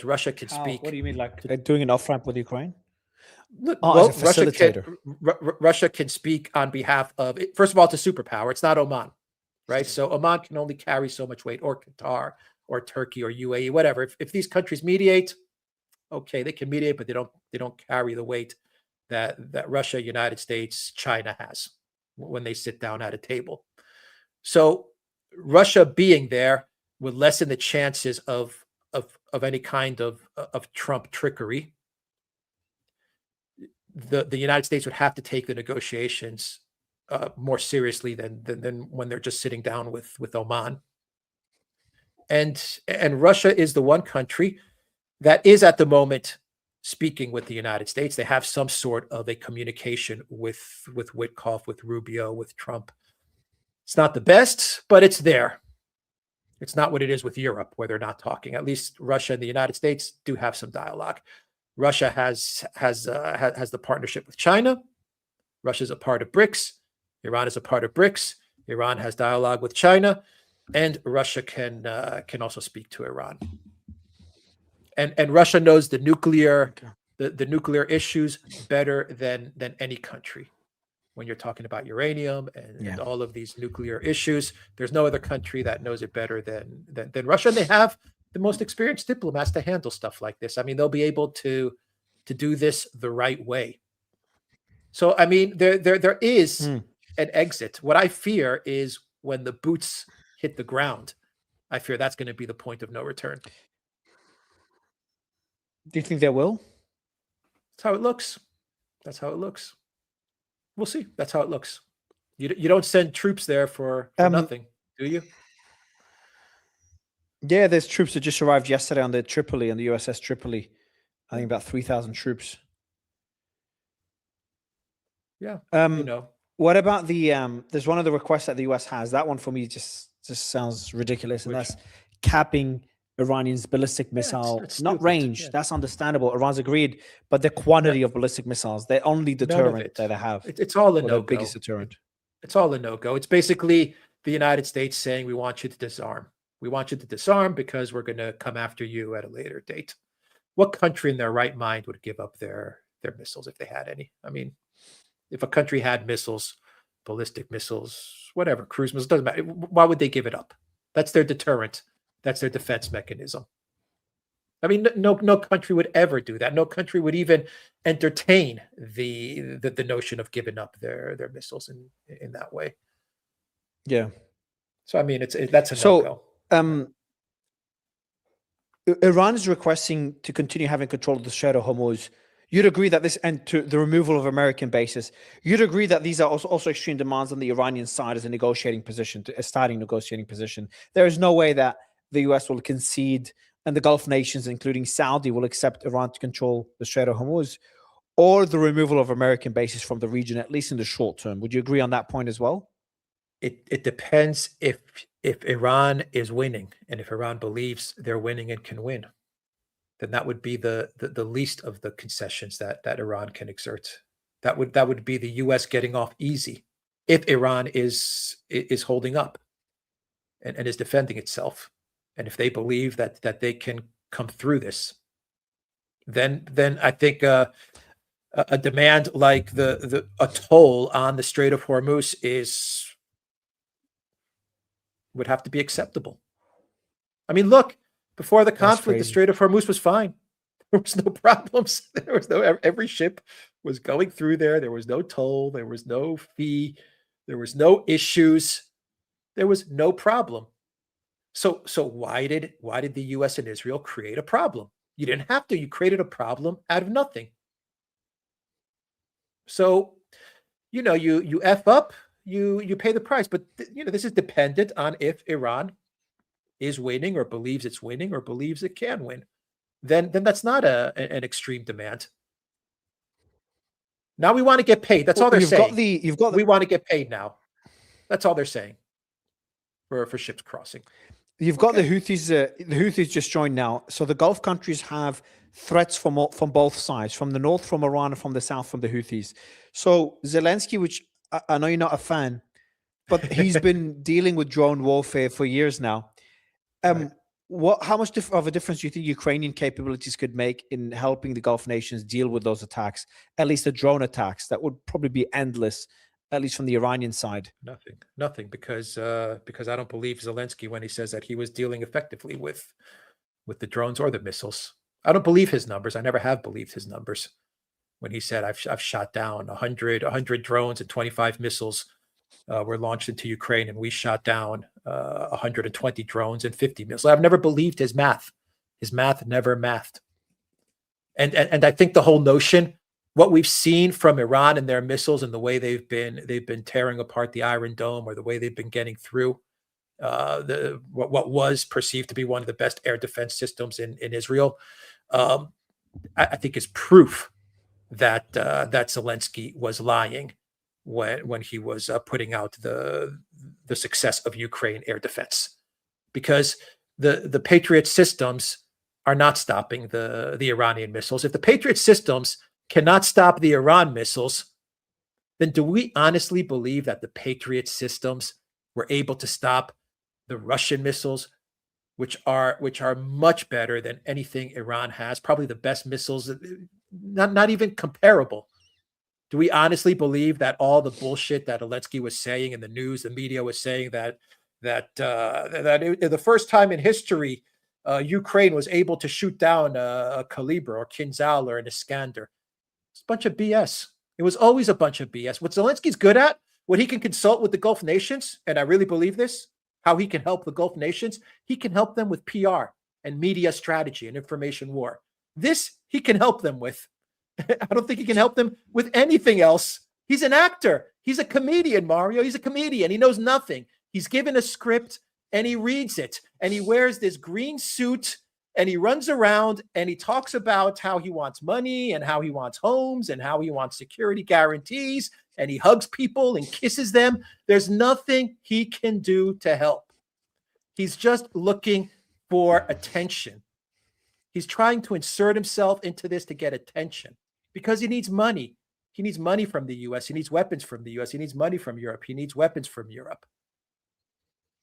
Russia can How? speak. What do you mean, like doing an off ramp with Ukraine? Look, Oh, well, as a facilitator. Russia can speak on behalf of, first of all, it's a superpower. It's not Oman, right? So Oman can only carry so much weight, or Qatar, or Turkey, or UAE, whatever. If these countries mediate, okay, they can mediate, but they don't carry the weight that Russia, United States, China has when they sit down at a table. So Russia being there would lessen the chances of any kind of Trump trickery. The United States would have to take the negotiations more seriously than when they're just sitting down with Oman. And Russia is the one country that is at the moment speaking with the United States. They have some sort of a communication with Witkoff, with Rubio, with Trump. It's not the best, but it's there. It's not what it is with Europe, where they're not talking. At least Russia and the United States do have some dialogue. Russia has the partnership with China. Russia's a part of BRICS. Iran is a part of BRICS. Iran has dialogue with China, and Russia can also speak to Iran. And Russia knows the nuclear issues better than any country. When you're talking about uranium and all of these nuclear issues, there's no other country that knows it better than Russia. And they have the most experienced diplomats to handle stuff like this. I mean, they'll be able to do this the right way. So, I mean, there is an exit. What I fear is when the boots hit the ground, I fear that's going to be the point of no return. Do you think they will? That's how it looks. That's how it looks. We'll see. That's how it looks. You don't send troops there for nothing, do you? Yeah, there's troops that just arrived yesterday on the Tripoli, on the USS Tripoli. I think about 3,000 troops. Yeah. What about the there's one of the requests that the US has. That one for me just sounds ridiculous, and that's capping Iranian's ballistic missile, it's not stupid. range. Yeah. That's understandable. Iran's agreed, but the quantity of ballistic missiles, they're only deterrent that they have. It's all a no-go. The biggest deterrent. It's all a no-go. It's basically the United States saying, we want you to disarm. We want you to disarm because we're going to come after you at a later date. What country in their right mind would give up their missiles if they had any? I mean, if a country had missiles, ballistic missiles, whatever, cruise missiles, doesn't matter. Why would they give it up? That's their deterrent. That's their defense mechanism. I mean, no country would ever do that. No country would even entertain the notion of giving up their missiles in that way. Yeah. So I mean, that's a no-go. Iran is requesting to continue having control of the Strait of Hormuz. You'd agree that this, and to the removal of American bases, you'd agree that these are also extreme demands on the Iranian side as a negotiating position, a starting negotiating position. There is no way that the US will concede, and the Gulf nations, including Saudi, will accept Iran to control the Strait of Hormuz, or the removal of American bases from the region, at least in the short term. Would you agree on that point as well? It depends if Iran is winning, and if Iran believes they're winning and can win, then that would be the least of the concessions that Iran can exert. That would be the US getting off easy if Iran is holding up and is defending itself. And if they believe that they can come through this, then I think a demand like a toll on the Strait of Hormuz would have to be acceptable. I mean, look, before the conflict, the Strait of Hormuz was fine. There was no problems. Every ship was going through there. There was no toll. There was no fee. There was no issues. There was no problem. So why did the US and Israel create a problem? You didn't have to. You created a problem out of nothing. So, you F up, you pay the price. But this is dependent on if Iran is winning, or believes it's winning, or believes it can win. Then that's not an extreme demand. Now we want to get paid. That's all they're saying. We want to get paid now. That's all they're saying for ships crossing. You've got the Houthis. The Houthis just joined now. So the Gulf countries have threats from both sides, from the north, from Iran, and from the south, from the Houthis. So Zelensky, which I know you're not a fan, but he's been dealing with drone warfare for years now. Right. How much of a difference do you think Ukrainian capabilities could make in helping the Gulf nations deal with those attacks, at least the drone attacks that would probably be endless, at least from the Iranian side? Nothing, because I don't believe Zelensky when he says that he was dealing effectively with the drones or the missiles. I don't believe his numbers. I never have believed his numbers when he said I've shot down 100 drones and 25 missiles were launched into Ukraine, and we shot down 120 drones and 50 missiles. I've never believed his math. His math never mathed. And I think the whole notion, what we've seen from Iran and their missiles and the way they've been tearing apart the Iron Dome, or the way they've been getting through what was perceived to be one of the best air defense systems in Israel, I think is proof that Zelensky was lying when he was putting out the success of Ukraine air defense, because the Patriot systems are not stopping the Iranian missiles. If the Patriot systems cannot stop the Iran missiles, then do we honestly believe that the Patriot systems were able to stop the Russian missiles, which are much better than anything Iran has, probably the best missiles, not even comparable? Do we honestly believe that all the bullshit that Zelensky was saying in the news, the media was saying that the first time in history Ukraine was able to shoot down a Caliber or Kinzhal or an Iskander? It's a bunch of BS. It was always a bunch of BS. What Zelensky's good at, what he can consult with the Gulf nations, and I really believe this, how he can help the Gulf nations, he can help them with PR and media strategy and information war. This he can help them with. I don't think he can help them with anything else. He's an actor. He's a comedian, Mario. He's a comedian. He knows nothing. He's given a script and he reads it, and he wears this green suit and he runs around and he talks about how he wants money and how he wants homes and how he wants security guarantees, and he hugs people and kisses them. There's nothing he can do to help. He's just looking for attention. He's trying to insert himself into this to get attention because he needs money. He needs money from the US. He needs weapons from the US. He needs money from Europe. He needs weapons from Europe.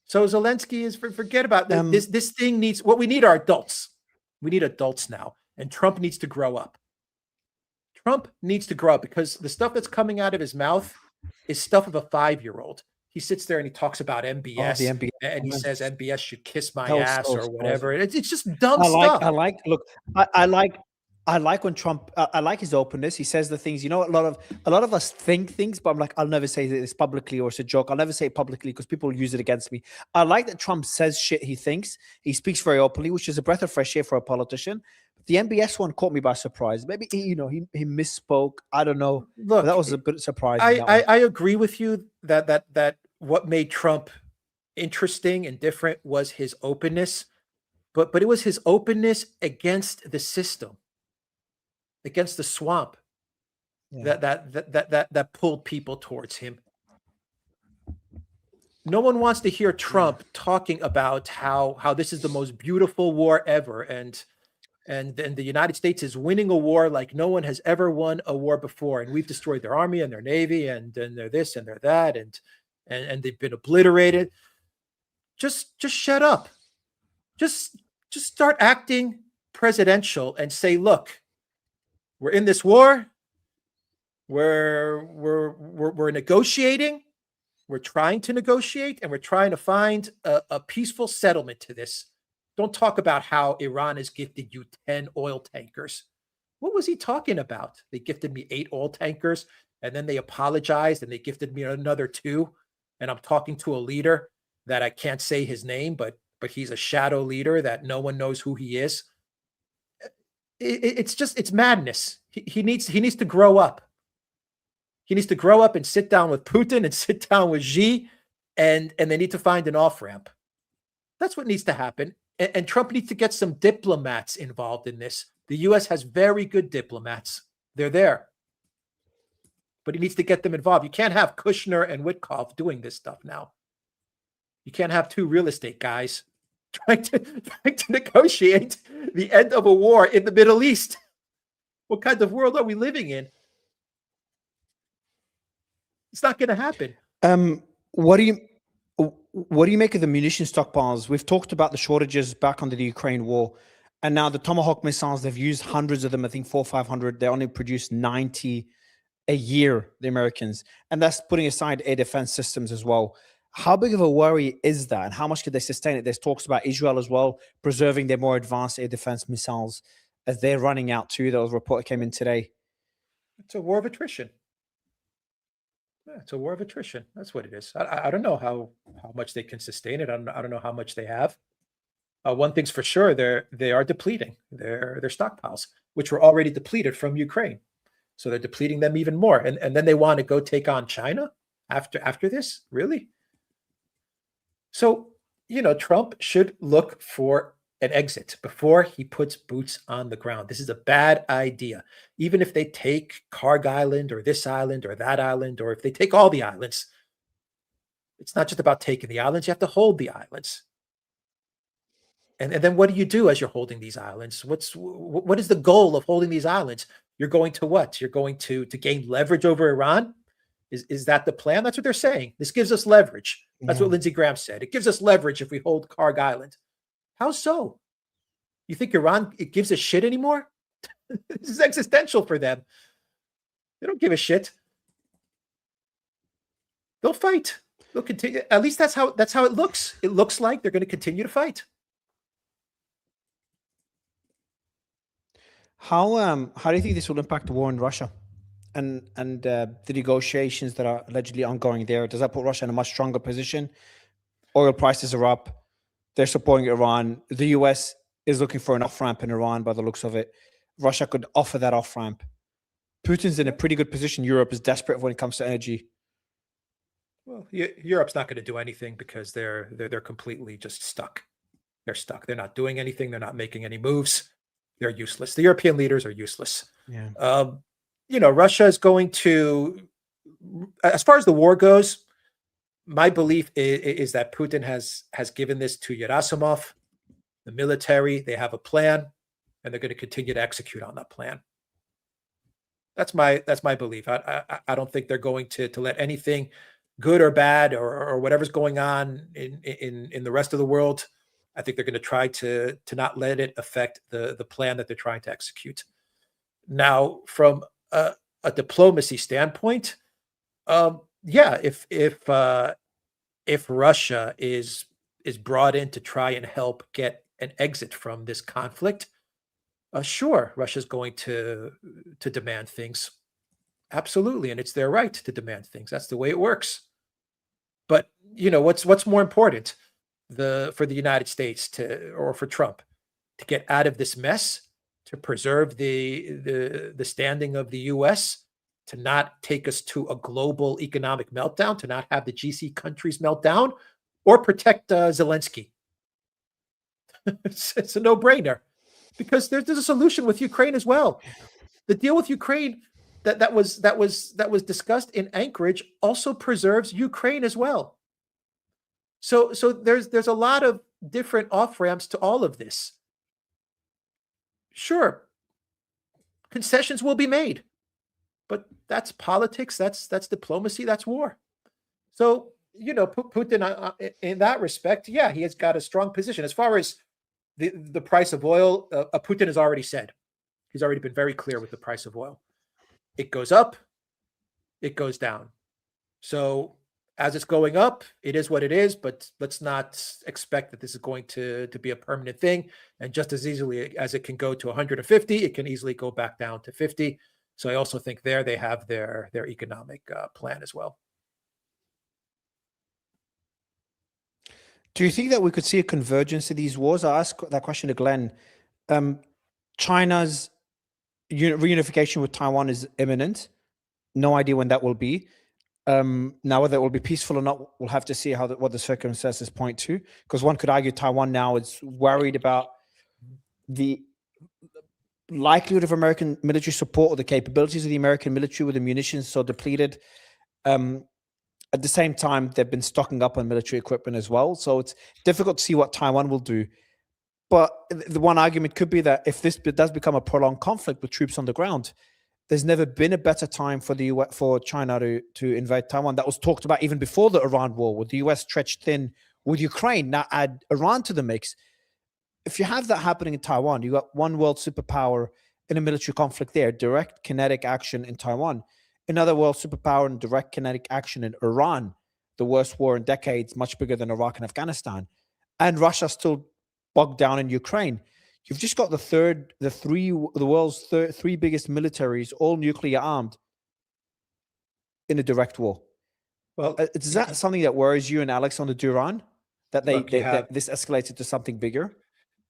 So Zelensky is, forget about this. This thing needs, what we need are adults. We need adults now. And Trump needs to grow up. Trump needs to grow up, because the stuff that's coming out of his mouth is stuff of a 5-year-old. He sits there and he talks about MBS, and he says MBS should kiss my ass or whatever. It's just dumb stuff. I like when Trump, I like his openness. He says the things, a lot of us think things, but I'm like, I'll never say this publicly, or it's a joke. I'll never say it publicly because people use it against me. I like that Trump says shit he thinks. He speaks very openly, which is a breath of fresh air for a politician. The MBS one caught me by surprise. Maybe he misspoke. I don't know. Look, that was a bit surprising. I agree with you that what made Trump interesting and different was his openness, but it was his openness against the system, against the swamp, that pulled people towards him. No one wants to hear Trump talking about how this is the most beautiful war ever, and the United States is winning a war like no one has ever won a war before, and we've destroyed their army and their navy, and they're this and they're that, and they've been obliterated. Just shut up. Just start acting presidential and say, look, we're in this war. We're negotiating. We're trying to negotiate, and we're trying to find a peaceful settlement to this. Don't talk about how Iran has gifted you 10 oil tankers. What was he talking about? They gifted me 8 oil tankers, and then they apologized and they gifted me another 2. And I'm talking to a leader that I can't say his name, but he's a shadow leader that no one knows who he is. It's madness. He needs to grow up. He needs to grow up and sit down with Putin and sit down with Xi, and they need to find an off-ramp. That's what needs to happen. And Trump needs to get some diplomats involved in this. The U.S. has very good diplomats. They're there. But he needs to get them involved. You can't have Kushner and Witkoff doing this stuff now. You can't have 2 real estate guys trying to negotiate the end of a war in the Middle East. What kind of world are we living in? It's not going to happen. What do you make of the munition stockpiles? We've talked about the shortages back under the Ukraine war, and now the Tomahawk missiles, they've used hundreds of them, I think 400 or 500. They only produce 90 a year, the Americans, and that's putting aside air defense systems as well. How big of a worry is that, and how much could they sustain it? There's talks about Israel as well, preserving their more advanced air defense missiles as they're running out too. That was a report that came in today. It's a war of attrition. Yeah, it's a war of attrition. That's what it is. I don't know how much they can sustain it. I don't know how much they have. One thing's for sure, they are depleting their stockpiles, which were already depleted from Ukraine. So they're depleting them even more. And then they want to go take on China after this? Really? So, Trump should look for an exit before he puts boots on the ground. This is a bad idea. Even if they take Karg Island or this island or that island, or if they take all the islands, it's not just about taking the islands. You have to hold the islands. And then what do you do as you're holding these islands? What is the goal of holding these islands? You're going to what? You're going to gain leverage over Iran? Is that the plan? That's what they're saying. This gives us leverage. That's what Lindsey Graham said. It gives us leverage if we hold Karg Island. How so? You think Iran, it gives a shit anymore? This is existential for them. They don't give a shit. They'll fight. They'll continue. At least that's how it looks. It looks like they're going to continue to fight. How do you think this will impact the war in Russia and the negotiations that are allegedly ongoing there? Does that put Russia in a much stronger position? Oil prices are up. They're supporting Iran. The US is looking for an off-ramp in Iran by the looks of it. Russia could offer that off-ramp. Putin's in a pretty good position. Europe is desperate when it comes to energy. Well, Europe's not going to do anything because they're completely just stuck. They're stuck. They're not doing anything. They're not making any moves. They're useless. The European leaders are useless. Yeah. Russia is going to, as far as the war goes, my belief is that Putin has given this to Gerasimov, the military. They have a plan, and they're going to continue to execute on that plan. That's my belief. I don't think they're going to let anything good or bad or whatever's going on in the rest of the world. I think they're going to try to not let it affect the plan that they're trying to execute. Now, from a diplomacy standpoint, if Russia is brought in to try and help get an exit from this conflict, sure, Russia's going to demand things. Absolutely, and it's their right to demand things. That's the way it works. But what's more important for the United States or for Trump to get out of this mess, to preserve the standing of the U.S., to not take us to a global economic meltdown, to not have the GC countries melt down, or protect Zelensky. It's a no-brainer, because there's a solution with Ukraine as well. The deal with Ukraine that was discussed in Anchorage also preserves Ukraine as well. So there's a lot of different off-ramps to all of this. Sure, concessions will be made, but that's politics, that's diplomacy, that's war. So, Putin, in that respect, yeah, he has got a strong position. As far as the price of oil, Putin has already said, he's already been very clear with the price of oil. It goes up, it goes down. So as it's going up, it is what it is, but let's not expect that this is going to be a permanent thing. And just as easily as it can go to 150, it can easily go back down to 50. So I also think they have their economic plan as well. Do you think that we could see a convergence of these wars? I asked that question to Glenn. China's reunification with Taiwan is imminent. No idea when that will be. Now, whether it will be peaceful or not, we'll have to see what the circumstances point to. Because one could argue Taiwan now is worried about the likelihood of American military support or the capabilities of the American military with the munitions so depleted. At the same time, they've been stocking up on military equipment as well. So it's difficult to see what Taiwan will do. But the one argument could be that if this does become a prolonged conflict with troops on the ground, there's never been a better time for the US, for China to invade Taiwan. That was talked about even before the Iran war, with the US stretched thin with Ukraine. Now add Iran to the mix. If you have that happening in Taiwan, you got one world superpower in a military conflict there, direct kinetic action in Taiwan, another world superpower in direct kinetic action in Iran, the worst war in decades, much bigger than Iraq and Afghanistan, and Russia still bogged down in Ukraine. You've just got the world's three biggest militaries, all nuclear armed, in a direct war. Well, is that something that worries you and Alex on the Duran? That that this escalated to something bigger?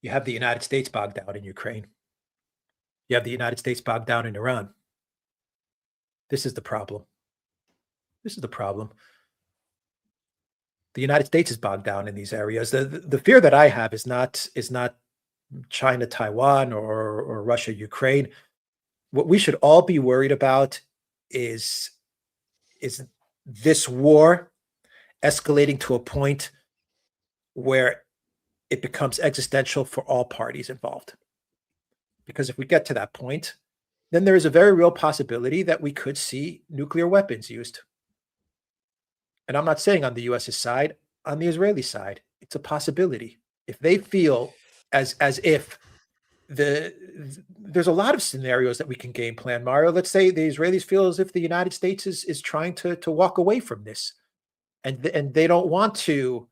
You have the United States bogged down in Ukraine. You have the United States bogged down in Iran. This is the problem. This is the problem. The United States is bogged down in these areas. The fear that I have is not China, Taiwan, or Russia, Ukraine. What we should all be worried about is this war escalating to a point where it becomes existential for all parties involved. Because if we get to that point, then there is a very real possibility that we could see nuclear weapons used. And I'm not saying on the US's side, on the Israeli side, it's a possibility. If they feel as if there's a lot of scenarios that we can game plan, Mario. Let's say the Israelis feel as if the United States is trying to walk away from this, and they don't want to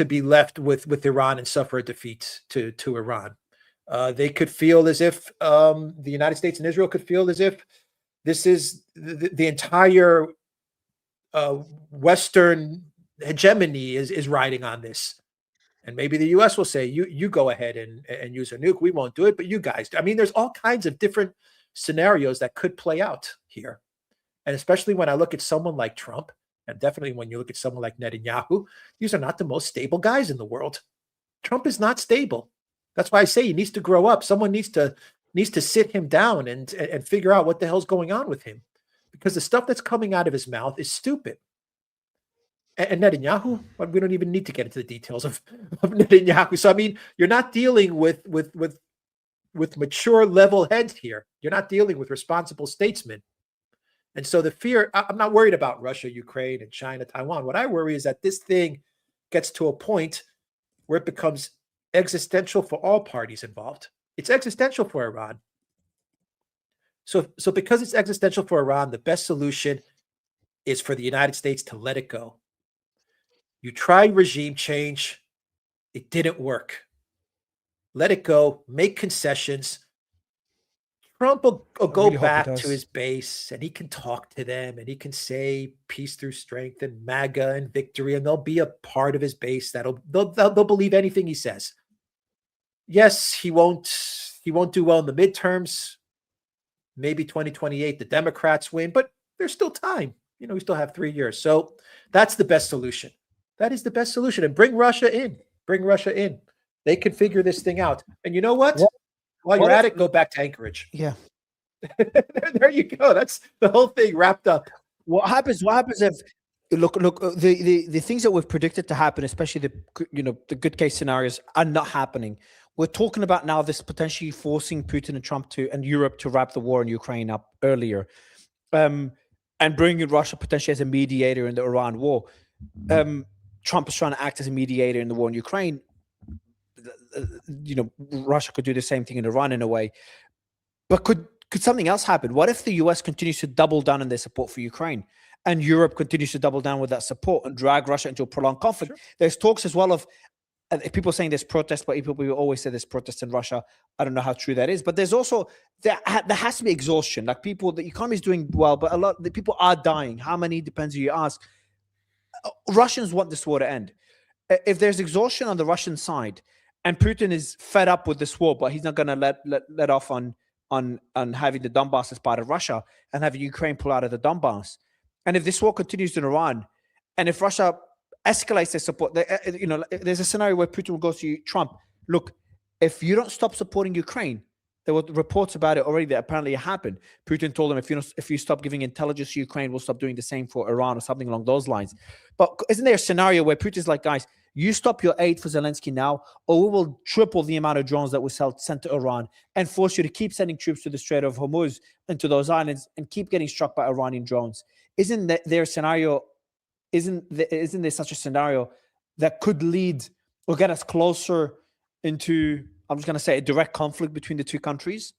be left with Iran and suffer a defeat to Iran. They could feel as if the United States and Israel could feel as if this is the entire Western hegemony is riding on this. And maybe the US will say, you go ahead and use a nuke. We won't do it, but you guys do. I mean, there's all kinds of different scenarios that could play out here. And especially when I look at someone like Trump, and definitely when you look at someone like Netanyahu, these are not the most stable guys in the world. Trump is not stable. That's why I say he needs to grow up. Someone needs to sit him down and figure out what the hell's going on with him. Because the stuff that's coming out of his mouth is stupid. And Netanyahu, we don't even need to get into the details of Netanyahu. So, I mean, you're not dealing with mature level heads here. You're not dealing with responsible statesmen. And so the fear, I'm not worried about Russia, Ukraine, and China, Taiwan. What I worry is that this thing gets to a point where it becomes existential for all parties involved. It's existential for Iran. So because it's existential for Iran, the best solution is for the United States to let it go. You tried regime change. It didn't work. Let it go. Make concessions. Trump will go back to his base and he can talk to them and he can say peace through strength and MAGA and victory, and they'll be a part of his base. They'll believe anything he says. Yes, he won't do well in the midterms. Maybe 2028, the Democrats win, but there's still time. We still have 3 years. So that's the best solution. That is the best solution. And bring Russia in. Bring Russia in. They can figure this thing out. And you know what? While you're at it, go back to Anchorage. Yeah. There you go. That's the whole thing wrapped up. What happens if look the things that we've predicted to happen, especially the good case scenarios, are not happening. We're talking about now this potentially forcing Putin and Trump and Europe to wrap the war in Ukraine up earlier, and bringing Russia potentially as a mediator in the Iran war. Trump is trying to act as a mediator in the war in Ukraine. Russia could do the same thing in Iran in a way. But could something else happen? What if the US continues to double down on their support for Ukraine, and Europe continues to double down with that support and drag Russia into a prolonged conflict? Sure. There's talks as well of people saying there's protests, but people always say there's protests in Russia. I don't know how true that is, but there's also there has to be exhaustion. Like the economy is doing well, but a lot of the people are dying. How many depends who you ask. Russians want this war to end. If there's exhaustion on the Russian side, and Putin is fed up with this war, but he's not going to let off on having the Donbass as part of Russia and having Ukraine pull out of the Donbass. And if this war continues in Iran, and if Russia escalates their support, there's a scenario where Putin will go to Trump. Look, if you don't stop supporting Ukraine, there were reports about it already that apparently it happened. Putin told them, if you stop giving intelligence to Ukraine, we'll stop doing the same for Iran or something along those lines. But isn't there a scenario where Putin's like, guys, You stop your aid for Zelensky now, or we will triple the amount of drones that we sent to Iran and force you to keep sending troops to the Strait of Hormuz and to those islands and keep getting struck by Iranian drones. Isn't there such a scenario that could lead or get us closer into, I'm just going to say, a direct conflict between the two countries?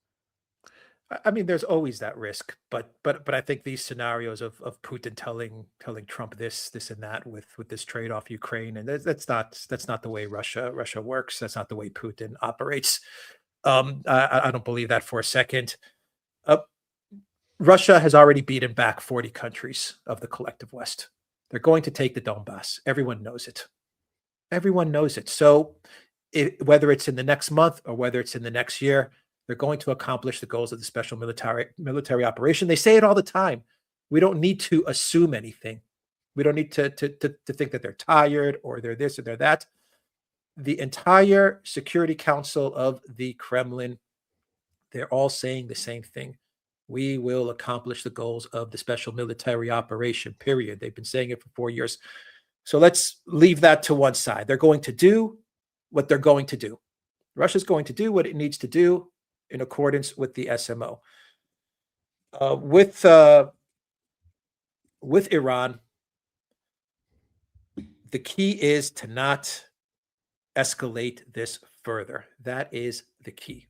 I mean, there's always that risk, but I think these scenarios of Putin telling Trump this and that with this trade off Ukraine, and that's not the way Russia works. That's not the way Putin operates. I don't believe that for a second. Russia has already beaten back 40 countries of the collective West. They're going to take the Donbass. Everyone knows it. Everyone knows it. So whether it's in the next month or whether it's in the next year, they're going to accomplish the goals of the special military operation. They say it all the time. We don't need to assume anything. We don't need to think that they're tired or they're this or they're that. The entire Security Council of the Kremlin, they're all saying the same thing. We will accomplish the goals of the special military operation, period. They've been saying it for 4 years. So let's leave that to one side. They're going to do what they're going to do. Russia's going to do what it needs to do in accordance with the SMO. With Iran, the key is to not escalate this further. That is the key.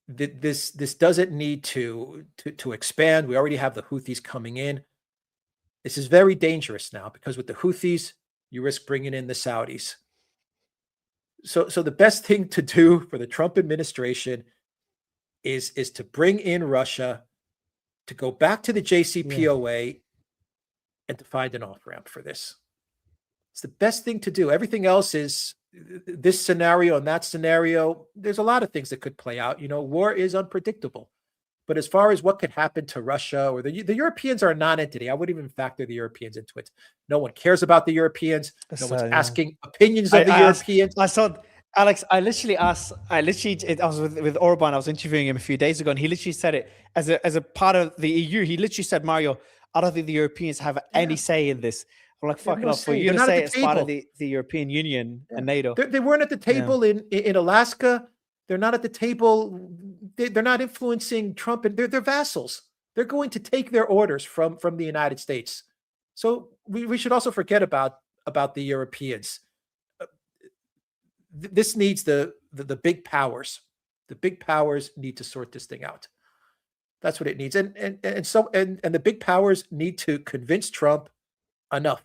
This doesn't need to expand. We already have the Houthis coming in. This is very dangerous now because with the Houthis, you risk bringing in the Saudis. So the best thing to do for the Trump administration is to bring in Russia, to go back to the JCPOA, and to find an off-ramp for this. It's the best thing to do. Everything else is this scenario and that scenario. There's a lot of things that could play out. War is unpredictable. But as far as what could happen to Russia or the Europeans are a non-entity. I wouldn't even factor the Europeans into it. No one cares about the Europeans. No one's asking opinions of the Europeans. I saw, Alex, I was with Orban. I was interviewing him a few days ago, and he literally said it as a part of the EU. He literally said, Mario, I don't think the Europeans have any say in this. I'm like, fucking up for you to say it's part of the European Union and NATO. They weren't at the table in Alaska. They're not at the table. They're not influencing Trump, and they're vassals. They're going to take their orders from the United States. So we should also forget about the Europeans. This needs the big powers. The big powers need to sort this thing out. That's what it needs, and the big powers need to convince Trump enough.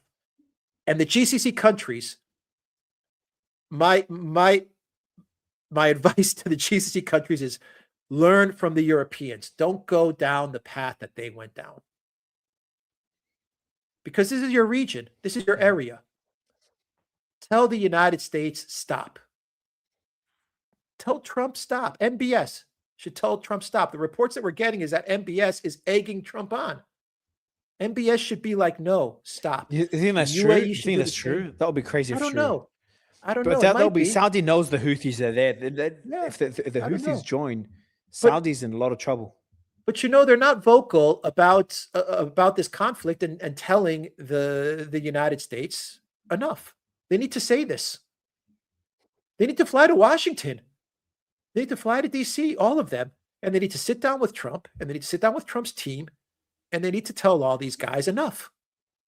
And the GCC countries, my advice to the GCC countries is learn from the Europeans. Don't go down the path that they went down. Because this is your region. This is your area. Tell the United States stop. Tell Trump stop. MBS should tell Trump stop. The reports that we're getting is that MBS is egging Trump on. MBS should be like, no, stop. You think that's true? You think that's true? That would be crazy. I don't know. But that'll be Saudi knows the Houthis are there. If the Houthis join, Saudi's in a lot of trouble. But they're not vocal about this conflict and telling the United States enough. They need to say this. They need to fly to Washington. They need to fly to DC, all of them, and they need to sit down with Trump, and they need to sit down with Trump's team, and they need to tell all these guys enough.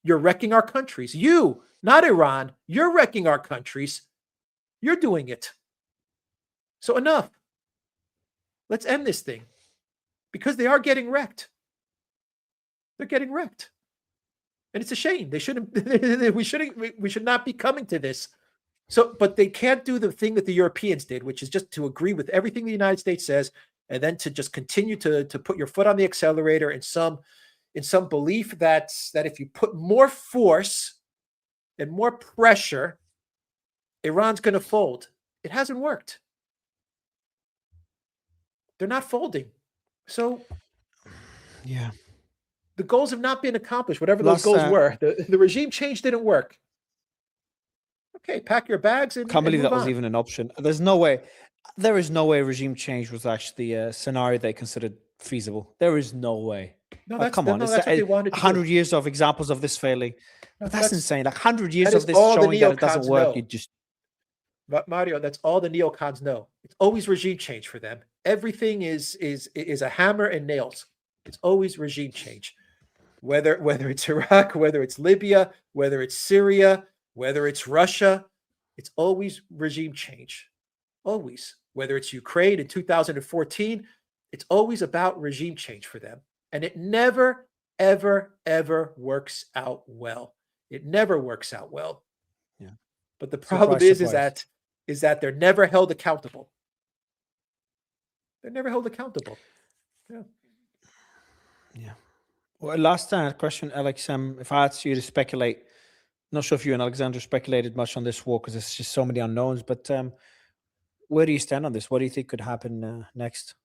You're wrecking our countries. You, not Iran, you're wrecking our countries. You're doing it. So enough. Let's end this thing. Because they are getting wrecked. They're getting wrecked. And it's a shame. They shouldn't, we should not be coming to this. So, but they can't do the thing that the Europeans did, which is just to agree with everything the United States says, and then to just continue to put your foot on the accelerator in some belief that if you put more force and more pressure, Iran's going to fold. It hasn't worked. They're not folding. So, yeah, the goals have not been accomplished, whatever those goals were. The regime change didn't work. Okay, pack your bags and can't believe that was on. even an option. There is no way regime change was actually a scenario they considered feasible. There is no way. No, come on. that's what they wanted to 100 do. years of examples of this failing. But that's insane. Like 100 years that of is this all the showing that it doesn't neocons work. know. You just But Mario, that's all the neocons know. It's always regime change for them. Everything is a hammer and nails. It's always regime change. Whether it's Iraq, whether it's Libya, whether it's Syria, whether it's Russia, it's always regime change. Always. Whether it's Ukraine in 2014, it's always about regime change for them. And it never, ever, ever works out well. It never works out well. Yeah. But the problem surprise. is that they're never held accountable. They're never held accountable. Yeah. Yeah. Well, last question, Alex. If I asked you to speculate, not sure if you and Alexander speculated much on this war because there's just so many unknowns. But where do you stand on this? What do you think could happen next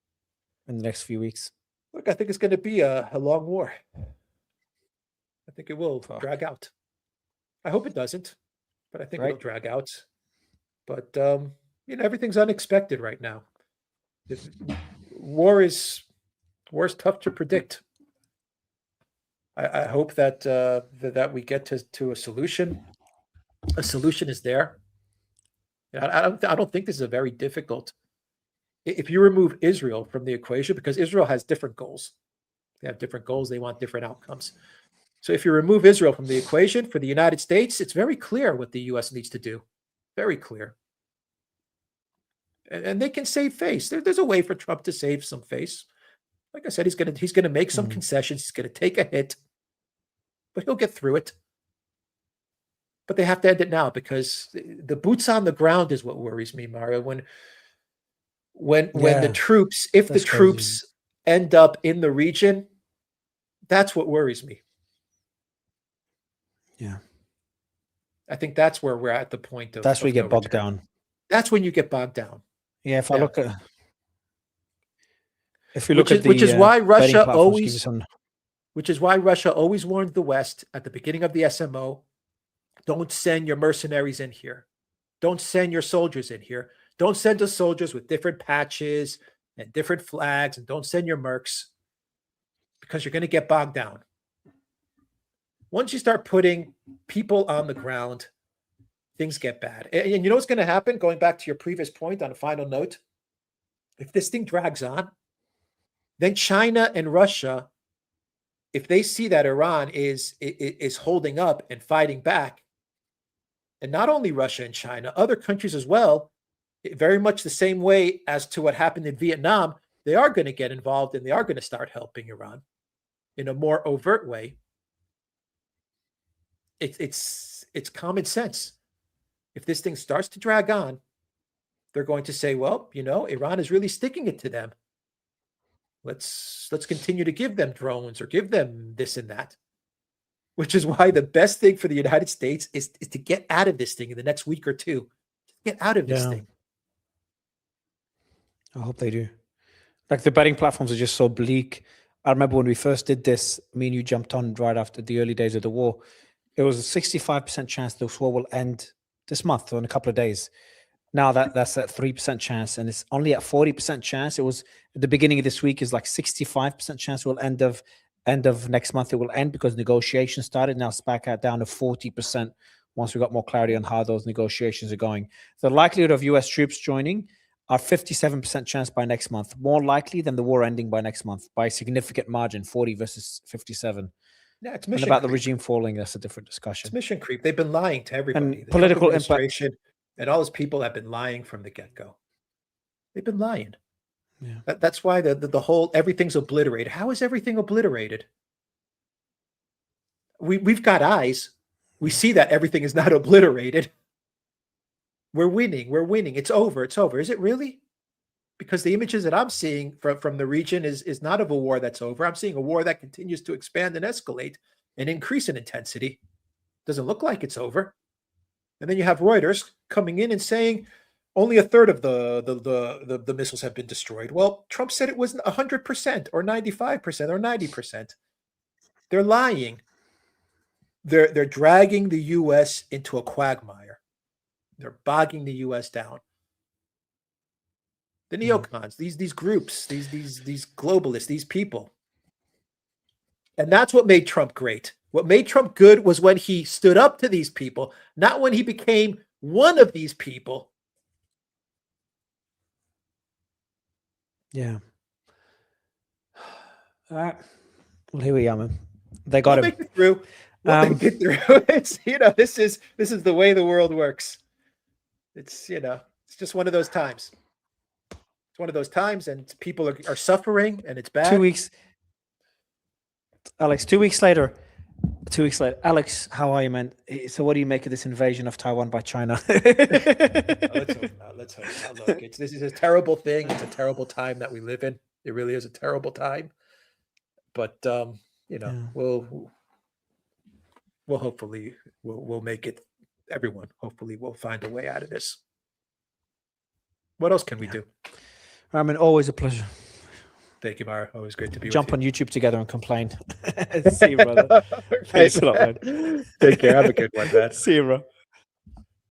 in the next few weeks? Look, I think it's going to be a long war. I think it will drag out. I hope it doesn't, but I think it'll drag out. But everything's unexpected right now. War is tough to predict. I hope that that we get to a solution. A solution is there. I don't think this is a very difficult. If you remove Israel from the equation, because Israel has different goals, they have different goals. They want different outcomes. So if you remove Israel from the equation for the United States, it's very clear what the U.S. needs to do. Very clear. And they can save face. There's a way for Trump to save some face. Like I said, he's gonna make some concessions. He's gonna take a hit, but he'll get through it. But they have to end it now because the boots on the ground is what worries me, Mario. When the troops, if the troops end up in the region, that's what worries me. Yeah. I think that's where we're at the point of. That's where you get bogged down. That's when you get bogged down. Yeah. If you look at which is why Russia always warned the West at the beginning of the SMO, don't send your mercenaries in here. Don't send your soldiers in here. Don't send the soldiers with different patches and different flags, and don't send your mercs because you're going to get bogged down. Once you start putting people on the ground, things get bad. And you know what's going to happen? Going back to your previous point on a final note, if this thing drags on, then China and Russia, if they see that Iran is holding up and fighting back, and not only Russia and China, other countries as well, very much the same way as to what happened in Vietnam, they are going to get involved and they are going to start helping Iran in a more overt way. It's common sense. If this thing starts to drag on, they're going to say, well, Iran is really sticking it to them. Let's continue to give them drones or give them this and that. Which is why the best thing for the United States is to get out of this thing in the next week or two. Get out of this thing. I hope they do. Like the betting platforms are just so bleak. I remember when we first did this, me and you jumped on right after the early days of the war. It was a 65% chance the war will end this month or in a couple of days. Now that's at 3% chance, and it's only at 40% chance. It was at the beginning of this week is like 65% chance it will end of next month. It will end because negotiations started. Now it's back down to 40% once we got more clarity on how those negotiations are going. The likelihood of US troops joining are 57% chance by next month, more likely than the war ending by next month by a significant margin, 40 versus 57. Yeah, it's mission and about creep. The regime falling, that's a different discussion. It's mission creep. They've been lying to everybody. And political administration and all those people have been lying from the get-go. They've been lying. Yeah. That's why the whole everything's obliterated. How is everything obliterated? We've got eyes. We see that everything is not obliterated. We're winning. We're winning. It's over. It's over. Is it really? Because the images that I'm seeing from the region is not of a war that's over. I'm seeing a war that continues to expand and escalate and increase in intensity. Doesn't look like it's over. And then you have Reuters coming in and saying only a third of the missiles have been destroyed. Well, Trump said it was 100% or 95% or 90%. They're lying. They're dragging the U.S. into a quagmire. They're bogging the U.S. down. The neocons, these groups, these globalists, these people. And that's what made Trump great. What made Trump good was when he stood up to these people, not when he became one of these people. Yeah. Well, here we are, man. They got We'll him. make it through. We'll make it through. It's, this is the way the world works. It's, it's just one of those times. It's one of those times, and people are suffering, and it's bad. 2 weeks. Alex, 2 weeks later. 2 weeks later. Alex, how are you, man? So what do you make of this invasion of Taiwan by China? Let's hope not. Let's hope not. Look, this is a terrible thing. It's a terrible time that we live in. It really is a terrible time. But, we'll hopefully we'll make it. Everyone hopefully will find a way out of this. What else can we do? Armin, always a pleasure. Thank you, Mara. Always great to be Jump with on YouTube together and complain. See you, brother. you. Thanks a lot, man. Take care. Have a good one, man. See you, bro.